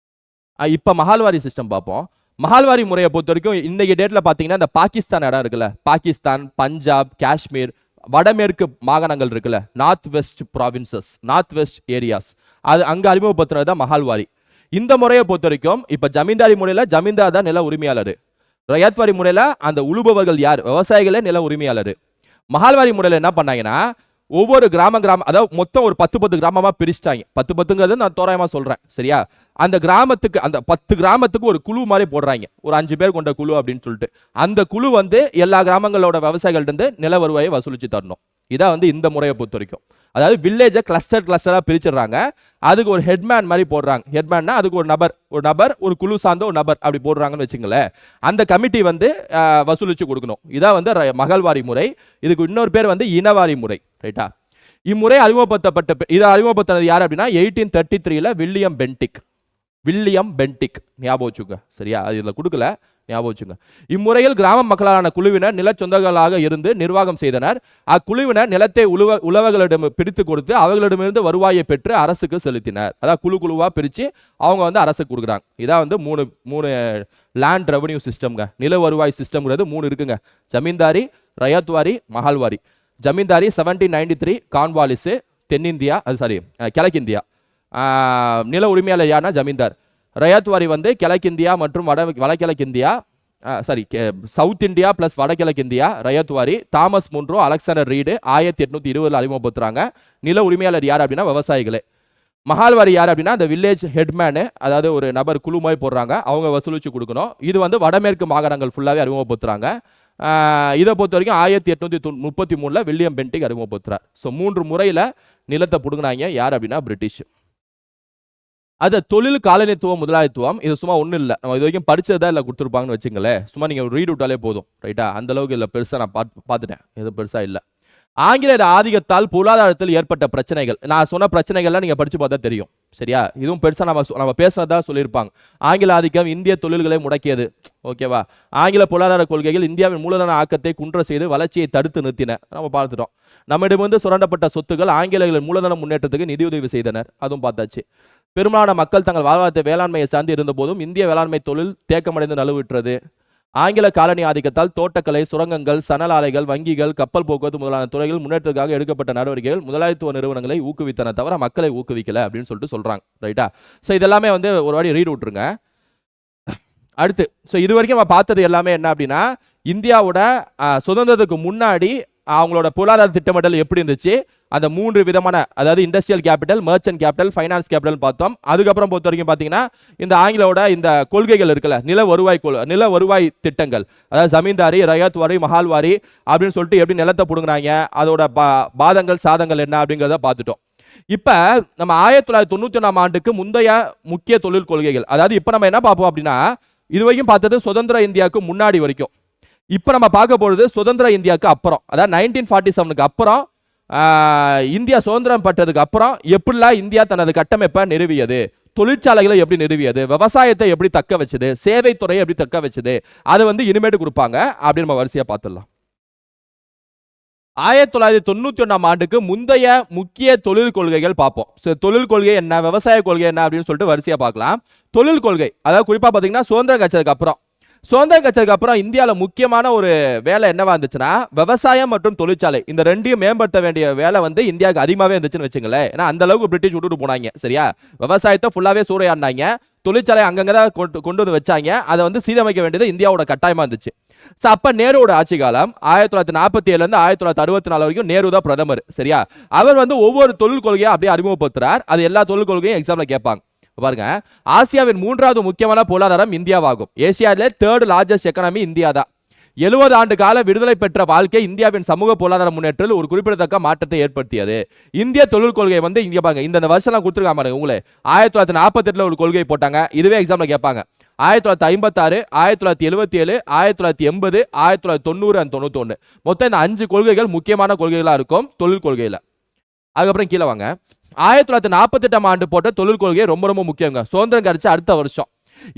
[SPEAKER 1] இப்போ மஹால்வாரி சிஸ்டம் பார்ப்போம். மஹால்வாரி முறையை பொறுத்த வரைக்கும் இன்னைக்கு டேட்ல பார்த்தீங்கன்னா இந்த பாகிஸ்தான் இடம் இருக்குல்ல, பாகிஸ்தான், பஞ்சாப், காஷ்மீர், வடமேற்கு மாகாணங்கள் இருக்குல்ல, north west provinces, north west areas, அது அங்கே அறிமுகப்படுத்துறது தான் மஹால்வாரி. இந்த முறையை பொறுத்த வரைக்கும் இப்ப ஜமீன்தாரி முறையில ஜமீன்தார் தான் நில உரிமையாளர். ரயாத்வாரி முறையில அந்த உழுபவர்கள் யார்? விவசாயிகளே நில உரிமையாளர். மஹால்வாரி முறையில என்ன பண்ணாங்கன்னா ஒவ்வொரு அதாவது மொத்தம் ஒரு 10 கிராமமா பிரிச்சுட்டாங்க. 10 நான் தோராயமா சொல்றேன். சரியா? அந்த கிராமத்துக்கு, அந்த 10 கிராமத்துக்கு ஒரு குழு மாதிரி போடுறாங்க, ஒரு 5 பேர் கொண்ட குழு அப்படின்னு சொல்லிட்டு. அந்த குழு வந்து எல்லா கிராமங்களோட விவசாயிகள்ட்ட இருந்து நில வருவாயை வசூலிச்சு தரணும். இதான் வந்து இந்த முறையை பொறுத்த வரைக்கும். அதாவது வில்லேஜை கிளஸ்டரா பிரிச்சிடுறாங்க. அதுக்கு ஒரு ஹெட்மேன் மாதிரி போடுறாங்க. ஹெட்மேன்னா அதுக்கு ஒரு நபர் ஒரு குழு சார்ந்த ஒரு நபர் அப்படி போடுறாங்கன்னு வச்சுங்களேன். அந்த கமிட்டி வந்து வசூலிச்சு கொடுக்கணும். இதான் வந்து மகள்வாரி முறை. இதுக்கு இன்னொரு பேர் வந்து இனவாரி முறை. ரைட்டா? இம்முறை இதை அறிமுகப்படுத்தினது யார் அப்படின்னா 1833ல வில்லியம் பென்டிக். ஞாபகம் வச்சுங்க. சரியா? அது இதில் கொடுக்கல, ஞாபகம் வச்சுங்க. இம்முறையில் கிராம மக்களான குழுவினர் நில சொந்தங்களாக இருந்து நிர்வாகம் செய்தனர். அக்குழுவினர் நிலத்தை உழவர்களிடம் பிரித்து கொடுத்து அவர்களிடமிருந்து வருவாயை பெற்று அரசுக்கு செலுத்தினர். அதாவது குழுவா பிரித்து அவங்க வந்து அரசுக்கு கொடுக்குறாங்க. இதான் வந்து மூணு லேண்ட் ரெவன்யூ சிஸ்டம்ங்க. நில வருவாய் சிஸ்டம்ங்கிறது 3 இருக்குங்க. ஜமீன்தாரி, ரயாத்வாரி, மஹால்வாரி. ஜமீன்தாரி 1793 கான்வாலிஸ், தென்னிந்தியா, கிழக்கிந்தியா. நில உரிமையாளர் யாருன்னா ஜமீன்தார். ரயாத்வாரி வந்து கிழக்கிந்தியா மற்றும் வடகிழக்கிந்தியா, சவுத் இந்தியா பிளஸ் வடகிழக்கு India. Ryotwari Thomas Munro, Alexander Read 1820 அறிமுகப்படுத்துறாங்க. நில உரிமையாளர் யார் அப்படின்னா விவசாயிகளே. மஹால்வாரி யார் அப்படின்னா அந்த வில்லேஜ் ஹெட்மேனு, அதாவது ஒரு நபர் குழு மாதிரி போடுறாங்க, அவங்க வசூலிச்சு கொடுக்கணும். இது வந்து வடமேற்கு மாகாணங்கள் ஃபுல்லாவே அறிமுகப்படுத்துறாங்க. இதை பொறுத்த வரைக்கும் 1833ல் வில்லியம் பென்டிக் அறிமுகப்படுத்துறார். ஸோ 3 முறையில் நிலத்தை பிடுங்கினாங்க. யார் அப்படின்னா பிரிட்டிஷ். அது தொழில் காலனித்துவம், முதலாளித்துவம். இது சும்மா ஒன்றும் இல்லை, நம்ம இது வரைக்கும் படிச்சதா இல்லை கொடுத்துருப்பாங்கன்னு வச்சுங்களேன். சும்மா நீங்கள் ரீட் விட்டாலே போதும். ரைட்டா? அந்த அளவுக்கு இல்லை, பெருசாக நான் பார்த்துட்டேன், எதுவும் பெருசாக இல்லை. ஆங்கிலேயர் ஆதிக்கத்தால் பொருளாதாரத்தில் ஏற்பட்ட பிரச்சனைகள். நான் சொன்ன பிரச்சனைகள்லாம் நீங்கள் படித்து பார்த்தா தெரியும். சரியா? இதுவும் பெருசாக நம்ம பேசுறதா சொல்லியிருப்பாங்க. ஆங்கில ஆதிக்கம் இந்திய தொழில்களை முடக்கியது. ஓகேவா? ஆங்கில பொருளாதார கொள்கைகள் இந்தியாவின் மூலதன ஆக்கத்தை குன்ற செய்து வளர்ச்சியை தடுத்து நிறுத்தின. நம்ம பார்த்துட்டோம். நம்மிடமிருந்து சுரண்டப்பட்ட சொத்துக்கள் ஆங்கிலேயர்களின் மூலதன முன்னேற்றத்துக்கு நிதியுதவி செய்தனர். அதுவும் பார்த்தாச்சு. பெரும்பாலான மக்கள் தங்கள் வாழ்வாதாரத்தை வேளாண்மையை சார்ந்து இருந்த போதும் இந்திய வேளாண்மை தொழில் தேக்கமடைந்து நழுவிட்டது. ஆங்கில காலனி ஆதிக்கத்தால் தோட்டக்கலை, சுரங்கங்கள், சணல் ஆலைகள், வங்கிகள், கப்பல் போக்குவரத்து முதலான துறைகள் முன்னேற்றத்துக்காக எடுக்கப்பட்ட நடவடிக்கைகள் முதலாளித்துவ நிறுவனங்களை ஊக்குவித்தன தவிர மக்களை ஊக்குவிக்கல அப்படின்னு சொல்லிட்டு சொல்றாங்க. ரைட்டா? ஸோ இதெல்லாமே வந்து ஒரு வாடி ரீட் விட்டுருங்க. அடுத்து, ஸோ இது வரைக்கும் நம்ம பார்த்தது எல்லாமே என்ன அப்படின்னா இந்தியாவோட சுதந்திரத்துக்கு முன்னாடி அவங்களோட பொருளாதார திட்டமிடல் எப்படி இருந்துச்சு, அந்த 3 விதமான, அதாவது industrial capital, merchant capital, finance capital பார்த்தோம். அதுக்கப்புறம் பொறுத்த வரைக்கும் பார்த்தீங்கன்னா இந்த ஆங்கிலோட இந்த கொள்கைகள் இருக்குல்ல, நில வருவாய் திட்டங்கள், அதாவது ஜமீன்தாரி, ரயாத்வாரி, மஹால்வாரி அப்படின்னு சொல்லிட்டு எப்படி நிலத்தை பிடுங்குறாங்க, அதோட பாதங்கள் சாதங்கள் என்ன அப்படிங்கிறத பார்த்துட்டோம். இப்போ நம்ம 1991ஆம் ஆண்டுக்கு முந்தைய முக்கிய தொழில் கொள்கைகள், அதாவது இப்போ நம்ம என்ன பார்ப்போம் அப்படின்னா இது வரைக்கும் பார்த்தது சுதந்திர இந்தியாவுக்கு முன்னாடி வரைக்கும். இப்ப நம்ம பார்க்க போறது சுதந்திர இந்தியாவுக்கு அப்புறம், அதாவது 1947க்கு அப்புறம் இந்தியா சுதந்திரம் பெற்றதுக்கு அப்புறம் எப்படிலாம் இந்தியா தனது கட்டமைப்பை நிறுவியது, தொழிற்சாலைகளை எப்படி நிறுவியது, விவசாயத்தை எப்படி தக்க வச்சது, சேவைத்துறையை எப்படி தக்க வச்சது, அதை வந்து இனிமேட்டு கொடுப்பாங்க. அப்படின்னு நம்ம வரிசையா பார்த்துடலாம். 1991 ஆண்டுக்கு முந்தைய முக்கிய தொழில் கொள்கைகள் பார்ப்போம். தொழில் கொள்கை என்ன, விவசாய கொள்கை என்ன அப்படின்னு சொல்லிட்டு வரிசையா பார்க்கலாம். தொழில் கொள்கை, அதாவது குறிப்பா பாத்தீங்கன்னா சுதந்திரம் கிடைச்சதுக்கு அப்புறம் இந்தியாவில் முக்கியமான ஒரு வேலை என்னவா இருந்துச்சுன்னா, விவசாயம் மற்றும் தொழிற்சாலை இந்த ரெண்டையும் மேம்படுத்த வேண்டிய வேலை வந்து இந்தியாவுக்கு அதிகமாகவே இருந்துச்சுன்னு வச்சுங்களேன். ஏன்னா அந்த அளவுக்கு பிரிட்டிஷ் விட்டுட்டு போனாங்க. சரியா, விவசாயத்தை ஃபுல்லாவே சூறையாடினாங்க, தொழிற்சாலை அங்கங்கதான் கொண்டு வந்து வச்சாங்க. அதை வந்து சீரமைக்க வேண்டியது இந்தியாவோட கட்டாயமா இருந்துச்சு. அப்ப நேருவோட ஆட்சி காலம் 1947 இருந்து 1964 வரைக்கும் நேரு தான் பிரதமர். சரியா, அவர் வந்து ஒவ்வொரு தொழில் கொள்கையா அப்படியே அறிமுகப்படுத்துறார். அது எல்லா தொழில் கொள்கையும் எக்ஸாம்ல கேட்பாங்க. பாருங்க, ஆசியாவின் 3வது முக்கியமான பொருளாதாரம் இந்தியாவாகும். ஏசியாவிலே 3rd லார்ஜஸ்ட் எக்கானமி இந்தியா தான். 70 ஆண்டு கால விடுதலை பெற்ற வாழ்க்கை இந்தியாவின் சமூக பொருளாதார முன்னேற்றத்தில் ஒரு குறிப்பிடத்தக்க மாற்றத்தை ஏற்படுத்தியது. இந்திய தொழில் கொள்கை வந்து இங்க பாருங்க, இந்த வருஷம் கொடுத்துருக்காங்க பாருங்க. உங்களே 1948 ஒரு கொள்கை போட்டாங்க, இதுவே எக்ஸாம்ல கேட்பாங்க. 1956, 1977, 1980, 1990 and 91 மொத்தம் இந்த 5 கொள்கைகள் முக்கியமான கொள்கைகளா இருக்கும் தொழில் கொள்கையில. அதுக்கப்புறம் கீழே வாங்க. 1948 ஆண்டு போட்ட தொழில் கொள்கை ரொம்ப ரொம்ப முக்கியங்க. சுதந்திரம் கிடைச்ச அடுத்த வருஷம்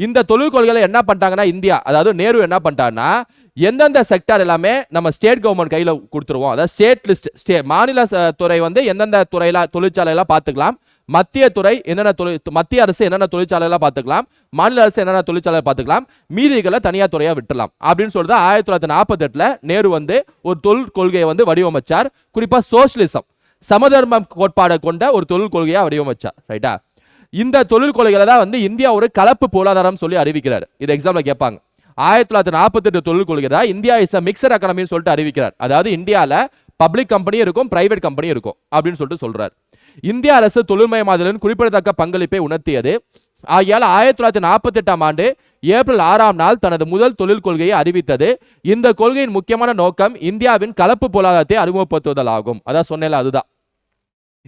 [SPEAKER 1] இந்த தொழில் கொள்கையில என்ன பண்ணிட்டாங்கன்னா, இந்தியா அதாவது நேரு என்ன பண்ணிட்டாருன்னா, எந்தெந்த செக்டார் எல்லாமே நம்ம ஸ்டேட் கவர்மெண்ட் கையில கொடுத்துருவோம். அதாவது ஸ்டேட் லிஸ்ட், மாநில துறை வந்து எந்தெந்த துறையில தொழிற்சாலையெல்லாம் பார்த்துக்கலாம், மத்திய துறை என்னென்ன மத்திய அரசு என்னென்ன தொழிற்சாலையெல்லாம் பார்த்துக்கலாம், மாநில அரசு என்னென்ன தொழிற்சாலை பார்த்துக்கலாம், மீதிகளை தனியார் துறையா விட்டுலாம் அப்படின்னு சொல்லிட்டு 1948 நேரு வந்து ஒரு தொழில் கொள்கையை வந்து வடிவமைச்சார். குறிப்பா சோசியலிசம், சமதர்ம கோட்பாடை கொண்ட ஒரு தொழில் கொள்கையா வடிவமைச்சார். ரைட்டா, இந்த தொழில் கொள்கைகளை தான் வந்து இந்தியா ஒரு கலப்பு பொருளாதாரம் சொல்லி அறிவிக்கிறார். இது எக்ஸாம்ல கேட்பாங்க. 1948 தொழில் கொள்கை தான் இந்தியா இஸ் a மிக்சர் எக்கானமின்னு சொல்லிட்டு அறிவிக்கிறார். அதாவது இந்தியால பப்ளிக் கம்பெனி இருக்கும், பிரைவேட் கம்பெனி இருக்கும் அப்படின்னு சொல்லிட்டு சொல்றார். இந்திய அரசு தொழில்மயமாதலின் குறிப்பிடத்தக்க பங்களிப்பை உணர்த்தியது. ஆகையால் 1948 ஆண்டு ஏப்ரல் 6ஆம் நாள் தனது முதல் தொழில் கொள்கையை அறிவித்தது. இந்த கொள்கையின் முக்கியமான நோக்கம் இந்தியாவின் கலப்பு பொருளாதாரத்தை அறிமுகப்படுத்துவதால் ஆகும். அதான் சொன்னேன், அதுதான்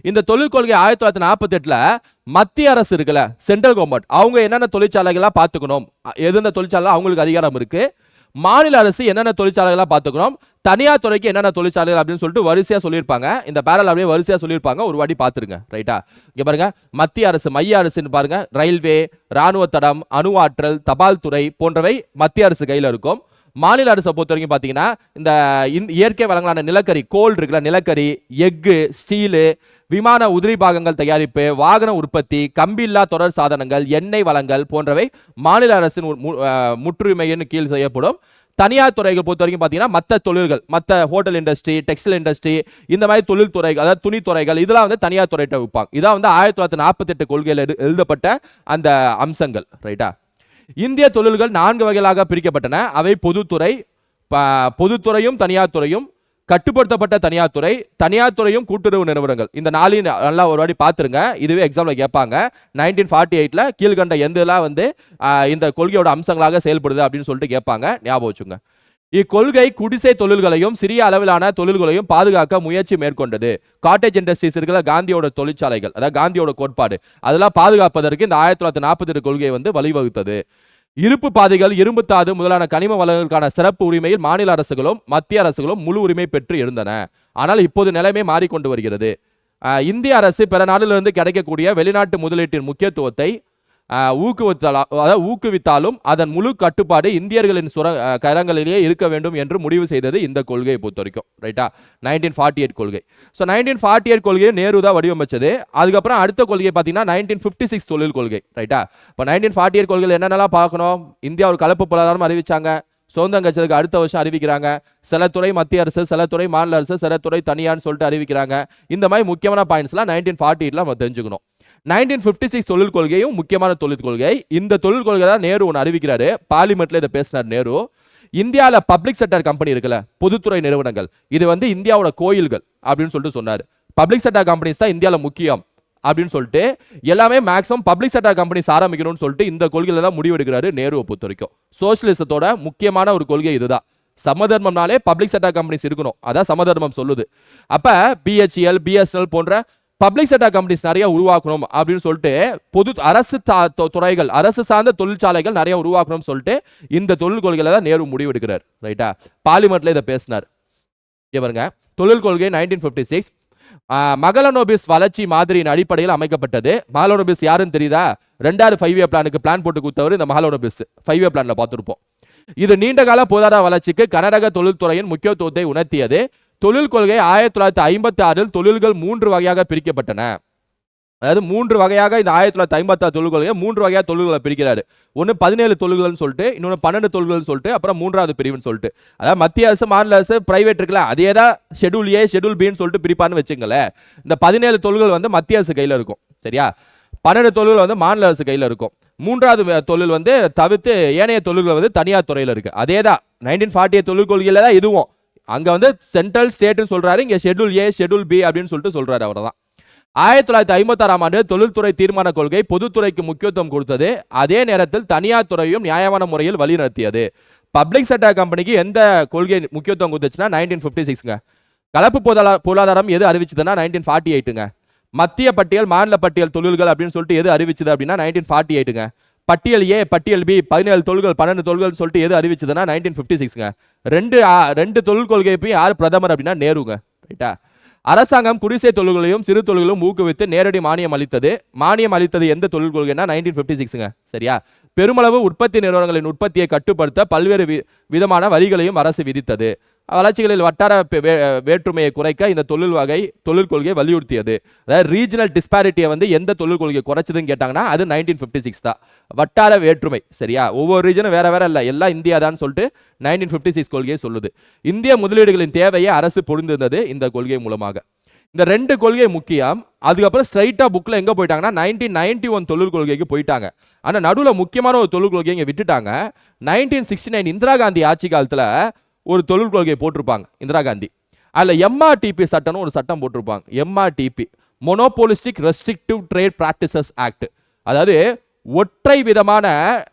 [SPEAKER 1] இந்த தொழில் கொள்கை. 1948 மத்திய அரசு இருக்குல்ல, சென்ட்ரல் கவர்மெண்ட், அவங்க என்னென்ன தொழிற்சாலைகளா பார்த்துக்கணும், எந்தெந்த தொழிற்சாலை அவங்களுக்கு அதிகாரம் இருக்கு, மாநில அரசு என்னென்ன தொழிற்சாலைகளா பார்த்துக்கணும், தனியார் துறைக்கு என்னென்ன தொழிற்சாலைகள் அப்படின்னு சொல்லிட்டு வரிசையா சொல்லியிருப்பாங்க. இந்த பேரல் அப்படியே வரிசையா சொல்லியிருப்பாங்க, ஒரு வாட்டி பார்த்துருங்க. ரைட்டா, இங்க பாருங்க, மத்திய அரசு மைய அரசுன்னு பாருங்க, ரயில்வே, ராணுவ தடம், அணு ஆற்றல், தபால் துறை போன்றவை மத்திய அரசு கையில் இருக்கும். மாநில அரசை பொறுத்த வரைக்கும் பார்த்தீங்கன்னா, இந்த இயற்கை வளங்களான நிலக்கரி, கோல் இருக்குல்ல, நிலக்கரி, எஃகு, ஸ்டீலு, விமான உதிரி பாகங்கள் தயாரிப்பு, வாகன உற்பத்தி, கம்பில்லா தொடர் சாதனங்கள், எண்ணெய் வளங்கள் போன்றவை மாநில அரசின் முற்றுரிமையின் கீழ் செய்யப்படும். தனியார் துறைகள் பொறுத்த வரைக்கும் பார்த்தீங்கன்னா, மற்ற தொழில்கள், மற்ற ஹோட்டல் இண்டஸ்ட்ரி, டெக்ஸ்டைல் இண்டஸ்ட்ரி, இந்த மாதிரி தொழில் துறைகள், அதாவது துணித்துறைகள், இதெல்லாம் வந்து தனியார் துறையிட்ட வைப்பாங்க. இதான் வந்து 1948 கொள்கையில் எழுதப்பட்ட அந்த அம்சங்கள். ரைட்டா, இந்திய தொழில்கள் 4 வகைகளாக பிரிக்கப்பட்டன. அவை பொதுத்துறை, பொதுத்துறையும் தனியார் துறையும், கட்டுப்படுத்தப்பட்ட தனியார் துறை, தனியார் துறையும் கூட்டுறவு நிறுவனங்கள். இந்த 4 நல்லா ஒரு வாட்டி பார்த்துருங்க, இதுவே எக்ஸாம்ல கேட்பாங்க. 1948 கீழ்கண்ட எந்தெல்லாம் வந்து இந்த கொள்கையோட அம்சங்களாக செயல்படுது அப்படின்னு சொல்லிட்டு கேட்பாங்க, ஞாபகம் வச்சுங்க. இக்கொள்கை குடிசை தொழில்களையும் சிறிய அளவிலான தொழில்களையும் பாதுகாக்க முயற்சி மேற்கொண்டது. காட்டேஜ் இண்டஸ்ட்ரீஸ் இருக்கிற காந்தியோட தொழிற்சாலைகள், அதாவது காந்தியோட கோட்பாடு, அதெல்லாம் பாதுகாப்பதற்கு இந்த 1948 கொள்கையை வந்து வழிவகுத்தது. இருப்பு பாதைகள், இரும்பு தாது முதலான கனிம வளங்களுக்கான சிறப்பு உரிமையில் மாநில அரசுகளும் மத்திய அரசுகளும் முழு உரிமை பெற்று இருந்தன. ஆனால் இப்போது நிலைமை மாறிக்கொண்டு வருகிறது. இந்திய அரசு பிற நாடுகளிலிருந்து கிடைக்கக்கூடிய வெளிநாட்டு முதலீட்டின் முக்கியத்துவத்தை ஊக்குவித்தாலும் அதன் முழு கட்டுப்பாடு இந்தியர்களின் கரங்களிலேயே இருக்க வேண்டும் என்று முடிவு செய்தது இந்த கொள்கையை பொறுத்த வரைக்கும். ரைட்டா, 1948 கொள்கை. ஸோ 1948 கொள்கையை நேரு தான் வடிவமைச்சது. அதுக்கப்புறம் அடுத்த கொள்கை பார்த்தீங்கன்னா 1956 தொழில் கொள்கை. ரைட்டா, இப்போ 1948 கொள்கையில் என்னென்னலாம் பார்க்கணும், இந்தியா ஒரு கலப்பு பொருளாதாரம் அறிவிச்சாங்க, சுதந்திரம் கட்சிக்கு அடுத்த வருஷம் அறிவிக்கிறாங்க, சில துறை மத்திய அரசு, சில துறை மாநில அரசு, சில துறை தனியார்னு சொல்லிட்டு அறிவிக்கிறாங்க. இந்த மாதிரி முக்கியமான பாயிண்ட்ஸ்லாம் 1948 நம்ம தெரிஞ்சுக்கணும். 1956 தொழில் கொள்கையும் முக்கியமான தொழில் கொள்கை. இந்த தொழில் கொள்கை தான் நேரு ஒன்று அறிவிக்கிறாரு, பார்லிமெண்ட்ல இதை பேசினார் நேரு. இந்தியாவில் பப்ளிக் செக்டர் கம்பெனி இருக்குல்ல, பொதுத்துறை நிறுவனங்கள், இது வந்து இந்தியாவோட கோயில்கள் அப்படின்னு சொல்லிட்டு சொன்னார். பப்ளிக் செக்டர் கம்பெனிஸ் தான் இந்தியாவில் முக்கியம் அப்படின்னு சொல்லிட்டு எல்லாமே மேக்ஸிமம் பப்ளிக் செக்டர் கம்பெனிஸ் ஆரம்பிக்கணும்னு சொல்லிட்டு இந்த கொள்கையில தான் முடிவெடுக்கிறாரு நேருவை பொறுத்த வரைக்கும். சோசியலிசத்தோட முக்கியமான ஒரு கொள்கை இதுதான். சமதர்மம்னாலே பப்ளிக் செக்டர் கம்பெனிஸ் இருக்கணும், அதான் சமதர்மம் சொல்லுது. அப்ப பிஹெச்எல், பிஎஸ்எல் போன்ற பப்ளிக் செக்டர் கம்பெனிஸ் நிறைய உருவாக்கணும் அப்படின்னு சொல்லிட்டு பொது அரசு துறைகள், அரசு சார்ந்த தொழிற்சாலைகள் நிறைய உருவாக்கணும்னு சொல்லிட்டு இந்த தொழில் கொள்கையில தான் நேரு முடிவு எடுக்கிறார். ரைட்டா, பார்லிமெண்ட்ல இதை பேசினார். இவருங்க தொழில் கொள்கை 1956 மகளனோபிஸ் வளர்ச்சி மாதிரியின் அடிப்படையில் அமைக்கப்பட்டது. மகளனோபிஸ் யாருன்னு தெரியுதா? 2000 5 இயர் பிளானுக்கு பிளான் போட்டு கொடுத்தவர் இந்த மகளனோபிஸ் 5 இயர் பிளான்ல பார்த்துருப்போம். இது நீண்டகால பொருளாதார வளர்ச்சிக்கு கனரக தொழில்துறையின் முக்கியத்துவத்தை உணர்த்தியது. தொழில் கொள்கை 1956 தொழில்கள் 3 வகையாக பிரிக்கப்பட்டன. அதாவது 3 வகையாக இந்த 1956 தொழில் கொள்கையை 3 வகையாக தொழில்களை பிரிக்கிறாரு. ஒன்று 17 தொழில்கள்னு சொல்லிட்டு, இன்னொன்று 12 தொழில்கள்னு சொல்லிட்டு, அப்புறம் 3வது பிரிவுன்னு சொல்லிட்டு. அதாவது மத்திய அரசு, மாநில அரசு, பிரைவேட் இருக்குல்ல, அதே தான் ஷெட்யூல் ஏ ஷெட்யூல் பின்னு சொல்லிட்டு பிரிப்பான்னு வச்சுங்களேன். இந்த 17 தொழில்கள் வந்து மத்திய அரசு கையில் இருக்கும். சரியா, 12 தொழில்கள் வந்து மாநில அரசு கையில் இருக்கும். 3வது தொழில் வந்து தவிர்த்து ஏனைய தொழில்கள் வந்து தனியார் துறையில் இருக்கு. அதே தான் 1948 தொழில் கொள்கையில தான் இதுவும். அங்க வந்து சென்ட்ரல் ஸ்டேட்னு சொல்றாரு, இங்க ஷெட்யூல் ஏ ஷெட்யூல் பி அப்படின்னு சொல்லிட்டு சொல்றாரு. அவர்தான் 1956 ஆண்டு தொழில்துறை தீர்மான கொள்கை பொதுத்துறைக்கு முக்கியத்துவம் கொடுத்தது. அதே நேரத்தில் தனியார் துறையும் நியாயமான முறையில் வழிநடத்தியது. பப்ளிக் செக்டர் கம்பெனிக்கு எந்த கொள்கை முக்கியத்துவம் கொடுத்துச்சுன்னா 1956ங்க. கலப்பு பொருளாதாரம் எது அறிவிச்சதுன்னா 1948ங்க. மத்திய பட்டியல், மாநில பட்டியல் தொழில்கள் அப்படின்னு சொல்லிட்டு எது அறிவிச்சது அப்படின்னா 1948ங்க. பட்டியல் ஏ, பட்டியல் பி, 17 தொழில்கள் 12 தொழில்கள் சொல்லிட்டு எது அறிவிச்சதுன்னா 1956ங்க. ரெண்டு தொழில் கொள்கையும் யார் பிரதமர் அப்படின்னா நேருங்க. ரைட்டா, அரசாங்கம் குடிசை தொழில்களையும் சிறு தொழில்களும் ஊக்குவித்து நேரடி மானியம் அளித்தது. மானியம் அளித்தது எந்த தொழில் கொள்கைன்னா 1956ங்க. சரியா, பெருமளவு உற்பத்தி நிறுவனங்களின் உற்பத்தியை கட்டுப்படுத்த பல்வேறு விதமான வரிகளையும் அரசு விதித்தது. வளர்ச்சிகளில் வட்டார வேற்றுமையை குறைக்க இந்த தொழில் கொள்கை வலியுறுத்தியது. அதாவது ரீஜனல் டிஸ்பாரிட்டியை வந்து எந்த தொழில் கொள்கை குறைச்சதுன்னு கேட்டாங்கன்னா அது 1956 தான். வட்டார வேற்றுமை. சரியா, ஒவ்வொரு ரீஜனும் வேற வேற இல்லை, எல்லாம் இந்தியா தான் சொல்லிட்டு 1956 கொள்கையை சொல்லுது. இந்திய முதலீடுகளின் தேவையை அரசு புரிந்திருந்தது இந்த கொள்கை மூலமாக. இந்த 2 கொள்கை முக்கியம். அதுக்கப்புறம் ஸ்ட்ரைட்டா புக்ல எங்க போயிட்டாங்கன்னா 1991 தொழில் கொள்கைக்கு போயிட்டாங்க. ஆனா நடுவில் முக்கியமான ஒரு தொழில் கொள்கையை இங்க விட்டுட்டாங்க. 1969 இந்திரா காந்தி ஆட்சி காலத்துல ஒரு தொழில் கொள்கையை போட்டிருப்பாங்க இந்திரா காந்தி. அதில் எம்ஆர்டிபி சட்டம்னு ஒரு சட்டம் போட்டிருப்பாங்க. MRTP, monopolistic restrictive trade practices act. அதாவது ஒற்றை விதமான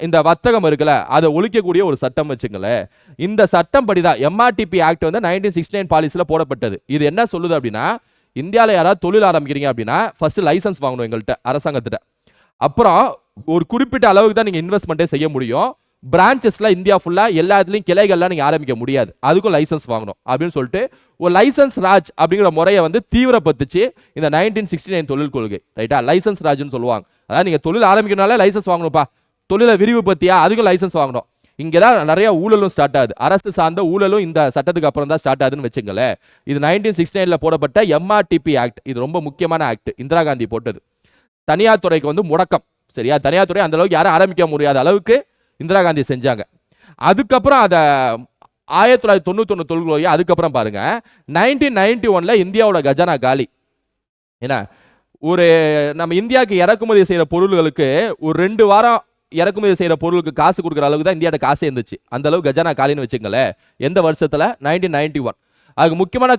[SPEAKER 1] இந்த வர்த்தகம் இருக்குல்ல, அதை ஒழிக்கக்கூடிய ஒரு சட்டம் வச்சுங்களேன். இந்த சட்டம் படிதான் எம்ஆர்டிபி ஆக்ட் வந்து 1969 பாலிசியில் போடப்பட்டது. இது என்ன சொல்லுது அப்படின்னா, இந்தியாவில் யாராவது தொழில் ஆரம்பிக்கிறீங்க அப்படின்னா ஃபர்ஸ்ட் லைசன்ஸ் வாங்கணும் எங்கள்கிட்ட, அரசாங்கத்திட்ட. அப்புறம் ஒரு குறிப்பிட்ட அளவுக்கு தான் நீங்கள் இன்வெஸ்ட்மெண்ட்டே செய்ய முடியும். பிரான்ச்சஸ்ல இந்தியா ஃபுல்லா எல்லா இடத்துலையும் கிளைகள்லாம் நீங்க ஆரம்பிக்க முடியாது, அதுக்கும் லைசன்ஸ் வாங்கணும் அப்படின்னு சொல்லிட்டு ஒரு லைசன்ஸ் ராஜ் அப்படிங்கிற முறையை வந்து தீவிரப்படுத்துச்சு இந்த 1969 தொழில் கொள்கை. ரைட்டா, லைசன்ஸ் ராஜ்னு சொல்லுவாங்க. அதாவது நீங்க தொழில் ஆரம்பிக்கணும்னால லைசன்ஸ் வாங்கணும்ப்பா, தொழிலை விரிவுபடுத்தியா அதுக்கும் லைசன்ஸ் வாங்கணும். இங்கே தான் நிறைய ஊழலும் ஸ்டார்ட் ஆகுது. அரசு சார்ந்த ஊழலும் இந்த சட்டத்துக்கு அப்புறம் தான் ஸ்டார்ட் ஆகுதுன்னு வச்சுங்களேன். இது 1969 போடப்பட்ட எம்ஆர்டிபி ஆக்ட். இது ரொம்ப முக்கியமான ஆக்ட், இந்திரா காந்தி போட்டது. தனியார் துறைக்கு வந்து முடக்கம். சரியா, தனியார் துறை அந்த அளவுக்கு யாரும் ஆரம்பிக்க முடியாத அளவுக்கு இந்திரா காந்தி செஞ்சாங்க. அதுக்கப்புறம் அதை 1991 தொழில் கொள்கை. அதுக்கப்புறம் பாருங்க 1991 இந்தியாவோட கஜானா காலி. ஏன்னா ஒரு நம்ம இந்தியாவுக்கு இறக்குமதி செய்யற பொருள்களுக்கு ஒரு 2 வாரம் இறக்குமதி செய்யற பொருளுக்கு காசு கொடுக்குற அளவுக்கு தான் இந்தியாவோட காசே இருந்துச்சு. அந்த அளவுக்கு கஜானா காலின்னு வச்சுங்களேன். எந்த வருஷத்துல? 1991. அதுக்கு முக்கியமான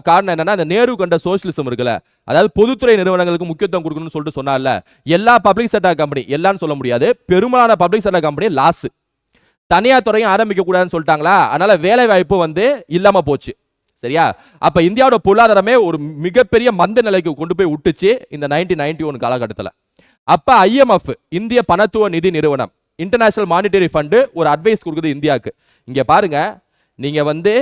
[SPEAKER 1] காரணம் என்னன்னா, அந்த நேரு கண்ட சோசியலிசம் இருக்குல்ல, அதாவது பொதுத்துறை நிறுவனங்களுக்கு முக்கியத்துவம் கொடுக்கணும்னு சொல்லிட்டு சொன்னார்ல. எல்லா பப்ளிக் செக்டர் கம்பெனி, எல்லாம்னு சொல்ல முடியாது, பெரும்பாலான பப்ளிக் செக்டர் கம்பெனி லாஸ். தனியார் துறையும் ஆரம்பிக்க கூடாதுன்னு சொல்லிட்டாங்களா, அதனால வேலை வாய்ப்பு வந்து இல்லாம போச்சு. சரியா, அப்ப இந்தியாவோட பொருளாதாரமே ஒரு மிகப்பெரிய மந்த நிலைக்கு கொண்டு போய் விட்டுச்சு இந்த 1991 காலகட்டத்தில். அப்ப ஐஎம்எஃப், இந்திய பணத்துவ நிதி நிறுவனம், இன்டர்நேஷனல் மானிட்டரி ஃபண்டு ஒரு அட்வைஸ் கொடுக்குது இந்தியாவுக்கு. இங்க பாருங்க, நீங்க வந்து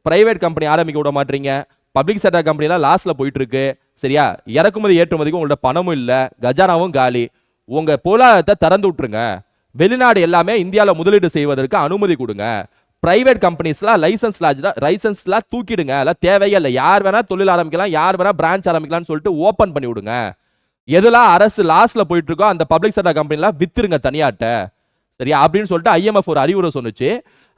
[SPEAKER 1] பிரைவேட் கம்பெனி ஆரம்பிக்க விட மாட்டீங்க, பப்ளிக் செக்டர் கம்பெனிலாம் லாஸ்ல போயிட்டு இருக்கு. சரியா, இறக்குமதி ஏற்றுமதிக்கும் உங்களோட பணமும் இல்லை, கஜானாவும் காலி. உங்க பொருளாதாரத்தை திறந்து விட்டுருங்க, வெளிநாடு எல்லாமே இந்தியாவில் முதலீடு செய்வதற்கு அனுமதி கொடுங்க, பிரைவேட் கம்பெனிஸ்லாம் லைசன்ஸ்லாம் தூக்கிடுங்க, எல்லாம் தேவையே இல்லை, யார் வேணா தொழில் ஆரம்பிக்கலாம், யார் வேணா பிரான்ச் ஆரம்பிக்கலாம்னு சொல்லிட்டு ஓப்பன் பண்ணி விடுங்க. எதெல்லாம் அரசு லாஸ்ல போயிட்டு இருக்கோ அந்த பப்ளிக் செக்டர் கம்பெனிலாம் வித்துருங்க தனியாட்ட. சரியா, அப்படின்னு சொல்லிட்டு ஐஎம்எஃப் ஒரு அறிவுரை சொன்னுச்சு.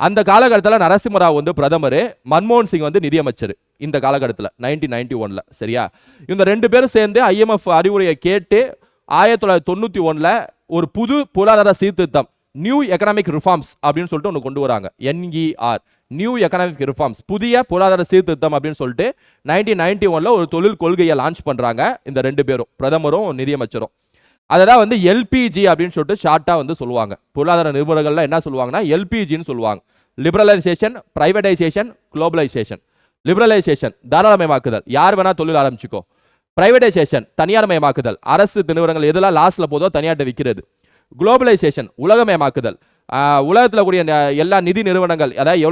[SPEAKER 1] அந்த காலகட்டத்தில் நரசிம்மராவ் வந்து பிரதமர், மன்மோகன் சிங் வந்து நிதியமைச்சர் இந்த காலகட்டத்தில் 1991. சரியா, இந்த 2 பேரும் சேர்ந்து ஐஎம்எஃப் அறிவுரையை கேட்டு 1991 ஒரு புது பொருளாதார சீர்திருத்தம், நியூ எக்கனாமிக் ரிஃபார்ம்ஸ் அப்படின்னு சொல்லிட்டு ஒன்று கொண்டு வராங்க. என்இஆர், நியூ எக்கனாமிக் ரிஃபார்ம்ஸ், புதிய பொருளாதார சீர்திருத்தம் அப்படின்னு சொல்லிட்டு 1991 ஒரு தொழில் கொள்கையை லான்ச் பண்றாங்க இந்த 2 பேரும், பிரதமரும் நிதியமைச்சரும். அதை தான் வந்து எல்பிஜி அப்படின்னு சொல்லிட்டு ஷார்ட்டா வந்து சொல்லுவாங்க. பொருளாதார நிபுணர்கள்லாம் என்ன சொல்லுவாங்கன்னா எல்பிஜின்னு சொல்லுவாங்க. Liberalisation, privatisation, globalisation. லிபரலைசேஷன் தாராளமயமாக்குதல், யார் வேணா தொழில் ஆரம்பிச்சுக்கோ. பிரைவேடைசேஷன் தனியார்மயமாக்குதல், அரசு நிறுவனங்கள் எதெல்லாம் லாஸ்ட்ல போதோ தனியார்ட்ட விற்கிறது. குளோபலைசேஷன் உலகமயமாக்குதல், உலகத்தில் கூடிய எல்லா நிதி நிறுவனங்கள், அதாவது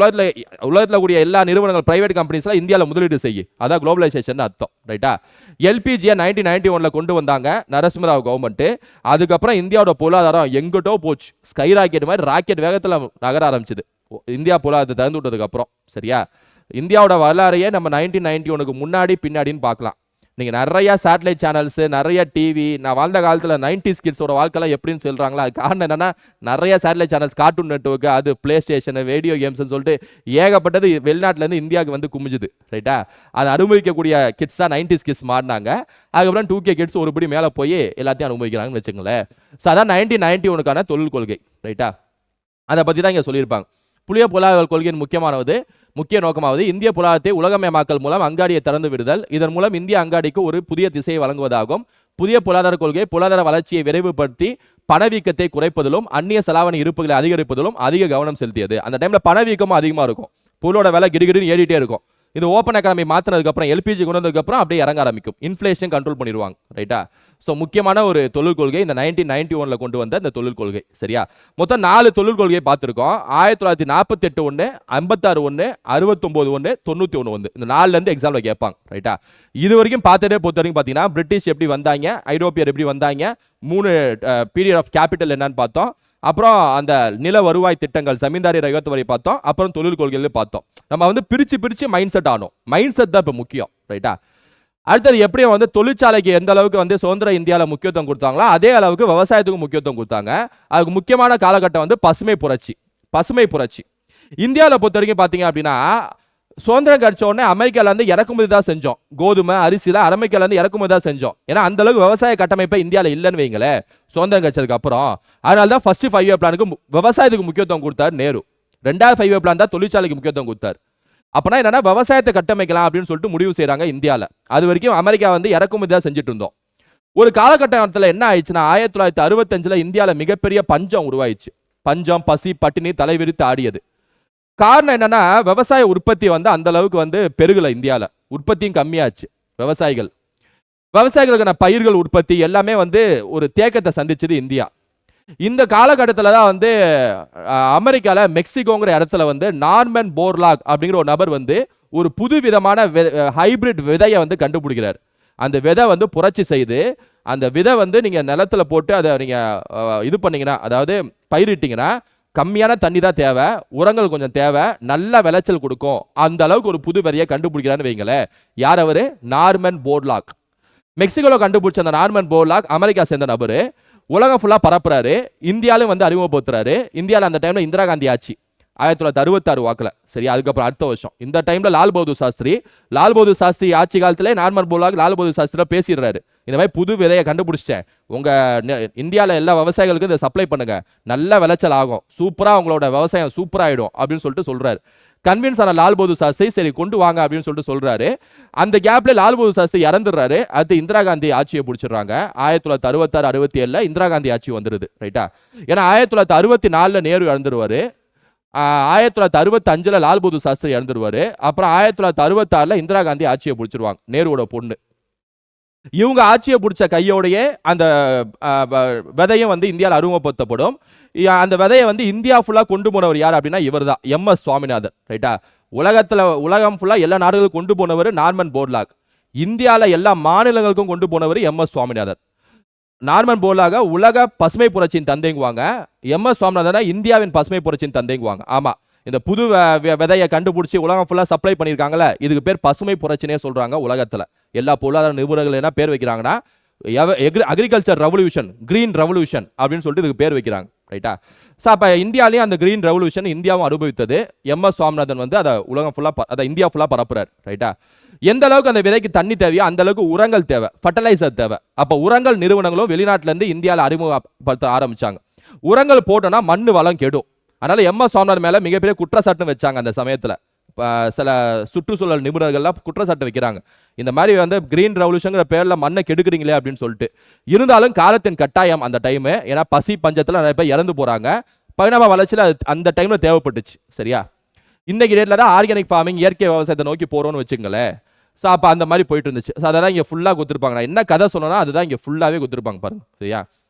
[SPEAKER 1] உலகத்தில் கூடிய எல்லா நிறுவனங்கள் பிரைவேட் கம்பெனிஸ்லாம் இந்தியாவில் முதலீடு செய்யும், அதான் குளோபலைசேஷன் அர்த்தம். ரைட்டா? எல்பிஜியை 1991 கொண்டு வந்தாங்க நரசிம்மராவ் கவர்மெண்ட். அதுக்கப்புறம் இந்தியாவோட பொருளாதாரம் எங்கிட்டோ போச்சு, ஸ்கை ராக்கெட் மாதிரி ராக்கெட் வேகத்தில் நகர ஆரம்பிச்சுது இந்தியா பொருளாதாரத்தை திறந்து விட்டதுக்கு அப்புறம். சரியா? இந்தியாவோட வரலாறையே நம்ம 1991க்கு முன்னாடி பின்னாடின்னு பார்க்கலாம். நீங்கள் நிறையா சேட்டலைட் சேனல்ஸு, நிறைய டிவி, நான் வாழ்ந்த காலத்தில் 90s கிட்ஸோட வாழ்க்கைலாம் எப்படின்னு சொல்கிறாங்களா, அது காரணம் என்னென்னா நிறைய சேட்டலைட் சேனல்ஸ், கார்ட்டூன் நெட்வொர்க், அது பிளே ஸ்டேஷனு, வீடியோ கேம்ஸ்னு சொல்லிட்டு ஏகப்பட்டது வெளிநாட்டிலேருந்து இந்தியாவுக்கு வந்து குமிஞ்சுது. ரைட்டா? அதை அனுபவிக்கக்கூடிய கிட்ஸ் தான் 90s கிட்ஸ் மாறினாங்க. அதுக்கப்புறம் 2K கிட்ஸ் ஒருபடி மேலே போய் எல்லாத்தையும் அனுபவிக்கிறாங்கன்னு வச்சுங்களேன். ஸோ அதான் 1991க்கான தொழில் கொள்கை. ரைட்டா? அதை பற்றி தான் இங்கே சொல்லியிருப்பாங்க. புதிய பொருளாதார கொள்கையின் முக்கிய நோக்கமாவது இந்திய பொருளாதாரத்தை உலகமயமாக்கல் மூலம் அங்காடியை திறந்து விடுதல். இதன் மூலம் இந்திய அங்காடிக்கு ஒரு புதிய திசையை வழங்குவதாகும். புதிய பொருளாதார கொள்கை பொருளாதார வளர்ச்சியை விரைவுபடுத்தி பணவீக்கத்தை குறைப்பதிலும் அந்நிய செலாவணி இருப்புகளை அதிகரிப்பதிலும் அதிக கவனம் செலுத்தியது. அந்த டைம்ல பணவீக்கமும் அதிகமாக இருக்கும், பொருளோட விலை கிடுகிடுன்னு ஏறிட்டே இருக்கும். இது ஓப்பன் எக்கானமி மாற்றினதுக்கு அப்புறம், எல்பிஜி கொண்டு வந்ததுக்கு அப்புறம் அப்படியே இறங்க ஆரம்பிக்கும், இன்ஃப்ளேஷன் கண்ட்ரோல் பண்ணிடுவாங்க. ரைட்டா? ஸோ முக்கியமான ஒரு தொழில் கொள்கை இந்த 1991 கொண்டு வந்த இந்த தொழில் கொள்கை. சரியா? மொத்தம் 4 தொழில் கொள்கையை பார்த்துருக்கோம். 1948 ஒன்று, 56 ஒன்று, 69 ஒன்று, 91 ஒன்று. இந்த 4லேருந்து எக்ஸாமில் கேட்பாங்க. ரைட்டா? இது வரைக்கும் பார்த்ததே பொறுத்த வரைக்கும் பார்த்தீங்கன்னா பிரிட்டிஷ் எப்படி வந்தாங்க, ஐரோப்பியர் எப்படி வந்தாங்க, 3 பீரியட் ஆஃப் கேபிட்டல் என்னன்னு பார்த்தோம், அப்புறம் அந்த நில வருவாய் திட்டங்கள், ஜமீன்தாரி ரகத்து வரை பார்த்தோம், அப்புறம் தொழில் கொள்கைகள் பார்த்தோம். நம்ம வந்து பிரிச்சு மைண்ட் செட் ஆனோம். மைண்ட் செட் தான் இப்போ முக்கியம். ரைட்டா? அடுத்தது எப்படியும் வந்து தொழிற்சாலைக்கு எந்த அளவுக்கு வந்து சுதந்திர இந்தியாவில் முக்கியத்துவம் கொடுத்தாங்களோ அதே அளவுக்கு விவசாயத்துக்கும் முக்கியத்துவம் கொடுத்தாங்க. அதுக்கு முக்கியமான காலகட்டம் வந்து பசுமை புரட்சி. இந்தியாவில் பொறுத்த வரைக்கும் பார்த்தீங்க அப்படின்னா சுதந்திரம் கிடைச்ச உடனே அமெரிக்காலேருந்து இறக்குமதி தான் செஞ்சோம். கோதுமை, அரிசியில் அமெரிக்காலேருந்து இறக்குமதி தான் செஞ்சோம். ஏன்னா அந்த அளவுக்கு விவசாய கட்டமைப்பை இந்தியாவில் இல்லைன்னு வைங்களேன் சுதந்திரம் கிடைச்சதுக்கு அப்புறம். அதனால தான் ஃபர்ஸ்ட் 5 இயர் பிளானுக்கு விவசாயத்துக்கு முக்கியத்துவம் கொடுத்தாரு நேரு. 2வது 5 இயர் பிளான் தான் தொழிற்சாலைக்கு முக்கியத்துவம் கொடுத்தாரு. அப்பனா என்னன்னா விவசாயத்தை கட்டமைக்கலாம் அப்படின்னு சொல்லிட்டு முடிவு செய்யறாங்க இந்தியாவில். அது வரைக்கும் அமெரிக்கா வந்து இறக்குமதி தான் செஞ்சுட்டு இருந்தோம். ஒரு காலகட்டத்தில் என்ன ஆயிடுச்சுன்னா 1965 இந்தியாவில் மிகப்பெரிய பஞ்சம் உருவாயிடுச்சு. பஞ்சம், பசி, பட்டினி தலைவிரித்து ஆடியது. காரணம் என்னன்னா விவசாய உற்பத்தி வந்து அந்த அளவுக்கு வந்து பெருகல. இந்தியாவில் உற்பத்தியும் கம்மியாச்சு. விவசாயிகளுக்கான பயிர்கள் உற்பத்தி எல்லாமே வந்து ஒரு தேக்கத்தை சந்திச்சது இந்தியா. இந்த காலகட்டத்தில் தான் வந்து அமெரிக்காவில் மெக்சிகோங்கிற இடத்துல வந்து நார்மன் போர்லாக் அப்படிங்கிற ஒரு நபர் வந்து ஒரு புது விதமான ஹைபிரிட் விதையை வந்து கண்டுபிடிக்கிறார். அந்த விதை வந்து புரட்சி செய்து அந்த விதை வந்து நீங்கள் நிலத்தில் போட்டு அதை நீங்கள் இது பண்ணீங்கன்னா, அதாவது பயிரிட்டீங்கன்னா கம்மியான தண்ணி தான் தேவை, உரங்கள் கொஞ்சம் தேவை, நல்ல விளைச்சல் கொடுக்கும். அந்த அளவுக்கு ஒரு புது விதையை கண்டுபிடிக்கிறான்னு வைங்களேன். யார் அவரு? Norman Borlaug. மெக்சிகோவில் கண்டுபிடிச்ச அந்த நார்மன் போர்லாக் அமெரிக்கா சேர்ந்த நபர் உலகம் ஃபுல்லாக பரப்புறாரு. இந்தியாவிலும் வந்து அறிமுகப்படுத்துறாரு. இந்தியாவில் அந்த டைமில் இந்திரா காந்தி ஆட்சி 1966 வாக்கில். சரி, அதுக்கப்புறம் அடுத்த வருஷம் இந்த டைமில் லால் பகதூர் சாஸ்திரி ஆட்சி காலத்திலே நார்மன் போர்லாக் லால் பகதூர் சாஸ்திரி பேசிடுறாரு. இந்த மாதிரி புது விதையை கண்டுபிடிச்சிட்டேன், உங்கள் இந்தியாவில் எல்லா விவசாயிகளுக்கும் இதை சப்ளை பண்ணுங்க, நல்ல விளைச்சல் ஆகும், சூப்பராக உங்களோட விவசாயம் சூப்பராகிடும் அப்படின்னு சொல்லிட்டு சொல்கிறாரு. கன்வின்ஸ் ஆன லால் பகதூர் சாஸ்திரி சரி கொண்டு வாங்க அப்படின்னு சொல்லிட்டு சொல்றாரு. அந்த கேப்ல லால் பகதூர் சாஸ்திரி இறந்துடுறாரு. அது இந்திரா காந்தி ஆட்சியை பிடிச்சிடுறாங்க. 1966-67 இந்திரா காந்தி ஆட்சி வந்துடுது. ரைட்டா? ஏன்னா 1964 நேரு இறந்துருவாரு. 1965 லால் பகதூர் சாஸ்திரி இறந்துருவாரு. அப்புறம் 1966 இந்திரா காந்தி ஆட்சியை பிடிச்சிருவாங்க, நேருவோட பொண்ணு. இவங்க ஆட்சியை பிடிச்ச கையோடையே அந்த விதையும் வந்து இந்தியாவில் அறிமுகப்படுத்தப்படும். அந்த விதையை வந்து இந்தியா ஃபுல்லாக கொண்டு போனவர் யார் அப்படின்னா இவர் தான், MS சுவாமிநாதன். ரைட்டா? உலகம் ஃபுல்லாக எல்லா நாடுகளுக்கும் கொண்டு போனவர் நார்மன் போர்லாக். இந்தியாவில் எல்லா மாநிலங்களுக்கும் கொண்டு போனவர் MS சுவாமிநாதன். நார்மன் போர்லாக உலக பசுமை புரட்சியின் தந்தைங்குவாங்க, MS சுவாமிநாதனை இந்தியாவின் பசுமை புரட்சியின் தந்தைங்குவாங்க. ஆமாம், இந்த புது விதையை கண்டுபிடிச்சி உலகம் ஃபுல்லாக சப்ளை பண்ணியிருக்காங்களே, இதுக்கு பேர் பசுமை புரட்சினே சொல்கிறாங்க. உலகத்தில் எல்லா பொருளாதார நிபுணர்கள் என்ன பேர் வைக்கிறாங்கன்னா அக்ரிகல்ச்சர் ரெவல்யூஷன், கிரீன் ரெவல்யூஷன் அப்படின்னு சொல்லிட்டு இதுக்கு பேர் வைக்கிறாங்க. ரைட்டா? ஸோ அப்போ இந்தியாலையும் அந்த கிரீன் ரெவல்யூஷன் இந்தியாவும் அனுபவித்தது. MS சுவாமிநாதன் வந்து அதை உலகம் ஃபுல்லாக அதை இந்தியா ஃபுல்லாக பரப்புறாரு. ரைட்டா? எந்த அளவுக்கு அந்த விதைக்கு தண்ணி தேவையோ அந்த அளவுக்கு உரங்கள் தேவை, ஃபர்டிலைசர் தேவை. அப்போ உரங்கள் நிறுவனங்களும் வெளிநாட்டிலேருந்து இந்தியாவில் அறிமுகப்படுத்த ஆரம்பிச்சாங்க. உரங்கள் போட்டோன்னா மண் வளம் கெடும். அதனால MS சுவாமிநாதன் மேலே மிகப்பெரிய குற்றச்சாட்டு வச்சாங்க. அந்த சமயத்தில் சில சுற்றுச்சூழல் நிபுணர்கள்லாம் குற்றச்சாட்டு வைக்கிறாங்க, இந்த மாதிரி வந்து கிரீன் ரெவல்யூஷன்ங்கிற பேரில் மண்ணை கெடுக்குறீங்களே அப்படின்னு சொல்லிட்டு. இருந்தாலும் காலத்தின் கட்டாயம் அந்த டைமு, ஏன்னா பசி பஞ்சத்தில் நிறைய பேர் இறந்து போகிறாங்க. பரிணாம வளர்ச்சியில் அந்த டைமில் தேவைப்பட்டுச்சு. சரியா? இன்னைக்கு டேட்டில் தான் ஆர்கானிக் ஃபார்மிங், இயற்கை விவசாயத்தை நோக்கி போகிறோன்னு வச்சுங்களேன். ஸோ அப்போ அந்த மாதிரி போயிட்டு இருந்துச்சு. ஸோ அதை தான் இங்கே ஃபுல்லாக கொடுத்துருப்பாங்க. நான் என்ன கதை சொன்னோன்னா அதுதான் இங்கே ஃபுல்லாகவே கொடுத்துருப்பாங்க பாருங்க. சரியா?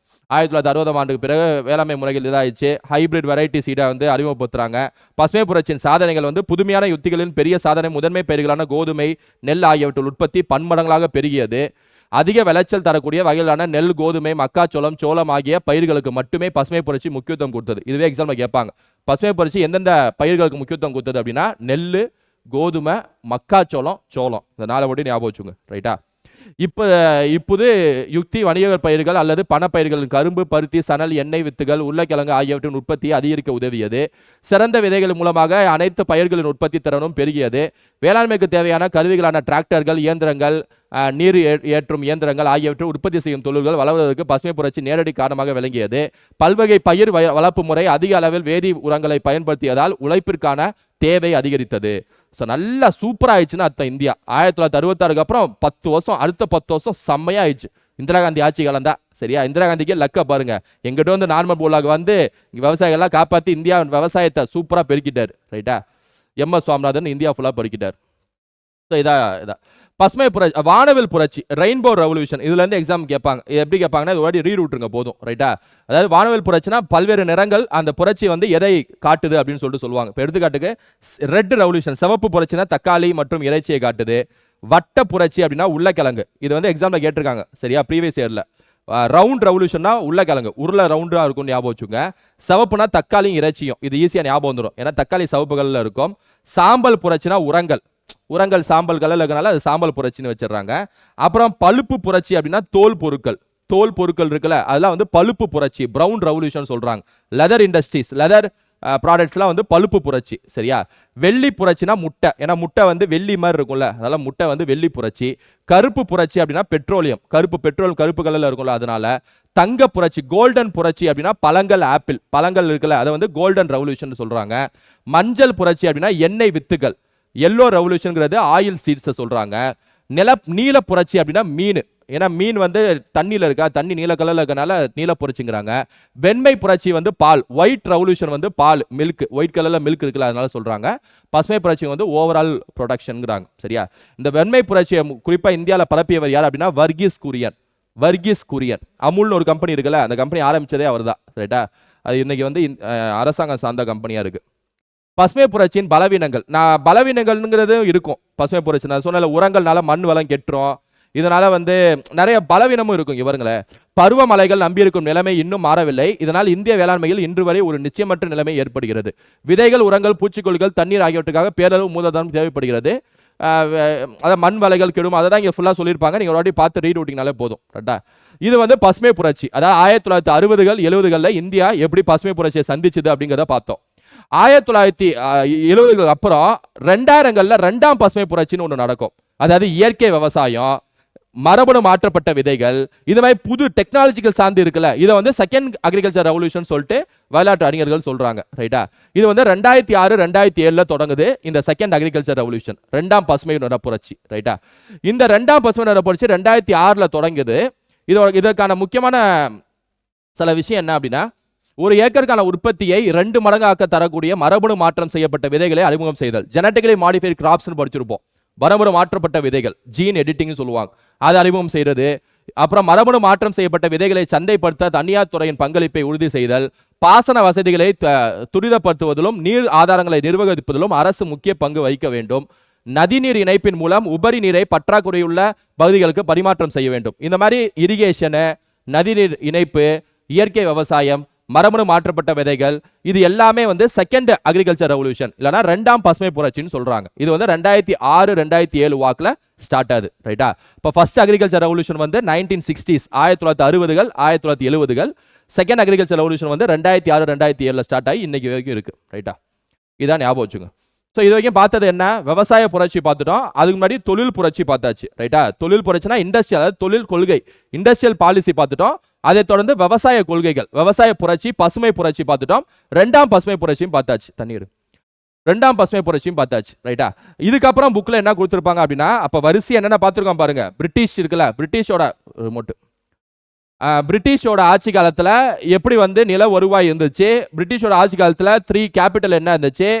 [SPEAKER 1] 1960ஆம் ஆண்டுக்கு பிறகு வேளாண்மை முறைகள் இதாகிடுச்சு. ஹைபிரிட் வெரைட்டி சீடை வந்து அறிமுகப்படுத்துறாங்க. பசுமை புரட்சியின் சாதனைகள் வந்து புதுமையான யுத்திகளின் பெரிய சாதனை முதன்மை பயிர்களான கோதுமை, நெல் ஆகியவற்றின் உற்பத்தி பன்மடங்களாக பெருகியது. அதிக விளைச்சல் தரக்கூடிய வகையிலான நெல், கோதுமை, மக்காச்சோளம், சோளம் ஆகிய பயிர்களுக்கு மட்டுமே பசுமை புரட்சி முக்கியத்துவம் கொடுத்தது. இதுவே எக்ஸாம்ல கேட்பாங்க. பசுமை புரட்சி எந்தெந்த பயிர்களுக்கு முக்கியத்துவம் கொடுத்தது அப்படின்னா நெல், கோதுமை, மக்காச்சோளம், சோளம். இந்த 4 மட்டும் ஞாபகம் வச்சுங்க. ரைட்டா? இப்போது யுக்தி வணிக பயிர்கள் அல்லது பணப்பயிர்கள் கரும்பு, பருத்தி, சணல், எண்ணெய் வித்துகள், உருளைக்கிழங்கு ஆகியவற்றின் உற்பத்தியை அதிகரிக்க உதவியது. சிறந்த விதைகள் மூலமாக அனைத்து பயிர்களின் உற்பத்தி திறனும் பெருகியது. வேளாண்மைக்கு தேவையான கருவிகளான டிராக்டர்கள், இயந்திரங்கள், நீர் ஏற்றும் இயந்திரங்கள் ஆகியவற்றை உற்பத்தி செய்யும் தொழில்கள் வளர்வதற்கு பசுமை புரட்சி நேரடி காரணமாக விளங்கியது. பல்வகை பயிர் வளர்ப்பு முறை அதிக அளவில் வேதி உரங்களை பயன்படுத்தியதால் உழைப்பிற்கான தேவை அதிகரித்தது. ஸோ நல்லா சூப்பராக ஆயிடுச்சுன்னா அர்த்தம். இந்தியா 1966க்கு அப்புறம் 10 வருஷம், அடுத்த 10 வருஷம் செம்மையாக ஆயிடுச்சு. இந்திரா காந்தி ஆட்சி காலம் தான். சரியா? இந்திரா காந்திக்கே லக்க பாருங்க. எங்கிட்ட வந்து நார்மல் போலாக வந்து விவசாயிகள்லாம் காப்பாற்றி இந்தியா விவசாயத்தை சூப்பராக பெருக்கிட்டார். ரைட்டா? MS சுவாமிநாதன் இந்தியா ஃபுல்லாக பெருக்கிட்டார். ஸோ இதான் பசுமை புரட்சி, வானவில் புரட்சி, ரெயின்போ ரெவல்யூஷன். இதுல இருந்து எக்ஸாம் கேட்பாங்க. எப்படி கேட்பாங்கன்னா இது ஒரு ரீட் விட்டுருங்க போதும். ரைட்டா? அதாவது வானவில் புரட்சினா பல்வேறு நிறங்கள், அந்த புரட்சி வந்து எதை காட்டுது அப்படின்னு சொல்லுவாங்க. இப்போ எடுத்துக்காட்டுக்கு ரெட் ரெவல்யூஷன், சிவப்பு புரட்சினா தக்காளி மற்றும் இறைச்சியை காட்டுது. வட்ட புரட்சி அப்படின்னா உருளைக்கிழங்கு. இது வந்து எக்ஸாம்ல கேட்டிருக்காங்க. சரியா? ப்ரீவியஸ் இயர்ல. ரவுண்ட் ரெவல்யூஷன்னா உருளைக்கிழங்கு, உருளை ரவுண்டா இருக்கும் ஞாபகம் வச்சுங்க. சிவப்புனா தக்காளியும் இறைச்சியும். இது ஈஸியா ஞாபகம் வந்துடும். ஏன்னா தக்காளி சிவப்புகள்ல இருக்கும். சாம்பல் புரட்சினா உரங்கள் சாம்பல் கலர்ல இருக்கனால அது சாம்பல் புரட்சின்னு வச்சிடறாங்க. அப்புறம் பழுப்பு புரட்சி அப்படின்னா தோல் பொருட்கள் இருக்குல்ல, அதெல்லாம் வந்து பழுப்பு புரட்சி, பிரவுன் ரெவல்யூஷன் சொல்றாங்க. லெதர் இண்டஸ்ட்ரீஸ், லெதர் ப்ராடக்ட்ஸ்லாம் வந்து பழுப்பு புரட்சி. சரியா? வெள்ளி புரட்சினா முட்டை, ஏன்னா முட்டை வந்து வெள்ளி மாதிரி இருக்கும்ல, அதனால முட்டை வந்து வெள்ளி புரட்சி. கருப்பு புரட்சி அப்படின்னா பெட்ரோலியம், கருப்பு கலர்ல இருக்கும்ல, அதனால. தங்க புரட்சி, கோல்டன் புரட்சி அப்படின்னா பழங்கள், பழங்கள் இருக்குல்ல, அதை வந்து கோல்டன் ரெவல்யூஷன் சொல்றாங்க. மஞ்சள் புரட்சி அப்படின்னா எண்ணெய் வித்துகள், எல்லோ ரெவல்யூஷன்ங்கிறது ஆயில் சீட்ஸை சொல்றாங்க. நீல புரட்சி அப்படின்னா மீன், ஏன்னா மீன் வந்து தண்ணியில் இருக்கா, தண்ணி நீல கலர்ல இருக்கனால நீல புரட்சிங்கிறாங்க. வெண்மை புரட்சி வந்து பால், ஒயிட் ரெவல்யூஷன் வந்து பால், மில்க், ஒயிட் கலர்ல மில்க் இருக்குல்ல, அதனால சொல்றாங்க. பசுமை புரட்சி வந்து ஓவரால் ப்ரொடக்ஷன்ங்கிறாங்க. சரியா? இந்த வெண்மை புரட்சியை குறிப்பா இந்தியாவில் பரப்பியவர் யார் அப்படின்னா வர்கீஸ் குரியன். அமுல்னு ஒரு கம்பெனி இருக்குல்ல, அந்த கம்பெனி ஆரம்பிச்சதே அவர் தான். ரைட்டா? அது இன்னைக்கு வந்து அரசாங்கம் சார்ந்த கம்பெனியா இருக்கு. பசுமை புரட்சியின் பலவீனங்கள்ங்கிறது இருக்கும். பசுமை புரட்சி நான் சொன்ன உரங்கள்னால மண் வளம் கெட்டுரும். இதனால வந்து நிறைய பலவீனமும் இருக்கும். இவருங்களே, பருவமழைகள் நம்பியிருக்கும் நிலைமை இன்னும் மாறவில்லை. இதனால் இந்திய வேளாண்மையில் இன்று வரை ஒரு நிச்சயமற்ற நிலைமை ஏற்படுகிறது. விதைகள், உரங்கள், பூச்சிக்கொல்லிகள், தண்ணீர் ஆகியவற்றுக்காக பேரளவு மூலதனம் தேவைப்படுகிறது. அதாவது மண் வலைகள் கெடும், அதை தான் இங்கே ஃபுல்லாக சொல்லியிருப்பாங்க. நீங்கள் ஒரு வாட்டி பார்த்து ரீட் விட்டிங்கனாலே போதும். ரைட்டா? இது வந்து பசுமை புரட்சி. அதாவது 1960கள் 70களில் இந்தியா எப்படி பசுமை புரட்சியை சந்திச்சுது அப்படிங்கிறத பார்த்தோம். 1970களுக்கு அப்புறம் 2000களில் 2ஆம் பசுமை புரட்சின்னு ஒன்று நடக்கும். அதாவது இயற்கை விவசாயம், மரபணு மாற்றப்பட்ட விதைகள், இது மாதிரி புது டெக்னாலஜிக்கல் சார்ந்து இருக்குல்ல, இதை வந்து செகண்ட் அக்ரிகல்ச்சர் ரெவல்யூஷன் சொல்லிட்டு வரலாற்று அறிஞர்கள் சொல்றாங்க. ரைட்டா? இது வந்து 2006 2007 தொடங்குது இந்த செகண்ட் அக்ரிகல்ச்சர் ரெவல்யூஷன், 2ஆம் பசுமை புரட்சி. ரைட்டா? இந்த 2ஆம் பசுமை புரட்சி 2006 தொடங்குது. இதற்கான முக்கியமான சில விஷயம் என்ன அப்படின்னா, ஒரு ஏக்கருக்கான உற்பத்தியை 2 மடங்காக்க தரக்கூடிய மரபணு மாற்றம் செய்யப்பட்ட விதைகளை அறிமுகம் செய்தல். ஜெனட்டிக்கலி மாடிஃபைட் கிராப்ஸ்னு படிச்சிருப்போம். மரபணு மாற்றப்பட்ட விதைகள், ஜீன் எடிட்டிங் சொல்லுவாங்க, அதை அறிமுகம் செய்யறது. அப்புறம் மரபணு மாற்றம் செய்யப்பட்ட விதைகளை சந்தைப்படுத்த தனியார் துறையின் பங்களிப்பை உறுதி செய்தல். பாசன வசதிகளை துரிதப்படுத்துவதிலும் நீர் ஆதாரங்களை நிர்வகிப்பதிலும் அரசு முக்கிய பங்கு வகிக்க வேண்டும். நதிநீர் இணைப்பின் மூலம் உபரி நீரை பற்றாக்குறையுள்ள பகுதிகளுக்கு பரிமாற்றம் செய்ய வேண்டும். இந்த மாதிரி இரிகேஷனு, நதிநீர் இணைப்பு, இயற்கை விவசாயம், மரபணு மாற்றப்பட்ட விதைகள், இது எல்லாமே வந்து செகண்ட் அக்ரிகல்ச்சர் ரெவல்யூஷன் இல்லைனா 2ஆம் பசுமை புரட்சின்னு சொல்றாங்க. இது வந்து 2006 2007 வாக்கில் ஸ்டார்ட் ஆகுது. ரைட்டா? இப்போ ஃபர்ஸ்ட் அக்ரிகல்ச்சர் ரெவல்யூஷன் வந்து 1960s 1960கள் 1970கள். செகண்ட் அக்ரிகல்ச்சர் ரெவல்யூஷன் வந்து 2006 2007 ஸ்டார்ட் ஆகி இன்னைக்கு வரைக்கும் இருக்கு. ரைட்டா? இதான் ஞாபகம் வச்சுங்க. ஸோ இது வரைக்கும் பார்த்தது என்ன? விவசாய புரட்சி பார்த்துட்டோம். அதுக்கு முன்னாடி தொழில் புரட்சி பார்த்தாச்சு. ரைட்டா? தொழில் புரட்சினா இண்டஸ்ட்ரியல், அதாவது தொழில் கொள்கை, இண்டஸ்ட்ரியல் பாலிசி பார்த்துட்டோம். அதை தொடர்ந்து விவசாய கொள்கைகள், விவசாய புரட்சி, பசுமை புரட்சி பார்த்துட்டோம். 2ஆம் பசுமை புரட்சியும் பார்த்தாச்சு. தண்ணீர் 2ஆம் பசுமை புரட்சியும் பார்த்தாச்சு. ரைட்டா? இதுக்கப்புறம் புக்கில் என்ன கொடுத்துருப்பாங்க அப்படின்னா, அப்போ வரிசை என்னென்ன பார்த்துருக்கோம் பாருங்க. பிரிட்டிஷ் இருக்குல்ல, பிரிட்டிஷோட ஆட்சி காலத்தில் எப்படி வந்து நில வருவாய் இருந்துச்சு, பிரிட்டிஷோட ஆட்சி காலத்தில் 3 கேபிட்டல் என்ன இருந்துச்சு,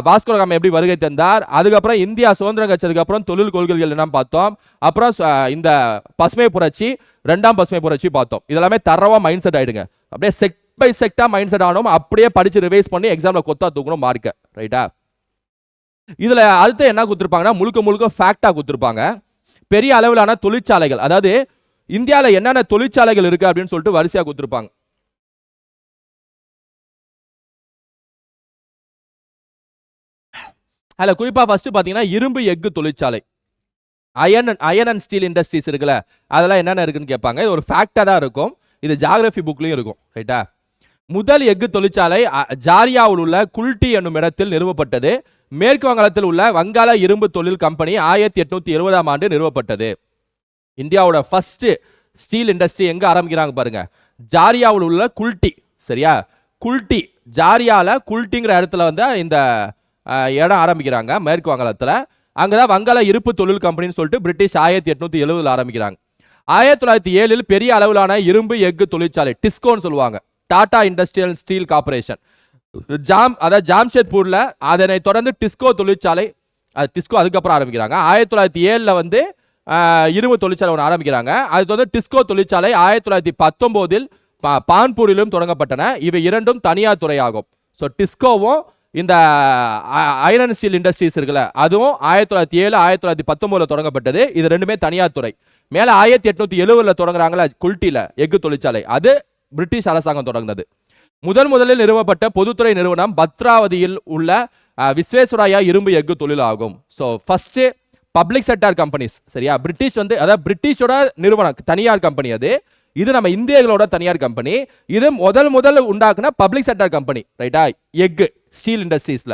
[SPEAKER 1] வாஸ்கோடகாமா எப்படி வருகை தந்தார், அதுக்கப்புறம் இந்தியா சுதந்திரம் கட்சதுக்கு அப்புறம் தொழில் கொள்கைகள் என்ன பார்த்தோம், அப்புறம் இந்த பசுமை புரட்சி, இரண்டாம் பசுமை புரட்சி பார்த்தோம். இதெல்லாமே தரவா மைண்ட் செட் ஆயிடுங்க. அப்படியே செட் பை செட்டா மைண்ட் செட் ஆனோம், அப்படியே படிச்சு ரிவைஸ் பண்ணி எக்ஸாம்ல கொத்தா தூக்கணும் மார்க்க. ரைட்டா? இதுல அடுத்து என்ன கொடுத்துருப்பாங்கன்னா முழுக்க முழுக்க ஃபேக்டா கொடுத்துருப்பாங்க. பெரிய அளவிலான தொழிற்சாலைகள், அதாவது இந்தியாவில் என்னென்ன தொழிற்சாலைகள் இருக்கு அப்படின்னு சொல்லிட்டு வரிசையா கொடுத்துருப்பாங்க. அதுல குறிப்பா ஃபர்ஸ்ட் பாத்தீங்கன்னா இரும்பு எஃகு தொழிற்சாலை, அயன் அண்ட் ஸ்டீல் இண்டஸ்ட்ரீஸ் இருக்குல்ல, அதெல்லாம் என்னென்ன இருக்குன்னு கேட்பாங்க. இது ஒரு ஃபேக்டா தான் இருக்கும், இது ஜியாகிரபி புக்லயும் இருக்கும். ரைட்டா? முதல் எஃகு தொழிற்சாலை ஜாரியாவில் உள்ள குல்டி என்னும் இடத்தில் நிறுவப்பட்டது. மேற்கு வங்காளத்தில் உள்ள வங்காள இரும்பு தொழில் கம்பெனி 1870 ஆண்டு நிறுவப்பட்டது. இந்தியாவோட ஃபர்ஸ்ட் ஸ்டீல் இண்டஸ்ட்ரி எங்க ஆரம்பிக்கிறாங்க பாருங்க, ஜாரியாவில் உள்ள குல்டி. சரியா? குல்டி, ஜாரியால குல்டிங்கிற இடத்துல வந்து இந்த இடம் ஆரம்பிக்கிறாங்க மேற்கு வங்காளத்தில். அங்கதான் வங்காள இருப்பு தொழில் கம்பெனின்னு சொல்லிட்டு பிரிட்டிஷ் 1870 ஆரம்பிக்கிறாங்க. 1907 பெரிய அளவிலான இரும்பு எஃகு தொழிற்சாலை டிஸ்கோன்னு சொல்லுவாங்க, டாடா இண்டஸ்ட்ரியல் ஸ்டீல் கார்பரேஷன், ஜாம்ஷெட்பூர்ல. அதனை தொடர்ந்து டிஸ்கோ தொழிற்சாலை, டிஸ்கோ அதுக்கப்புறம் ஆரம்பிக்கிறாங்க. 1907 வந்து இரும்பு தொழிற்சாலை ஒன்று ஆரம்பிக்கிறாங்க. அது வந்து டிஸ்கோ தொழிற்சாலை 1919 பான்பூரிலும் தொடங்கப்பட்டன. இவை இரண்டும் தனியார் துறையாகும். ஸோ டிஸ்கோவும் இந்த அயன் அண்ட் ஸ்டீல் இண்டஸ்ட்ரீஸ் இருக்குல்ல, அதுவும் 1907 1919 தொடங்கப்பட்டது. இது ரெண்டுமே தனியார் துறை. மேல 1870 தொடங்குறாங்களா குல்டில எஃகு தொழிற்சாலை, அது பிரிட்டிஷ் அரசாங்கம் தொடங்கினது. முதலில் நிறுவப்பட்ட பொதுத்துறை நிறுவனம் பத்ராவதியில் உள்ள விஸ்வேஸ்வராயா இரும்பு எஃகு தொழில் ஆகும். So first public sector companies. சரியா? பிரிட்டிஷ் வந்து அதாவது பிரிட்டிஷோட நிறுவனம், தனியார் கம்பெனி அது. இது நம்ம இந்தியர்களோட தனியார் கம்பெனி. இது முதல் உண்டாக்குன பப்ளிக் செக்டார் கம்பெனி. ரைட்டா? எஃகு ஸ்டீல் இண்டஸ்ட்ரீஸ்ல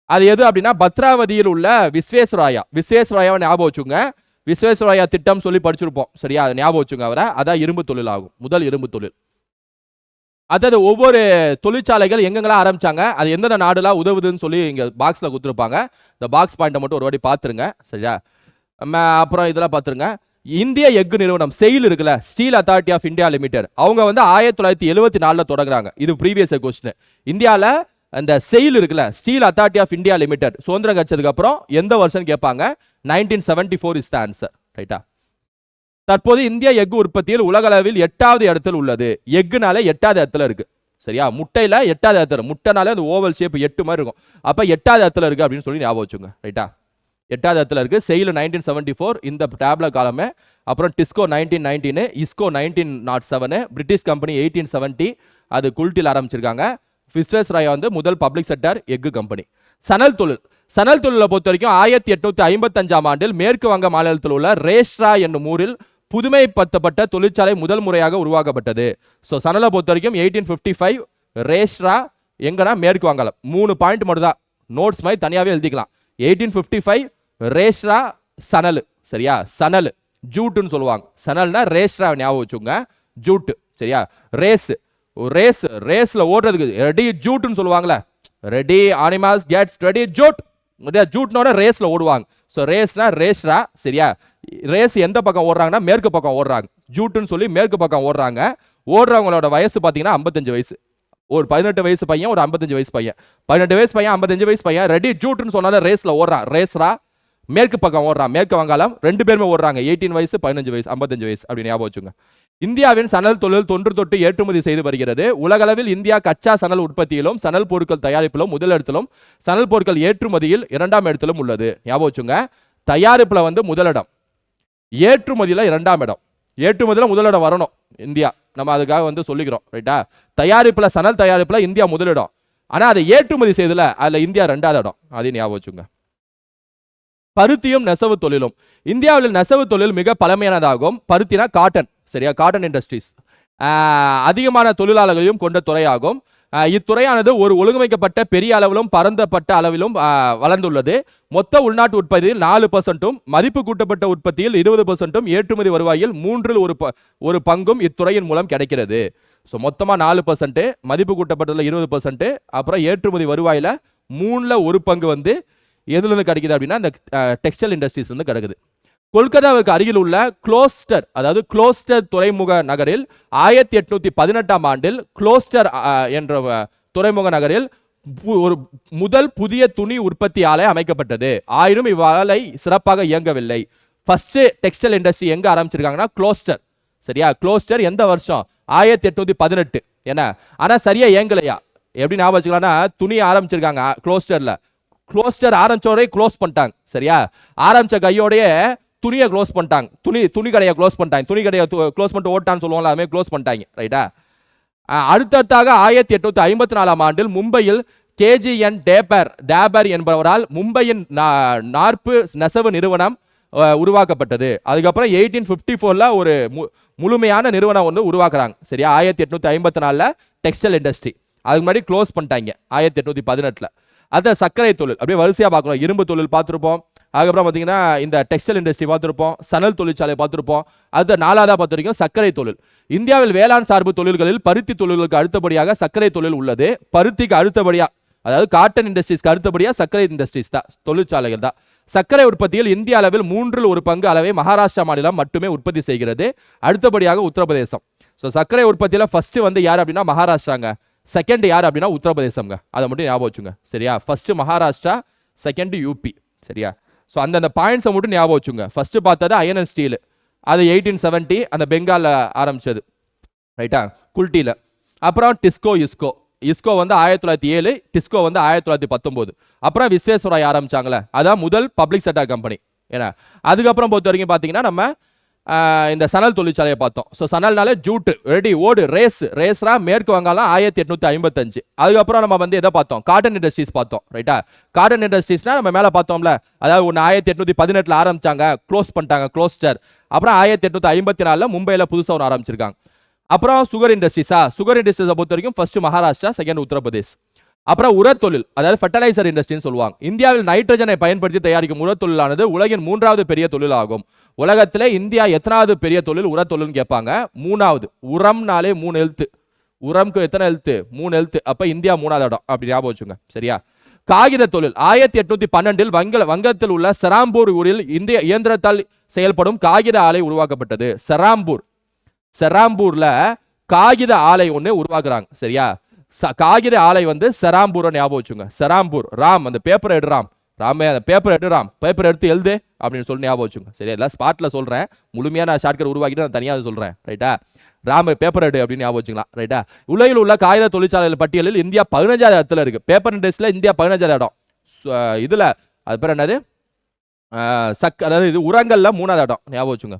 [SPEAKER 1] அது எது அப்படின்னா பத்ராவதியில் உள்ள விஸ்வேஸ்வராயாவை ஞாபகம் வச்சுங்க. விஸ்வேஸ்வராயா திட்டம் சொல்லி படிச்சிருப்போம். சரியா? அதை ஞாபகம் வச்சுங்க அவரை. அதான் இரும்பு தொழில் ஆகும், முதல் இரும்பு தொழில். அதாவது ஒவ்வொரு தொழிற்சாலைகள் எங்கெங்கெல்லாம் ஆரம்பிச்சாங்க, அது எந்தெந்த நாடுலாம் உதவுதுன்னு சொல்லி இங்க பாக்ஸ்ல கொடுத்துருப்பாங்க. இந்த பாக்ஸ் பாயிண்ட்டை மட்டும் ஒரு வாட்டி பார்த்துருங்க. சரியா? அப்புறம் இதெல்லாம் பார்த்துருங்க. இந்திய எஃகு நிறுவனம் செயில் இருக்குல்ல, steel authority of India limited, அவங்க வந்து 1974 தொடங்குறாங்க. இது ப்ரீவியஸ் கொஸ்டின். இந்தியாவில் அந்த செயில் இருக்குல்ல, steel authority of India limited சுதந்திரம் கட்சதுக்கு அப்புறம் எந்த வருஷம் கேட்பாங்க, 1974 இஸ் த ஆன்சர். ரைட்டா? தற்போது இந்திய எஃகு உற்பத்தியில் உலகளவில் 8வது இடத்தில் உள்ளது. எஃகுனால 8வது இடத்துல இருக்கு. சரியா? முட்டையில 8வது இடத்துல, முட்டைனால அந்த ஓவல் ஷேப் 8 மாதிரி இருக்கும். அப்ப 8வது இடத்துல இருக்கு அப்படின்னு சொல்லி ஞாபகம் வச்சுங்க. ரைட்டா? 8வது இடத்துல இருக்கு. செயில் 1974 இந்த டேப்ல காலமே. அப்புறம் டிஸ்கோ 1919, இஸ்கோ 1907, பிரிட்டிஷ் கம்பெனி 1870, அது குல்டில் ஆரம்பிச்சிருக்காங்க. விஸ்வேஸ்வராயா வந்து முதல் பப்ளிக் செக்டார் எஃகு கம்பெனி. சணல் தொழிலை பொறுத்த வரைக்கும் 1855 ஆண்டில் மேற்கு வங்க மாநிலத்தில் உள்ள ரேஷ்ரா என்னும் ஊரில் புதுமைப்படுத்தப்பட்ட தொழிற்சாலை முதல் முறையாக உருவாக்கப்பட்டது. ஸோ சணலை பொறுத்த வரைக்கும் 1855 ரேஷ்ரா, எங்கன்னா மேற்கு வங்காளம். 3 பாயிண்ட் மட்டும் தான், நோட்ஸ் மாதிரி தனியாகவே எழுதிக்கலாம். 1855 ரேஷ்ரா சணல். சரியா? சணல் ஜூட்டுன்னு சொல்லுவாங்க. சணல்னா ரேஷ்ரா ஞாபகம் வச்சுங்க, ஜூட்டு. சரியா? ரேஸ்ல ஓடுறதுக்கு ரெடி ஜூட்டுன்னு சொல்லுவாங்களே, ரெடி அனிமல்ஸ் கெட்ஸ் ரெடி ஜூட். ஜூட்னோட ரேஸ்ல ஓடுவாங்க. ஸோ ரேஸ்னா ரேஷ்ரா. சரியா? ரேஸ் எந்த பக்கம் ஓடுறாங்கன்னா மேற்கு பக்கம் ஓடுறாங்க. ஜூட்டுன்னு சொல்லி மேற்கு பக்கம் ஓடுறாங்க. ஓடுறவங்களோட வயசு பார்த்தீங்கன்னா 55 வயசு. ஒரு 18 வயசு பையன், ஒரு 55 வயசு பையன். 18 வயசு பையன், 55 வயசு பையன் ரெடி ஜூட்டுன்னு சொன்னாலும் ரேஸ்ல ஓடுறான். ரேஸ்ரா மேற்கு பக்கம் ஓடுறான், மேற்கு வங்காளம். 2 பேருமே ஓடுறாங்க. 18 வயசு 15 வயசு 55 வயசு அப்படின்னு ஞாபகம் வச்சுங்க. இந்தியாவின் சணல் தொழில் தொன்று ஏற்றுமதி செய்து வருகிறது. உலகளவில் இந்தியா கச்சா சணல் உற்பத்தியிலும் சணல் பொருட்கள் தயாரிப்பிலும் முதலிடத்திலும் சணல் பொருட்கள் ஏற்றுமதியில் 2ஆம் இடத்திலும் உள்ளது. ஞாபகம் வச்சுங்க. தயாரிப்புல வந்து முதலிடம், ஏற்றுமதியில 2ஆம் இடம். ஏற்றுமதியில முதலிடம் வரணும் இந்தியா, நம்ம அதுக்காக வந்து சொல்லிக்கிறோம். ரைட்டா? தயாரிப்புல சணல் தயாரிப்புல இந்தியா முதலிடம், ஆனா அதை ஏற்றுமதி செய்தல அதுல இந்தியா 2வது இடம். அதையும் ஞாபகம் வச்சுங்க. பருத்தியும் நெசவு தொழிலும். இந்தியாவில் நெசவு தொழில் மிக பழமையானதாகும். பருத்தினா காட்டன். சரியா? காட்டன் இண்டஸ்ட்ரீஸ் அதிகமான தொழிலாளர்களையும் கொண்ட துறையாகும். இத்துறையானது ஒரு ஒழுங்கமைக்கப்பட்ட பெரிய அளவிலும் பரந்தப்பட்ட அளவிலும் வளர்ந்துள்ளது. மொத்த உள்நாட்டு உற்பத்தியில் 4%, மதிப்பு கூட்டப்பட்ட உற்பத்தியில் 20%, ஏற்றுமதி வருவாயில் 1/3 பங்கும் இத்துறையின் மூலம் கிடைக்கிறது. ஸோ மொத்தமாக 4%, மதிப்பு கூட்டப்பட்டதில் 20%, அப்புறம் ஏற்றுமதி வருவாயில் 1/3 பங்கு வந்து எதுலேருந்து கிடைக்குது அப்படின்னா இந்த டெக்ஸ்டைல் இண்டஸ்ட்ரீஸ் வந்து கிடைக்குது. கொல்கத்தாவுக்கு அருகில் உள்ள குளோஸ்டர் துறைமுக நகரில் 1818 ஆண்டில் குளோஸ்டர் என்ற துறைமுக நகரில் ஒரு முதல் புதிய துணி உற்பத்தி ஆலை அமைக்கப்பட்டது. ஆயினும் இவ்வாலை சிறப்பாக இயங்கவில்லை. ஃபர்ஸ்ட் டெக்ஸ்டைல் இண்டஸ்ட்ரி எங்க ஆரம்பிச்சிருக்காங்கன்னா க்ளோஸ்டர். சரியா, க்ளோஸ்டர் எந்த வருஷம் 1818. என்ன, ஆனா சரியா இயங்கலையா? எப்படி ஞாபகம் வச்சுக்கலாம்னா, துணி ஆரம்பிச்சிருக்காங்க க்ளோஸ்டர்ல, க்ளோஸ்டர் ஆரம்பிச்சோடே க்ளோஸ் பண்ணிட்டாங்க. சரியா, ஆரம்பிச்ச கையோடய துணியை க்ளோஸ் பண்ணிட்டாங்க. துணி கடையை க்ளோஸ் பண்ணிட்டாங்க. துணி கடையை க்ளோஸ் பண்ணிட்டு ஓட்டான்னு சொல்லுவாங்க, அதுமாதிரி க்ளோஸ் பண்ணிட்டாங்க. ரைட்டா, அடுத்ததாக 1854 ஆண்டில் மும்பையில் கேஜிஎன் டேபர் என்பவரால் மும்பையின் நார்ப்பு நெசவு நிறுவனம் உருவாக்கப்பட்டது. அதுக்கப்புறம் 1854ல ஒரு முழுமையான நிறுவனம் வந்து உருவாக்குறாங்க. சரியா, 1854ல டெக்ஸ்டைல் இண்டஸ்ட்ரி. அதுக்கு முன்னாடி க்ளோஸ் பண்ணிட்டாங்க 1818ல. அது சர்க்கரை தொழில் அப்படியே வரிசையாக பார்க்கணும். இரும்பு தொழில் பார்த்துருப்போம், அதுக்கப்புறம் பார்த்தீங்கன்னா இந்த டெக்ஸ்டைல் இண்டஸ்ட்ரி பார்த்துருப்போம், சணல் தொழிற்சாலை பார்த்துருப்போம். அது 4ஆவதா பார்த்து வரைக்கும் சர்க்கரை தொழில். இந்தியாவில் வேளாண் சார்பு தொழில்களில் பருத்தி தொழில்களுக்கு அடுத்தபடியாக சர்க்கரை தொழில் உள்ளது. பருத்திக்கு அடுத்தபடியாக, அதாவது காட்டன் இண்டஸ்ட்ரீஸ்க்கு அடுத்தபடியாக சர்க்கரை இண்டஸ்ட்ரீஸ் தான், தொழிற்சாலைகள் தான். சர்க்கரை உற்பத்தியில் இந்திய அளவில் 1/3 அளவை மகாராஷ்டிரா மாநிலம் மட்டுமே உற்பத்தி செய்கிறது. அடுத்தபடியாக உத்தரப்பிரதேசம். ஸோ சர்க்கரை உற்பத்தியில் ஃபர்ஸ்ட் வந்து யார் அப்படின்னா மகாராஷ்டிராங்க, செகண்ட் யார் அப்படின்னா உத்தரப்பிரதேசம்ங்க. அதை மட்டும் ஞாபகம் வச்சுங்க. சரியா, ஃபர்ஸ்ட் மகாராஷ்டிரா, செகண்ட் யூபி. சரியா, ஸோ அந்தந்த பாயிண்ட்ஸை மட்டும் ஞாபகம் வச்சுங்க. ஃபர்ஸ்ட் பார்த்தது அயன் அண்ட் ஸ்டீல், அது 1870 அந்த பெங்காலில் ஆரம்பிச்சது. ரைட்டா, குல்ட்டியில். அப்புறம் இஸ்கோ வந்து 1907, டிஸ்கோ வந்து 1919. அப்புறம் விஸ்வேஸ்வராய் ஆரம்பிச்சாங்களே, அதான் முதல் பப்ளிக் செக்டார் கம்பெனி. ஏன்னா அதுக்கப்புறம் பொறுத்த வரைக்கும் பார்த்தீங்கன்னா நம்ம இந்த சணல் தொழிற்சாலையை பார்த்தோம். ஸோ சணல்னாலே ஜூட்டு, ரெடி, ஓடு, ரேஸ்ரா மேற்கு வங்காளம் 1855. அதுக்கப்புறம் நம்ம வந்து எதை பார்த்தோம், காட்டன் இண்டஸ்ட்ரீஸ் பார்த்தோம். ரைட்டா, காட்டன் இண்டஸ்ட்ரீஸ்னா நம்ம மேலே பார்த்தோம்ல, அதாவது ஒன்று 1818ல் ஆரம்பிச்சாங்க, க்ளோஸ் பண்ணிட்டாங்க, க்ளோஸ்டர். அப்புறம் 1854ல் மும்பையில் புதுசாக ஒன்று ஆரம்பிச்சிருக்காங்க. அப்புறம் சுகர் இண்டஸ்ட்ரீஸை பொறுத்த வரைக்கும் ஃபர்ஸ்ட் மகாராஷ்டிரா, செகண்ட் உத்தரப்பிரதேஷ். அப்புறம் உரத்தொழில், அதாவது ஃபர்டிலைசர் இண்டஸ்ட்ரின்னு சொல்லுவாங்க. இந்தியாவில் நைட்ரஜனை பயன்படுத்தி தயாரிக்கும் உரத்தொழிலானது உலகின் 3வது பெரிய தொழில் ஆகும். உலகத்திலே இந்தியா எத்தனாவது பெரிய தொழில் உரத்தொழில்னு கேட்பாங்க, 3வது. உரம்னாலே 3 எழுத்து, உரம்க்கு எத்தனை எழுத்து, 3 எழுத்து. அப்ப இந்தியா 3வது இடம், அப்படி ஞாபகம் வச்சுங்க. சரியா, காகித தொழில் 1812 வங்கத்தில் உள்ள செராம்பூர் ஊரில் இந்திய இயந்திரத்தால் செயல்படும் காகித ஆலை உருவாக்கப்பட்டது. செராம்பூர்ல காகித ஆலை ஒன்று உருவாக்குறாங்க. சரியா, காகித ஆலை வந்து செராம்பூர் ஞாபகம் வச்சுங்க. செராம்பூர், ராம் அந்த பேப்பர் எடுறாம், ராமே அந்த பேப்பர் எடுத்து எழுது அப்படின்னு சொல்லி ஞாபகம் வச்சுங்க. சரி, எல்லாம் ஸ்பாட்ல சொல்றேன், முழுமையா நான் ஷார்ட்கட் உருவாக்கிட்டு நான் தனியாக சொல்றேன். ரைட்டா, ராம பேப்பர் எடு அப்படின்னு ஞாபகம் வச்சுக்கலாம். ரைட்டா, உலகில் உள்ள காகித தொழிற்சாலைகள் பட்டியலில் இந்தியா 15வது இடத்துல இருக்கு. பேப்பர் இண்டஸ்ட்ரியில இந்தியா 15வது இடம். இதுல அது பேர் என்னது, அதாவது இது உரங்கள்ல 3வது இடம், ஞாபகம் வச்சுங்க.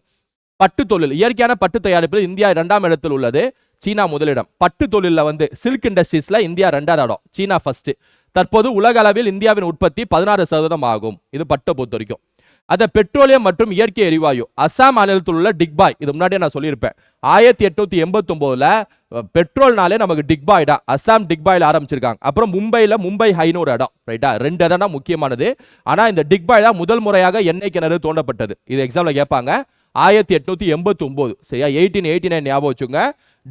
[SPEAKER 1] பட்டு தொழில், இயற்கையான பட்டு தயாரிப்பில் இந்தியா 2ஆம் இடத்தில் உள்ளது, சீனா முதலிடம். பட்டு தொழில வந்து சில்க் இண்டஸ்ட்ரீஸ்ல இந்தியா 2வது இடம், சீனா ஃபர்ஸ்ட். தற்போது உலக அளவில் இந்தியாவின் உற்பத்தி 16% ஆகும். இது பட்டை பொறுத்த வரைக்கும். அதை பெட்ரோலியம் மற்றும் இயற்கை எரிவாயு, அசாம் மாநிலத்தில் உள்ள டிக்பாய், இது முன்னாடியே நான் சொல்லியிருப்பேன், 1889ல பெட்ரோல்னாலே நமக்கு டிக்பாய் தான், அசாம் டிக்பாயில் ஆரம்பிச்சிருக்காங்க. அப்புறம் மும்பை ஹைன்னு ஒரு இடம். ரைட்டா, 2 இடம் தான் முக்கியமானது. ஆனா இந்த டிக்பாய் தான் முதல் முறையாக எண்ணெய் கிணறு தோண்டப்பட்டது. இது எக்ஸாம்ல கேட்பாங்க, 1889. சரியா, 1889 ஞாபகம் வச்சுங்க.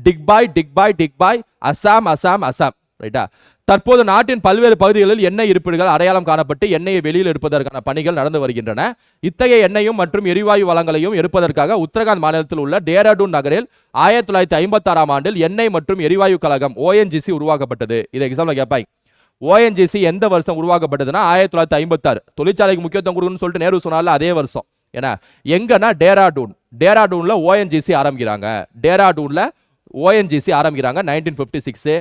[SPEAKER 1] டிக்பாய், அசாம். ரைட்டா, தற்போது நாட்டின் பல்வேறு பகுதிகளில் எண்ணெய் இருப்பிடங்கள் அடையாளம் காணப்பட்டு எண்ணெயை வெளியில் எடுப்பதற்கான பணிகள் நடந்து வருகின்றன. இத்தகைய எண்ணெயும் மற்றும் எரிவாயு வளங்களையும் எடுப்பதற்காக உத்தரகாண்ட் மாநிலத்தில் உள்ள டேராடூன் நகரில் 1956ஆம் ஆண்டில் எண்ணெய் மற்றும் எரிவாயு கழகம் ONGC உருவாக்கப்பட்டது. இது எக்ஸாம்ல கேட்பாங்க. ONGC எந்த வருஷம் உருவாக்கப்பட்டதுன்னா 1956. தொழிற்சாலைக்கு முக்கியத்துவம் கொடுக்கணும்னு சொல்லிட்டு நேரு சொன்னால அதே வருஷம். ஏன்னா எங்கன்னா டேராடூன்ல ONGC ஆரம்பிக்கிறாங்க. டேராடூன்ல ONGC ஆரம்பிக்கிறாங்க 1956.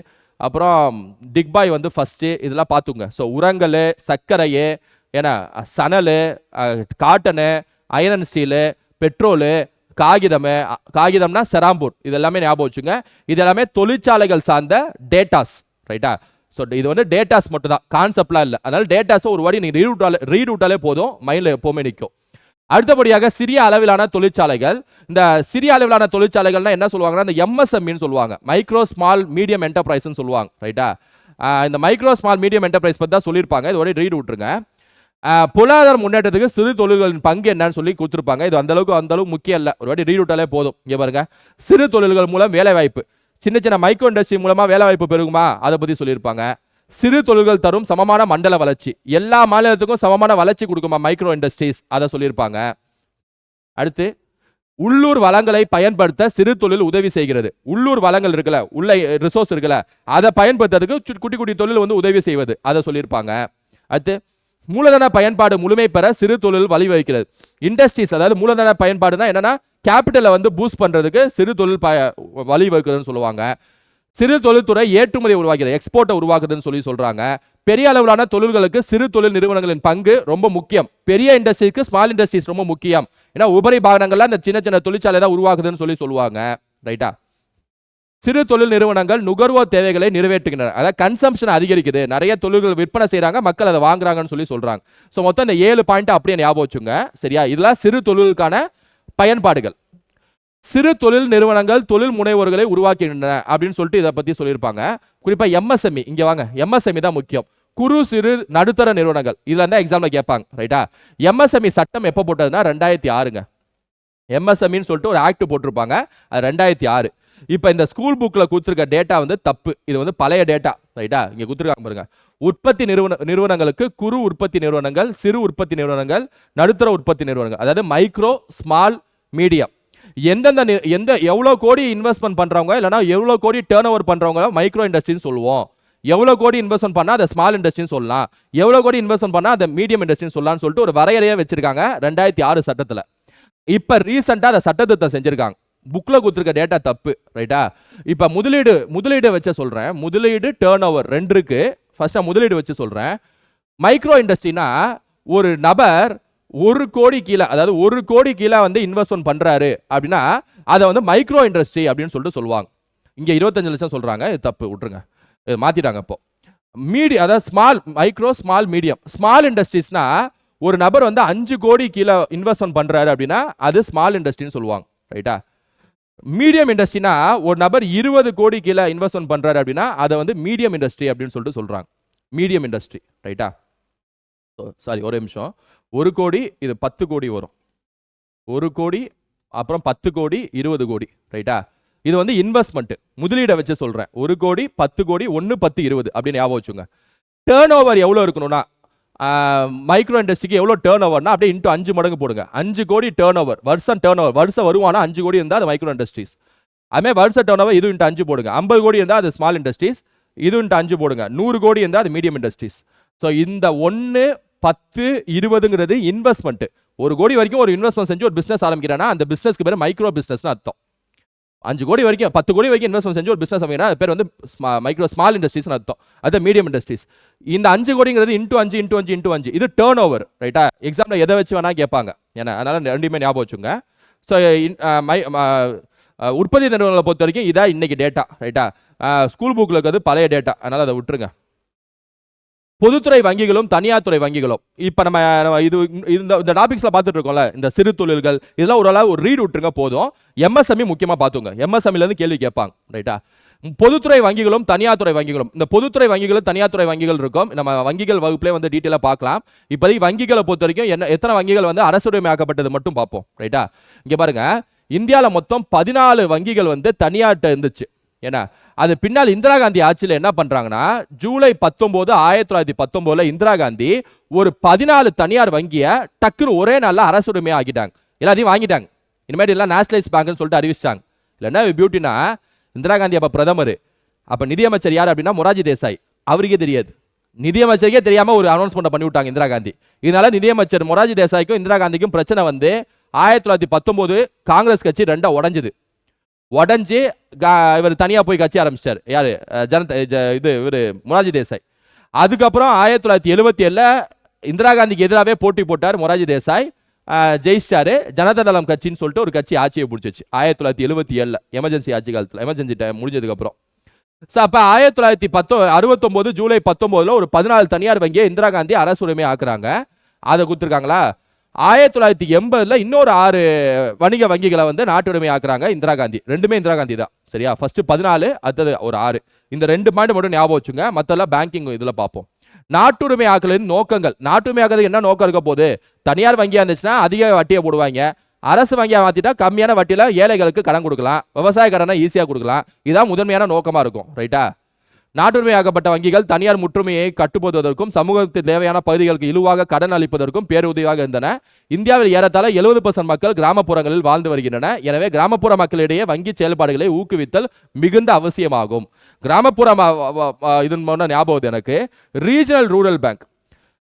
[SPEAKER 1] அப்புறம் டிக்பாய் வந்து ஃபர்ஸ்ட். இதெல்லாம் பார்த்துங்க. ஸோ உரங்கள், சர்க்கரை, ஏன்னா சணல், cotton, iron and steel, petrol, காகிதம்னா செராம்பூர், இதெல்லாமே ஞாபகம் வச்சுங்க. இது எல்லாமே தொழிற்சாலைகள் சார்ந்த டேட்டாஸ். ரைட்டா, ஸோ இது வந்து டேட்டாஸ் மட்டும் தான், கான்செப்ட்லாம் இல்லை. அதனால டேட்டாஸை ஒரு வாடி நீங்கள் ரீட் போதும், மைண்டில் எப்போவுமே நிற்கும். அடுத்தபடியாக சிறிய அளவிலான தொழிற்சாலைகள். இந்த சிறிய அளவிலான தொழிற்சாலைகள்னா என்ன சொல்லுவாங்கன்னா, இந்த MSMEன்னு சொல்லுவாங்க, மைக்ரோ ஸ்மால் மீடியம் என்டர்பிரைஸ்ன்னு சொல்லுவாங்க. ரைட்டா, இந்த மைக்ரோ ஸ்மால் மீடியம் என்டர்பிரைஸ் பற்றி தான் சொல்லியிருப்பாங்க. இதோட ரீட் விட்டுருங்க. பொருளாதார முன்னேற்றத்துக்கு சிறு தொழில்களின் பங்கு என்னன்னு சொல்லி கொடுத்துருப்பாங்க. இது அந்த அளவுக்கு முக்கியம் இல்லை, ஒரு வாட்டி ரீட் விட்டாலே போதும். இங்கே பாருங்க, சிறு தொழில்கள் மூலம் வேலை வாய்ப்பு, சின்ன மைக்ரோ இண்டஸ்ட்ரி மூலமா வேலை வாய்ப்பு பெருகுமா, அதை பற்றி சொல்லியிருப்பாங்க. சிறு தொழில்கள் தரும் சமமான மண்டல வளர்ச்சி, எல்லா மாநிலத்துக்கும் சமமான வளர்ச்சி கொடுக்குமா மைக்ரோ இண்டஸ்ட்ரீஸ், அதை சொல்லியிருப்பாங்க. அடுத்து உள்ளூர் வளங்களை பயன்படுத்த சிறு தொழில் உதவி செய்கிறது. உள்ளூர் வளங்கள் இருக்குல்ல, உள்ள ரிசோர்ஸ் இருக்குல்ல, அதை பயன்படுத்துறதுக்கு குட்டி குட்டி தொழில் வந்து உதவி செய்வது, அதை சொல்லியிருப்பாங்க. அடுத்து மூலதன பயன்பாடு முழுமை பெற சிறு தொழில் வழிவகுக்கிறது. இண்டஸ்ட்ரீஸ், அதாவது மூலதன பயன்பாடுனா என்னன்னா கேபிட்டலை வந்து பூஸ்ட் பண்றதுக்கு சிறு தொழில் வழிவகுக்குதுன்னு சொல்லுவாங்க. சிறு தொழில்துறை ஏற்றுமதி உருவாக்குறது, எக்ஸ்போர்ட்டை உருவாக்குதுன்னு சொல்றாங்க. பெரிய அளவிலான தொழில்களுக்கு சிறு தொழில் நிறுவனங்களின் பங்கு ரொம்ப முக்கியம். பெரிய இண்டஸ்ட்ரிக்கு ஸ்மால் இண்டஸ்ட்ரீஸ் ரொம்ப முக்கியம். ஏன்னா உபரி பாகங்கள்ல இந்த சின்ன சின்ன தொழிற்சாலை தான் உருவாக்குதுன்னு சொல்லுவாங்க. ரைட்டா? சிறு தொழில் நிறுவனங்கள் நுகர்வோர் தேவைகளை நிறைவேற்றுகின்றன. அதாவது கன்சம்ஷன் அதிகரிக்குது, நிறைய தொழில்கள் விற்பனை செய்யறாங்க, மக்கள் அதை வாங்குறாங்கன்னு சொல்றாங்க. ஸோ மொத்தம் இந்த 7 பாயிண்ட் அப்படியே ஞாபகம் வச்சுங்க. சரியா? இதெல்லாம் சிறு தொழிலுக்கான பயன்பாடுகள். சிறு தொழில் நிறுவனங்கள் தொழில் முனைவோர்களை உருவாக்குகின்றன அப்படின்னு சொல்லிட்டு இதை பத்தி சொல்லியிருப்பாங்க. குறிப்பா எம்எஸ்எம்இ, இங்க வாங்க, எம்எஸ்எம்இ தான் முக்கியம். குறு சிறு நடுத்தர நிறுவனங்கள், இதுல இருந்தா எக்ஸாம்ல கேட்பாங்க. ரைட்டா? எம்எஸ்எம்இ சட்டம் எப்போ போட்டதுன்னா 2006ங்க. எம்எஸ்எம்இன்னு சொல்லிட்டு ஒரு ஆக்ட் போட்டிருப்பாங்க, அது 2006. இப்போ இந்த ஸ்கூல் புக்கில் கொடுத்துருக்க டேட்டா வந்து தப்பு, இது வந்து பழைய டேட்டா. ரைட்டா? இங்கே கொடுத்துருக்காங்க பாருங்க. உற்பத்தி நிறுவனங்களுக்கு குறு உற்பத்தி நிறுவனங்கள், சிறு உற்பத்தி நிறுவனங்கள், நடுத்தர உற்பத்தி நிறுவனங்கள், அதாவது மைக்ரோ ஸ்மால் மீடியம். எந்த எவ்வளோ கோடி இன்வெஸ்ட்மெண்ட் பண்ணுறவங்க, இல்லைனா எவ்வளோ கோடி டேர்ன் ஓவர் பண்ணுறவங்க மைக்ரோ இண்டஸ்ட்ரின்னு சொல்லுவோம். எவ்வளோ கோடி இன்வெஸ்ட்மெண்ட் பண்ணால் அதை ஸ்மால் இண்டஸ்ட்ரின்னு சொல்லலாம், எவ்வளோ கோடி இன்வெஸ்ட்மெண்ட் பண்ணால் அதை மீடியம் இண்டஸ்ட்ரின்னு சொல்லலாம்னு சொல்லிட்டு ஒரு வரையறையாக வச்சிருக்காங்க 2006 சட்டத்தில். இப்போ ரீசெண்டாக அதை சட்டத்திருத்தம் செஞ்சிருக்காங்க. புக்கில் கொடுத்துருக்க டேட்டா தப்பு. ரைட்டா? இப்போ முதலீடு வச்சு சொல்கிறேன். முதலீடு டேர்ன் ஓவர் 2 இருக்கு. ஃபர்ஸ்ட்டாக முதலீடு வச்சு சொல்கிறேன். மைக்ரோ இண்டஸ்ட்ரினா ஒரு நபர் 1 கோடி கீழே, அதாவது 1 கோடி கீழே வந்து இன்வெஸ்ட்மெண்ட் பண்ணுறாரு அப்படின்னா அதை வந்து மைக்ரோ இண்டஸ்ட்ரி அப்படின்னு சொல்லிட்டு சொல்லுவாங்க. இங்கே 25 லட்சம் சொல்கிறாங்க, இது தப்பு, விட்டுருங்க, இது மாற்றிட்டாங்க. இப்போ அதாவது small, micro small medium. Small இண்டஸ்ட்ரீஸ்னா ஒரு நபர் வந்து 5 கோடி கீழே இன்வெஸ்ட்மெண்ட் பண்ணுறாரு அப்படின்னா அது ஸ்மால் இண்டஸ்ட்ரின்னு சொல்லுவாங்க. ரைட்டா? மீடியம் இண்டஸ்ட்ரினா ஒரு நபர் 20 கோடி கீழே இன்வெஸ்ட்மெண்ட் பண்றாரு அப்படின்னா அதை வந்து மீடியம் இண்டஸ்ட்ரி அப்படின்னு சொல்லிட்டு சொல்றாங்க. Medium industry. ரைட்டா? சாரி, ஒரு நிமிஷம். 1 கோடி, இது 10 கோடி வரும். 1 கோடி, அப்புறம் 10 கோடி, 20 கோடி. ரைட்டா? இது வந்து இன்வெஸ்ட்மெண்ட், முதலீடை வச்சு சொல்றேன். 1 கோடி, 10 கோடி, 1, 10, 20 அப்படின்னு ஞாபகம் வச்சுங்க. டேர்ன் ஓவர் எவ்வளோ இருக்கணும்னா, மைக்ரோ இண்டஸ்ட்ரிக்கு எவ்வளோ டேர்ன் ஓவர்னா அப்படியே இன்ட்டு 5 மடங்கு போடுங்க. 5 கோடி டேர்ன் ஓவர், வருஷம் வருவானா 5 கோடி இருந்தால் அது மைக்ரோ இண்டஸ்ட்ரீஸ். அதுமாதிரி வருஷ டேர்ன் ஓவர் இது இன்ட்டு 5 போடுங்க. 50 கோடி இருந்தால் அது ஸ்மால் இண்டஸ்ட்ரீஸ், இது இன்ட்டு 5 போடுங்க. 100 கோடி இருந்தால் அது மீடியம் இண்டஸ்ட்ரீஸ். ஸோ இந்த 1, 10, 20ங்கிறது இன்வெஸ்ட்மெண்ட். 1 கோடி வரைக்கும் ஒரு இன்வெஸ்ட்மெண்ட் செஞ்சு ஒரு பிசினஸ் ஆரம்பிக்கிறேன்னா அந்த பிசினஸ்க்கு பேர் மைக்ரோ பிசினஸ்னு அர்த்தம். 5 கோடி வரைக்கும், 10 கோடி வரைக்கும் இன்வெஸ்ட்மெண்ட் செஞ்சு ஒரு பிசினஸ் அமைனா அது பேர் வந்து மைக்ரோ ஸ்மால் இண்டஸ்ட்ரீஸ் அர்த்தம். அது மீடியம் இண்டஸ்ட்ரீஸ். இந்த 5 கோடிங்கிறது இன்ட்டு 5 இன்ட்டு 5 இன்ட்டு 5 இது டேர்ன் ஓவர். ரைட்டா? எக்ஸாம்ல எதை வச்சு வேணா கேட்பாங்க. ஏன்னா அதனால ரெண்டுமே ஞாபகம் வச்சுங்க. ஸோ உற்பத்தி நிறுவனங்களை பொறுத்த வரைக்கும் இதான் இன்னைக்கு டேட்டா. ரைட்டா? ஸ்கூல் புக்கில் இருக்கிறது பழைய டேட்டா, அதனால அதை விட்டுருங்க. பொதுத்துறை வங்கிகளும் தனியார் துறை வங்கிகளும், இப்போ நம்ம இந்த டாபிக்ஸ்ல பார்த்துட்டு இருக்கோம்ல, இந்த சிறு தொழில்கள் இதெல்லாம் ஓரளவு ஒரு ரீட் விட்டுருங்க போதும். எம்எஸ்எம்இ முக்கியமாக பார்த்துங்க, எம்எஸ்எம்இலேருந்து கேள்வி கேட்பாங்க. ரைட்டா? பொதுத்துறை வங்கிகளும் தனியார் துறை வங்கிகளும், இந்த பொதுத்துறை வங்கிகளும் தனியார் துறை வங்கிகள் இருக்கும். நம்ம வங்கிகள் வகுப்புலேயே வந்து டீட்டெயிலாக பார்க்கலாம். இப்போதைக்கு வங்கிகளை பொறுத்த வரைக்கும் எத்தனை வங்கிகள் வந்து அரசுடைமையாக்கப்பட்டது மட்டும் பார்ப்போம். ரைட்டா? இங்கே பாருங்க, இந்தியாவில் மொத்தம் 14 வங்கிகள் வந்து தனியார்ட்ட இருந்துச்சு. ஏன்னா அது பின்னால் இந்திரா காந்தி ஆட்சியில் என்ன பண்றாங்கன்னா, ஜூலை 19, 1919 இந்திரா காந்தி ஒரு 14 தனியார் வங்கியை டக்குன்னு ஒரே நாளில் அரசுரிமையாக ஆக்கிட்டாங்க. எல்லாத்தையும் வாங்கிட்டாங்க. இனிமேல் எல்லாம் நேஷனலைஸ் பேங்க்னு சொல்லிட்டு அறிவிச்சிட்டாங்க. இல்லைன்னா பியூட்டினா, இந்திரா காந்தி அப்போ பிரதமர், அப்போ நிதியமைச்சர் யார் அப்படின்னா மொராஜி தேசாய். அவருக்கே தெரியாது, நிதியமைச்சருக்கே தெரியாமல் ஒரு அனௌன்ஸ்மெண்ட் பண்ணி விட்டாங்க இந்திரா காந்தி. இதனால நிதியமைச்சர் மொராஜி தேசாய்க்கும் இந்திரா காந்திக்கும் பிரச்சனை வந்து 1919 காங்கிரஸ் கட்சி 2 உடஞ்சுது. உடஞ்சி இவர் தனியாக போய் கட்சி ஆரம்பிச்சிட்டார். யாரு? இவர் மொராஜி தேசாய். அதுக்கப்புறம் 1977 இந்திரா காந்திக்கு எதிராகவே போட்டி போட்டார் மொராஜி தேசாய், ஜெயிச்சாரு. ஜனதாதளம் கட்சின்னு சொல்லிட்டு ஒரு கட்சி ஆட்சியை பிடிச்சிச்சு 1977 எமர்ஜென்சி ஆட்சி காலத்தில், எமர்ஜென்சி டைம் முடிஞ்சதுக்கப்புறம். ஸோ அப்போ 1969 ஜூலை 19 ஒரு 14 தனியார் வங்கியை இந்திரா காந்தி அரசுரிமை ஆக்குறாங்க. அதை கொடுத்துருக்காங்களா? 1980 இன்னொரு 6 வணிக வங்கிகளை வந்து நாட்டுடைமை ஆக்குறாங்க இந்திரா காந்தி. ரெண்டுமே இந்திரா காந்தி தான். சரியா? ஃபர்ஸ்ட் 14, அடுத்தது ஒரு 6. இந்த 2 பாயிண்ட் மட்டும் ஞாபகம் வச்சுங்க, மற்றெல்லாம் பேங்கிங் இதில் பார்ப்போம். நாட்டுரிமை ஆக்கலின் நோக்கங்கள். நாட்டுரிமை ஆக்கிறது என்ன நோக்கம் இருக்க போது? தனியார் வங்கியா இருந்துச்சுன்னா அதிக வட்டியை போடுவாங்க, அரசு வங்கியா மாத்திட்டா கம்மியான வட்டியில் ஏழைகளுக்கு கடன் கொடுக்கலாம், விவசாய கடனை ஈஸியாக கொடுக்கலாம். இதான் முதன்மையான நோக்கமாக இருக்கும். ரைட்டா? நாட்டுரிமையாக்கப்பட்ட வங்கிகள் தனியார் முற்றுமையை கட்டுப்படுவதற்கும் சமூகத்துக்கு தேவையான பகுதிகளுக்கு இழுவாக கடன் அளிப்பதற்கும் பேருதவியாக இருந்தன. இந்தியாவில் ஏறத்தாழ 70% மக்கள் கிராமப்புறங்களில் வாழ்ந்து வருகின்றன. எனவே கிராமப்புற மக்களிடையே வங்கி செயல்பாடுகளை ஊக்குவித்தல் மிகுந்த அவசியமாகும். கிராமப்புற இதன் ஞாபகம் எனக்கு ரீஜனல் ரூரல் பேங்க்,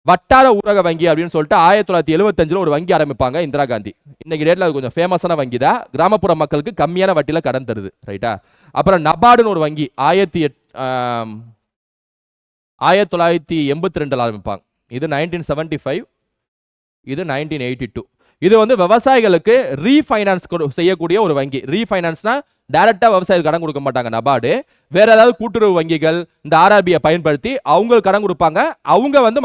[SPEAKER 1] வட்டார ஊரக வங்கி அப்படின்னு சொல்லிட்டு 1975 ஒரு வங்கி ஆரம்பிப்பாங்க இந்திரா காந்தி. இன்னைக்கு டேட்ல அது கொஞ்சம் ஃபேமஸான வங்கி தான். கிராமப்புற மக்களுக்கு கம்மியான வட்டியில கடன் தருது. ரைட்டா. அப்புறம் நபார்டுன்னு ஒரு வங்கி 1982 ஆரம்பிப்பாங்க. இது 1975, இது 1982. இது வந்து விவசாயிகளுக்கு ரீஃபைனான்ஸ் செய்யக்கூடிய ஒரு வங்கி. ரீஃபைனான்ஸ்னா டைரக்டா விவசாயிகள் கடன் கொடுக்க மாட்டாங்க நபார்டு, வேற ஏதாவது கூட்டுறவு வங்கிகள் இந்த ஆர்ஆர்பியை பயன்படுத்தி அவங்களுக்கு கடன் கொடுப்பாங்க, அவங்க வந்து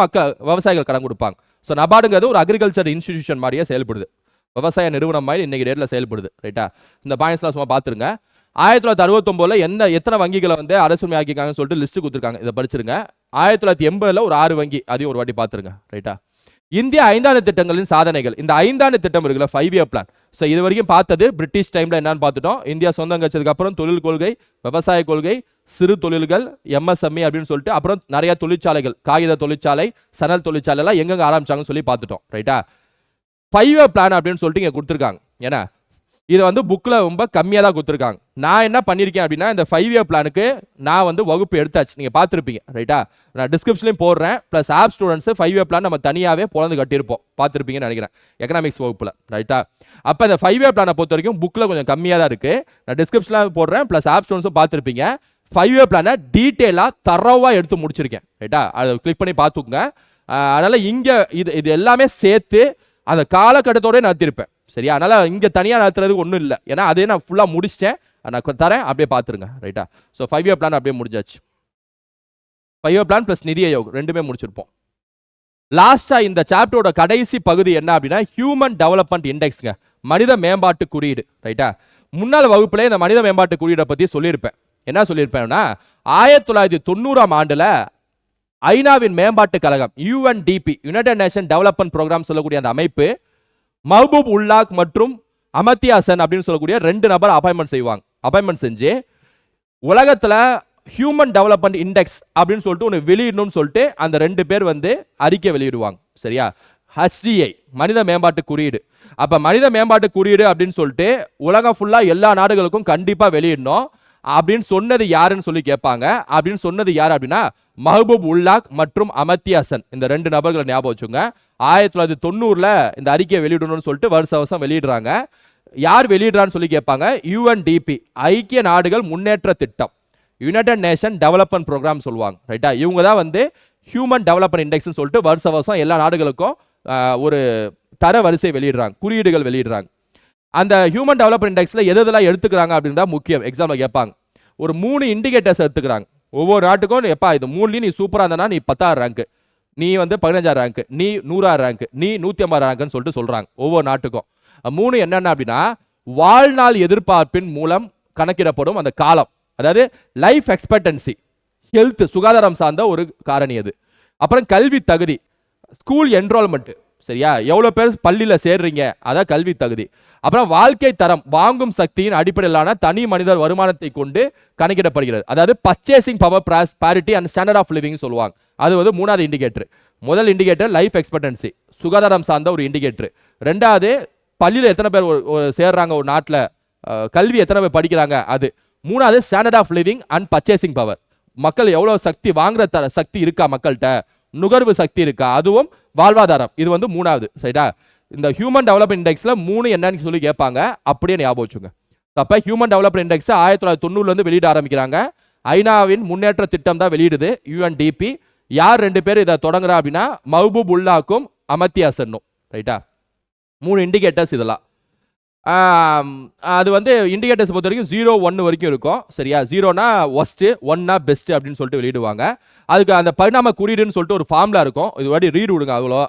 [SPEAKER 1] விவசாயிகள் கடன் கொடுப்பாங்க. ஸோ நபார்டுங்கிறது ஒரு அக்ரிகல்ச்சர் இன்ஸ்டிடியூஷன் மாதிரியே செயல்படுது, விவசாய நிறுவனம் மாதிரி இன்னைக்கு டேட்ல செயல்படுது. ரைட்டா. இந்த பாயிண்ட்ஸ்லாம் சும்மா பார்த்துருங்க. 1969 எத்தனை வங்கிகளை வந்து அரசுரிமை ஆக்கிக்காங்கன்னு சொல்லிட்டு லிஸ்ட் கொடுத்துருக்காங்க, இதை படிச்சிருங்க. 1980 ஒரு 6 வங்கி, அதையும் ஒரு வாட்டி பார்த்துருங்க. ரைட்டா. இந்திய 5ஆண்டு திட்டங்களின் சாதனைகள். இந்த 5ஆண்டு திட்டம் இருக்குல்ல, 5-year பிளான். ஸோ இது வரைக்கும் பார்த்தது பிரிட்டிஷ் டைம்ல என்னன்னு பார்த்துட்டோம். இந்தியா சொந்தம் கட்சதுக்கு அப்புறம் தொழில் கொள்கை, விவசாய கொள்கை, சிறு தொழில்கள், எம்எஸ்எம்இ அப்படின்னு சொல்லிட்டு அப்புறம் நிறைய தொழிற்சாலைகள், காகித தொழிற்சாலை, சணல் தொழிற்சாலை எல்லாம் எங்கெங்க ஆரம்பிச்சாங்கன்னு சொல்லி பார்த்துட்டோம். ரைட்டா. 5-year பிளான் அப்படின்னு சொல்லிட்டு இங்க கொடுத்துருக்காங்க. ஏன்னா இது வந்து புக்கில் ரொம்ப கம்மியாக தான் கொடுத்துருக்காங்க. நான் என்ன பண்ணியிருக்கேன் அப்படின்னா, இந்த 5-year பிளானுக்கு நான் வந்து வகுப்பு எடுத்தாச்சு, நீங்கள் பார்த்துருப்பீங்க. ரைட்டா. நான் டிஸ்கிரிப்ஷன்லையும் போடுறேன். Plus app students 5-year plan நம்ம தனியாகவே பொழந்து கட்டியிருப்போம், பார்த்துருப்பீங்கன்னு நினைக்கிறேன், எக்கனாமிக்ஸ் வகுப்பில். ரைட்டா. அப்போ இந்த 5-year பிளானை பொறுத்த வரைக்கும் புக்கில் கொஞ்சம் கம்மியாக தான் இருக்குது. நான் டிஸ்கிரிப்ஷனில் போடுறேன், ப்ளஸ் ஆப் ஸ்டூடெண்ட்ஸும் பார்த்துருப்பீங்க. 5-year பிளானை டீட்டெயிலாக தரவாக எடுத்து முடிச்சிருக்கேன். ரைட்டா. அதை கிளிக் பண்ணி பார்த்துக்குங்க. அதனால் இங்கே இது எல்லாமே சேர்த்து அந்த காலகட்டத்தோட நடத்திருப்பேன். சரியா. அதனால இங்க தனியாக நடத்துறதுக்கு ஒன்றும் இல்லை, ஏன்னா அதே நான் ஃபுல்லாக முடிச்சிட்டேன், நான் தரேன், அப்படியே பார்த்துருங்க. ரைட்டா. ஸோ 5-year பிளான் அப்படியே முடிஞ்சாச்சு. 5-year பிளான் ப்ளஸ் நிதி ஆயோக் ரெண்டுமே முடிச்சிருப்போம். லாஸ்டா இந்த சாப்டரோட கடைசி பகுதி என்ன அப்படின்னா, ஹியூமன் டெவலப்மெண்ட் இண்டெக்ஸ்ங்க, மனித மேம்பாட்டு குறியீடு. ரைட்டா. முன்னாள் வகுப்புல இந்த மனித மேம்பாட்டு குறியீடை பற்றி சொல்லியிருப்பேன். என்ன சொல்லியிருப்பேன்னா, 1990ஆம் ஆண்டுல ஐநாவின் மேம்பாட்டு கழகம், UNDP, united nation development programme சொல்லக்கூடிய அந்த அமைப்பு மஹ்பூப் உல்லாக் மற்றும் அமர்த்தியா சென் அப்படின்னு சொல்லக்கூடிய 2 நபர் அப்பாயின்மெண்ட் செஞ்சு உலகத்தில் ஹியூமன் டெவலப்மெண்ட் இண்டெக்ஸ் அப்படின்னு சொல்லிட்டு ஒன்று வெளியிடணும்னு சொல்லிட்டு அந்த 2 பேர் வந்து அறிக்கை வெளியிடுவாங்க. சரியா. HDI, மனித மேம்பாட்டு குறியீடு. அப்போ மனித மேம்பாட்டு குறியீடு அப்படின்னு சொல்லிட்டு உலகம் ஃபுல்லாக எல்லா நாடுகளுக்கும் கண்டிப்பாக வெளியிடணும் அப்படின்னு சொன்னது யாருன்னு சொல்லி கேட்பாங்க. அப்படின்னு சொன்னது யார் அப்படின்னா, மஹ்பூப் உல்லாக் மற்றும் அமர்த்தியா சென், இந்த 2 நபர்களை ஞாபகம் வச்சுங்க. 1990 இந்த அறிக்கையை வெளியிடணும்னு சொல்லிட்டு வருஷம் வெளியிடுறாங்க. யார் வெளியிடுறான்னு சொல்லி கேட்பாங்க. UNDP, ஐக்கிய நாடுகள் முன்னேற்ற திட்டம், யுனைடெட் நேஷன் டெவலப்மெண்ட் ப்ரோக்ராம் சொல்லுவாங்க. ரைட்டா. இவங்க தான் வந்து ஹியூமன் டெவலப்மெண்ட் இண்டெக்ஸ்னு சொல்லிட்டு வருஷம் எல்லா நாடுகளுக்கும் ஒரு தர வரிசை வெளியிடுறாங்க, குறியீடுகள் வெளியிடுறாங்க. அந்த ஹியூமன் டெவலப்மெண்ட் இண்டெக்ஸில் எதெல்லாம் எடுத்துக்கிறாங்க அப்படின்னு தான் முக்கியம். எக்ஸாமில் கேட்பாங்க. ஒரு 3 இண்டிகேட்டர்ஸ் எடுத்துக்கிறாங்க. ஒவ்வொரு நாட்டுக்கும் எப்பா இது 3லயும் நீ சூப்பராக இருந்தனா நீ 10ஆம் ரேங்க், நீ வந்து 15ஆம் ரேங்க், நீ 100ஆம் ரேங்க், நீ 150ஆம் ரேங்க்னு சொல்லிட்டு சொல்றாங்க ஒவ்வொரு நாட்டுக்கும். 3 என்னென்ன அப்படின்னா, வாழ்நாள் எதிர்பார்ப்பின் மூலம் கணக்கிடப்படும் அந்த காலம், அதாவது லைஃப் எக்ஸ்பெக்டன்சி, ஹெல்த், சுகாதாரம் சார்ந்த ஒரு காரணி அது. அப்புறம் கல்வி தகுதி, ஸ்கூல் என்ரோல்மெண்ட். சரியா. எவ்வளோ பேர் பள்ளியில் சேர்றீங்க, அதான் கல்வி தகுதி. அப்புறம் வாழ்க்கை தரம், வாங்கும் சக்தியின் அடிப்படையிலான தனி மனிதர் வருமானத்தை கொண்டு கணக்கிடப்படுகிறது. அதாவது purchasing power, parity and standard of living சொல்லுவாங்க. அது வந்து 3வது இண்டிகேட்டர். முதல் இண்டிகேட்டர் லைஃப் எக்ஸ்பெக்டன்சி, சுகாதாரம் சார்ந்த ஒரு இண்டிகேட்டர். 2வது பள்ளியில் எத்தனை பேர் சேர்றாங்க ஒரு நாட்டில், கல்வி எத்தனை பேர் படிக்கிறாங்க அது. 3வது standard of living and purchasing power, மக்கள் எவ்வளோ சக்தி, வாங்குற சக்தி இருக்கா மக்கள்கிட்ட, நுகர்வு சக்தி இருக்கா, அதுவும் வாழ்வாதாரம். இது வந்து 3வது. சரிடா. இந்த ஹியூமன் டெவலப்மெண்ட் இண்டெக்ஸ்ல 3 என்னன்னு சொல்லி கேட்பாங்க, அப்படியே ஞாபகம் வச்சுங்க. அப்ப ஹியூமன் டெவலப்மெண்ட் இண்டெக்ஸ் 1990 வெளியிட ஆரம்பிக்கிறாங்க. ஐநாவின் முன்னேற்ற திட்டம் தான் வெளியிடுது, UNDP. யார் 2 பேர் இதை தொடங்குறா அப்படின்னா, மஹ்பூப் உல்லாக்கும் அமர்த்தியா சென்னும். ரைட்டா. 3 இண்டிகேட்டர்ஸ் இதெல்லாம். அது வந்து இண்டிகேட்டர்ஸ் பொறுத்த வரைக்கும் 0, 1 வரைக்கும் இருக்கும். சரியா. 0னா ஒஸ்ட், 1னா பெஸ்ட் அப்படின்னு சொல்லிட்டு வெளியிடுவாங்க. அதுக்கு அந்த பரிணாம குறியீடுன்னு சொல்லிட்டு ஒரு ஃபார்முலா இருக்கும். இது வாட்டி ரீட் விடுங்க, அவ்வளோ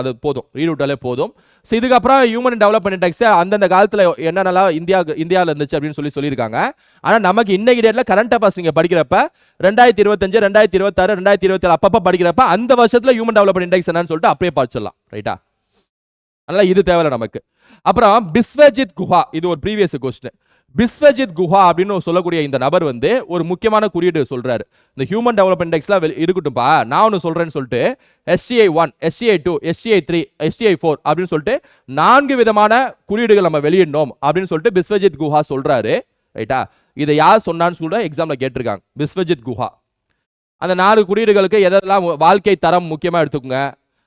[SPEAKER 1] அது போதும், ரீட் விட்டாலே போதும். ஸோ இதுக்கப்புறம் ஹியூமன் டெவலப்மெண்ட் இண்டெக்ஸ் அந்தந்த காலத்தில் என்னென்னலாம் இந்தியாவில் இருந்துச்சு அப்படின்னு சொல்லியிருக்காங்க. ஆனால் நமக்கு இன்னைக்கு டேட்டில் கரண்ட் அஃபேர்ஸ் நீங்கள் படிக்கிறப்ப 2025, 2026, 2027 அப்பப்போ படிக்கிறப்ப அந்த வருஷத்தில் ஹியூமன் டெவலப்மெண்ட் இண்டெக்ஸ் என்னன்னு சொல்லிட்டு அப்படியே படிச்சிடலாம். ரைட்டா. அதனால் இது தேவையில்லை நமக்கு. அப்புறம் பிஸ்வஜித் குஹா, இது ஒரு ப்ரீவியஸ் கொஸ்டின். பிஸ்வஜித் குஹா அப்படின்னு சொல்லக்கூடிய இந்த நபர் வந்து ஒரு முக்கியமான குறியீடு சொல்றாரு. இந்த ஹியூமன் டெவலப்மெண்ட் இண்டெக்ஸ்ல இருக்கட்டும்பா, நான் ஒன்று சொல்றேன்னு சொல்லிட்டு STI1, STI2, STI3, STI4 அப்படின்னு சொல்லிட்டு 4 விதமான குறியீடுகள் நம்ம வெளியிடணும் அப்படின்னு சொல்லிட்டு பிஸ்வஜித் குஹா சொல்றாரு. ரைட்டா? இதை யார் சொன்னான்னு கூட எக்ஸாம்ல கேட்டிருக்காங்க. பிஸ்வஜித் குஹா. அந்த 4 குறியீடுகளுக்கு எதெல்லாம் வாழ்க்கை தரம் முக்கியமா எடுத்துக்கோங்க,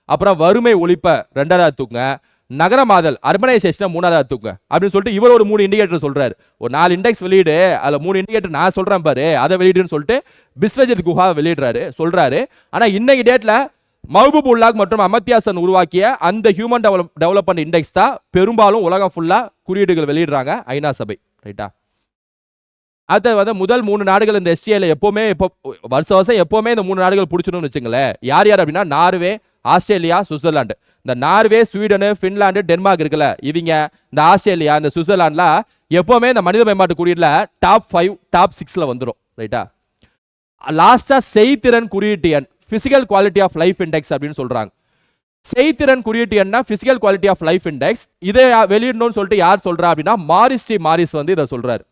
[SPEAKER 1] அப்புறம் வறுமை ஒழிப்ப 2ஆவது எடுத்துக்கோங்க, நகரமாதல் அர்பனைசேஷனை 3ஆவது எடுத்துக்கோங்க அப்படின்னு சொல்லிட்டு இவர் ஒரு 3 இண்டிகேட்டர் சொல்றாரு. ஒரு 4 இண்டெக்ஸ் வெளியிடு, அதுல 3 இண்டிகேட்டர் நான் சொல்றேன் பாரு, அதை வெளியிடுன்னு சொல்லிட்டு பிஸ்வஜித் குஹா வெளியிடுறாரு, சொல்றாரு. ஆனா இன்னைக்கு டேட்ல மஹ்பூப் உல்லாக் மற்றும் அமர்த்தியா சென் உருவாக்கிய அந்த ஹியூமன் டெவலப்மெண்ட் இண்டெக்ஸ் தான் பெரும்பாலும் உலகம் ஃபுல்லா குறியீடுகள் வெளியிடுறாங்க ஐநா சபை. ரைட்டா? அது வந்து முதல் 3 நாடுகள் இந்த STIல எப்பவுமே வருஷம் எப்பவுமே இந்த 3 நாடுகள் பிடிச்சிடணும்னு வச்சுங்களேன். யார் யார் அப்படின்னா நார்வே, ஆஸ்திரேலியா, சுவிட்சர்லாந்து. இந்த நார்வே, ஸ்வீடன், பின்லாந்து, டென்மார்க் இருக்குல்ல, இவங்க இந்த ஆஸ்திரேலியா, இந்த சுவிட்சர்லாந்துலாம் எப்பவுமே இந்த மனித மேம்பாட்டு குறியீடுல டாப் 5, டாப் 6ல வந்துடும். ரைட்டா? லாஸ்டா செய்திறன் குறியீட்டு எண், physical quality of life index அப்படின்னு சொல்றாங்க. செய்திறன் குறியீட்டு எண்ணா physical quality of life index. இதை வெளியிடணும்னு சொல்லிட்டு யார் சொல்றா அப்படின்னா மாரிஸ் வந்து இதை சொல்றாரு.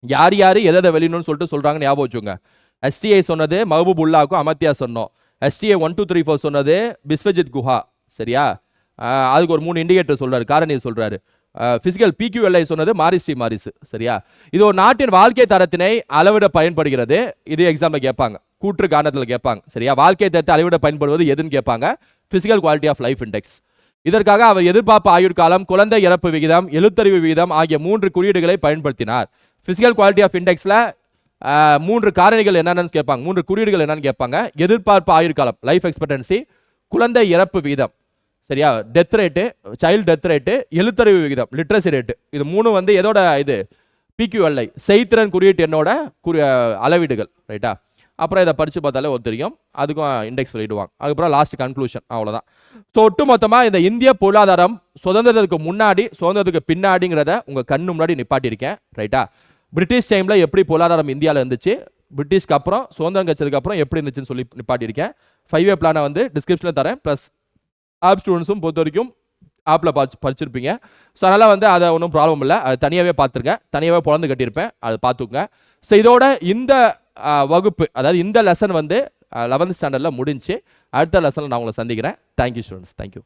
[SPEAKER 1] யார் யாரு எதை வெளியிடணும்னு சொல்லிட்டு சொல்றாங்க ஞாபகம் வச்சுங்க. STI சொன்னது மஹ்பூப் உல்லாக்கும் அமர்த்தியா சொன்னோம். STI 1, 2, 3, 4 சொன்னது பிஸ்வஜித் குஹா. சரியா? அதுக்கு ஒரு 3 இண்டிகேட்டர் சொல்றாரு, காரணி சொல்றாரு. பிசிக்கல் PQLI சொன்னது மாரிஸ். சரியா? இது ஒரு நாட்டின் வாழ்க்கை தரத்தினை அளவிட பயன்படுகிறது. இது எக்ஸாம்ல கேட்பாங்க, கூற்று காரணத்தில் கேட்பாங்க. சரியா? வாழ்க்கை தரத்தை அளவிட பயன்படுவது எதுன்னு கேட்பாங்க. Physical quality of life index. இதற்காக அவர் எதிர்பார்ப்பு ஆயுட்காலம், குழந்தை இறப்பு விகிதம், எழுத்தறிவு விகிதம் ஆகிய 3 குறியீடுகளை பயன்படுத்தினார். பிசிக்கல் குவாலிட்டி ஆஃப் இண்டெக்ஸ்ல 3 காரணிகள் என்னன்னு கேட்பாங்க, 3 குறியீடுகள் என்னன்னு கேட்பாங்க. எதிர்பார்ப்பு ஆயுட்காலம் லைஃப் எக்ஸ்பெக்டன்சி, குழந்தை இறப்பு விகிதம், சரியா, death rate, child death rate, எழுத்தறிவு விகிதம் லிட்ரஸி ரேட்டு. இது 3 வந்து எதோட இது PQLI செய்திறன் குறியீட்டு என்னோட அளவீடுகள். ரைட்டா? அப்புறம் இதை படித்து பார்த்தாலே ஒரு தெரியும், அதுக்கும் இண்டெக்ஸ் வெளியிடுவாங்க. அதுக்கப்புறம் லாஸ்ட் கன்க்ளூஷன், அவ்வளோதான். ஸோ ஒட்டுமொத்தமாக இந்த இந்திய பொருளாதாரம் சுதந்திரத்துக்கு முன்னாடி சுதந்திரத்துக்கு பின்னாடிங்கிறத உங்கள் கண்ணு முன்னாடி நிப்பாட்டியிருக்கேன். ரைட்டா? பிரிட்டிஷ் டைமில் எப்படி பொருளாதாரம் இந்தியாவில் இருந்துச்சு, பிரிட்டிஷ்க்கு அப்புறம் சுதந்திரம் கட்சதுக்கு அப்புறம் எப்படி இருந்துச்சுன்னு சொல்லி நிப்பாட்டியிருக்கேன். 5 இயர் பிளானை வந்து டிஸ்கிரிப்ஷனில் தரேன். ப்ளஸ் ஆப் ஸ்டூடெண்ட்ஸும் பொறுத்த வரைக்கும் ஆப்பில் படிச்சிருப்பீங்க. ஸோ அதனால் வந்து அதை ஒன்றும் ப்ராப்ளம் இல்லை, அது தனியாகவே பார்த்துருக்கேன், தனியாகவே பொழந்து கட்டியிருப்பேன், அதை பார்த்துக்குங்க. ஸோ இதோட இந்த வகுப்பு, அதாவது இந்த லெசன் வந்து 11th ஸ்டாண்டர்டில் முடிஞ்சு. அடுத்த லெசனில் நான் உங்களை சந்திக்கிறேன். Thank you students, thank you.